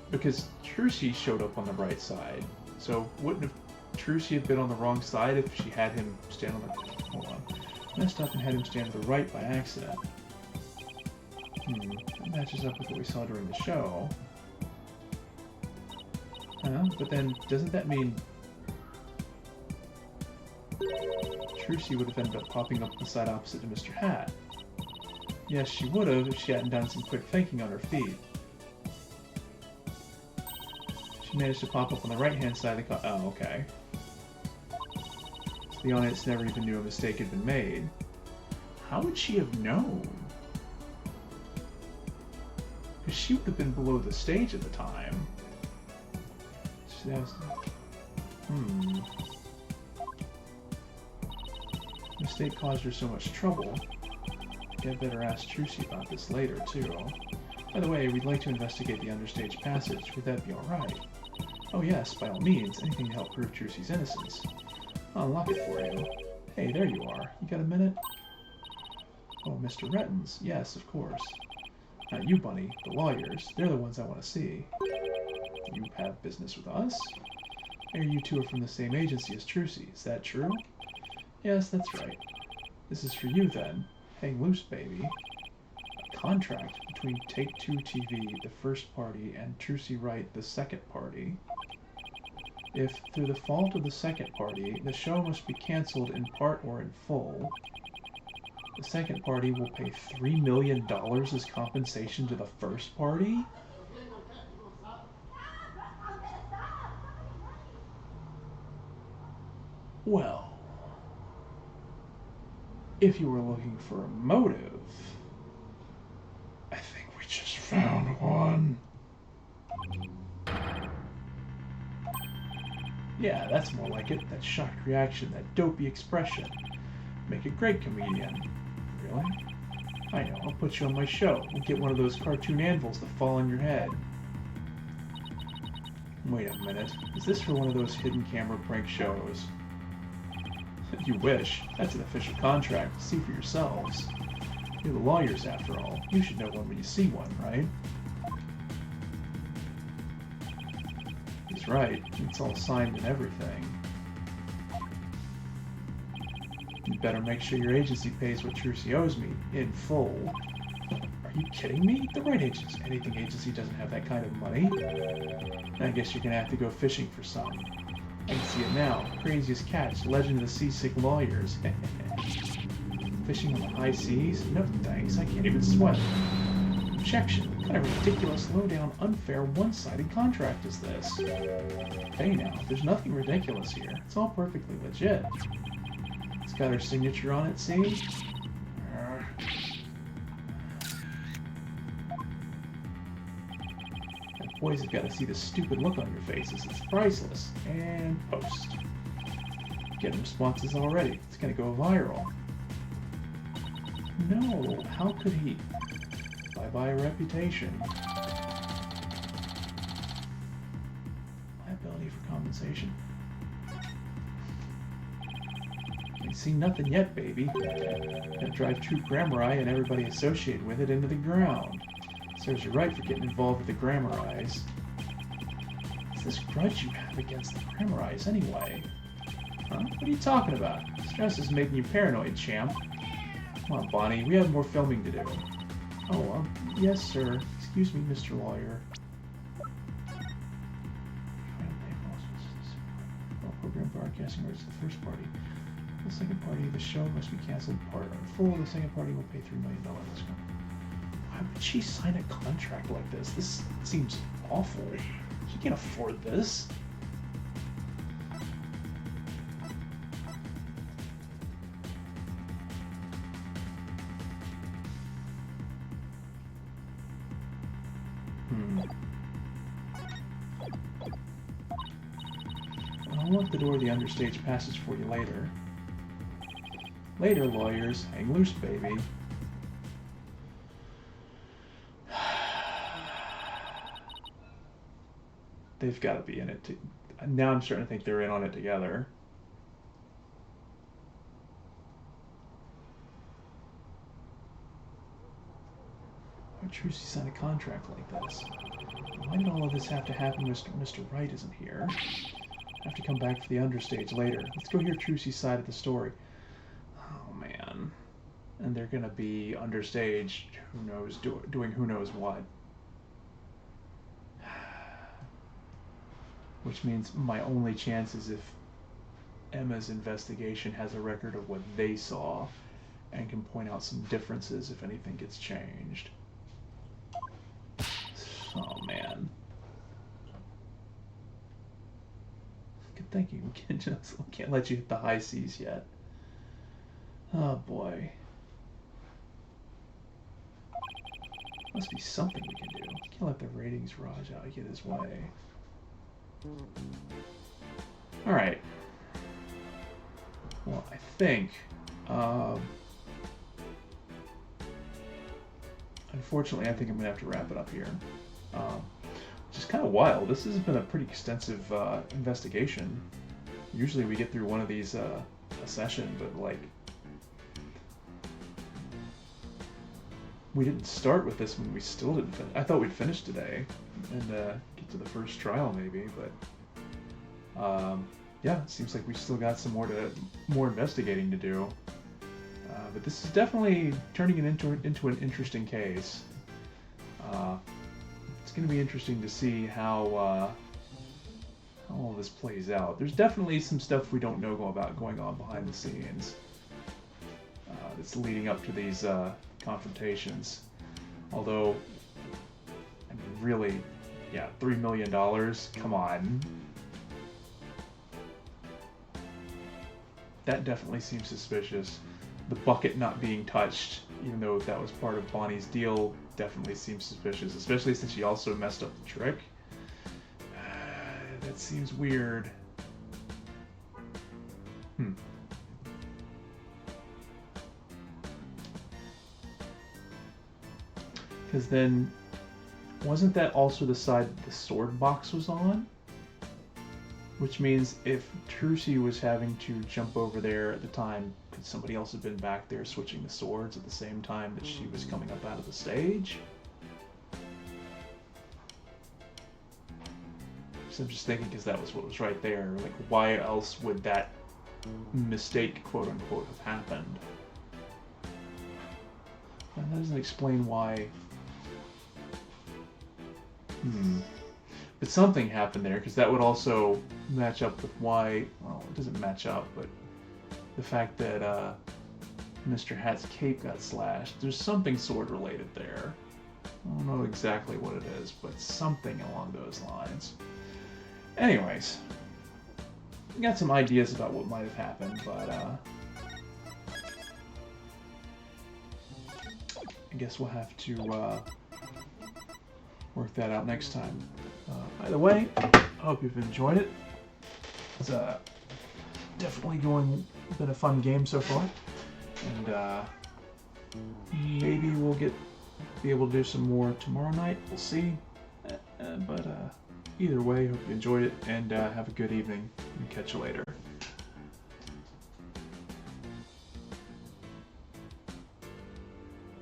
A: Because Trucy showed up on the right side. So wouldn't have Trucy have been on the wrong side if she had him stand on the... Hold on. Messed up and had him stand to the right by accident. That matches up with what we saw during the show. Huh? But then, doesn't that mean Trucy would have ended up popping up on the side opposite to Mr. Hat? Yes, she would have if she hadn't done some quick thinking on her feet. She managed to pop up on the right-hand side of the oh, okay. So the audience never even knew a mistake had been made. How would she have known? Because she would have been below the stage at the time. Mistake caused her so much trouble. I'd better ask Trucy about this later, too. By the way, we'd like to investigate the understage passage. Would that be alright? Oh yes, by all means. Anything to help prove Trucy's innocence. I'll unlock it for you. Hey, there you are. You got a minute? Oh, Mr. Rettens. Yes, of course. Not you, Bunny. The lawyers. They're the ones I want to see. You have business with us? Or you two are from the same agency as Trucy. Is that true? Yes, that's right. This is for you, then. Hang loose, baby. A contract between Take-Two TV, the first party, and Trucy Wright, the second party. If, through the fault of the second party, the show must be cancelled in part or in full, the second party will pay $3 million as compensation to the first party? Well, if you were looking for a motive, I think we just found one. Yeah, that's more like it. That shocked reaction, that dopey expression. Make a great comedian. Really? I know, I'll put you on my show. We'll get one of those cartoon anvils to fall on your head. Wait a minute. Is this for one of those hidden camera prank shows? You wish. That's an official contract. See for yourselves. You're the lawyers, after all. You should know one when you see one, right? He's right. It's all signed and everything. You better make sure your agency pays what Trucy owes me, in full. Are you kidding me? The Right Anything agency doesn't have that kind of money. I guess you're gonna have to go fishing for some. I can see it now. Craziest catch, legend of the seasick lawyers. Fishing on the high seas? No thanks, I can't even swim. Objection. What kind of ridiculous, low-down, unfair, one-sided contract is this? Hey now, there's nothing ridiculous here. It's all perfectly legit. It's got her signature on it, see? Boys have got to see the stupid look on your faces. It's priceless. And post. Getting responses already. It's gonna go viral. No, how could he? Bye-bye a reputation. Liability for compensation. Ain't seen nothing yet, baby. Gonna drive True Grammari and everybody associated with it into the ground. Serves you right for getting involved with the Grammaris. What's this grudge you have against the Grammaris, anyway? Huh? What are you talking about? Stress is making you paranoid, champ. Come on, Bonnie, we have more filming to do. Oh, yes, sir. Excuse me, Mr. Lawyer. Program broadcasting rights to the first party. The second party, the show must be canceled part or full. The second party will pay $3 million. Why would she sign a contract like this? This seems awful. She can't afford this. I'll unlock the door of the understage passage for you later. Later, lawyers. Hang loose, baby. They've got to be in it. Now I'm starting to think they're in on it together. Why would Trucy sign a contract like this? Why did all of this have to happen when Mr. Wright isn't here? I have to come back for the understage later. Let's go hear Trucy's side of the story. Oh, man. And they're going to be understage, who knows, doing who knows what. which means my only chance is if Emma's investigation has a record of what they saw and can point out some differences if anything gets changed. Oh man. Good thinking. We can't let you hit the high seas yet. Oh boy. Must be something we can do. Can't let the ratings Raj out get his way. Alright. Well, I think, unfortunately, I think I'm going to have to wrap it up here. Which is kind of wild. This has been a pretty extensive investigation. Usually we get through one of these a session, but like, we didn't start with this one. We still didn't finish. I thought we'd finish today and get to the first trial maybe, but yeah, it seems like we still got some more investigating to do. But this is definitely turning it into an interesting case. It's going to be interesting to see how all this plays out. There's definitely some stuff we don't know about going on behind the scenes that's leading up to these confrontations. Although, I mean, really, yeah, $3 million. Come on. That definitely seems suspicious. The bucket not being touched, even though that was part of Bonnie's deal, definitely seems suspicious, especially since she also messed up the trick. That seems weird. Because then, wasn't that also the side that the sword box was on? Which means if Trucy was having to jump over there at the time, could somebody else have been back there switching the swords at the same time that she was coming up out of the stage? So I'm just thinking, because that was what was right there. Like, why else would that mistake, quote unquote, have happened? And that doesn't explain why. But something happened there, because that would also match up with why, well, it doesn't match up, but the fact that Mr. Hat's cape got slashed. There's something sword related there. I don't know exactly what it is, but something along those lines. Anyways, we got some ideas about what might have happened, but I guess we'll have to work that out next time. By the way, I hope you've enjoyed it. It's definitely been a fun game so far, and maybe we'll be able to do some more tomorrow night. We'll see. But either way, hope you enjoyed it, and have a good evening. And catch you later.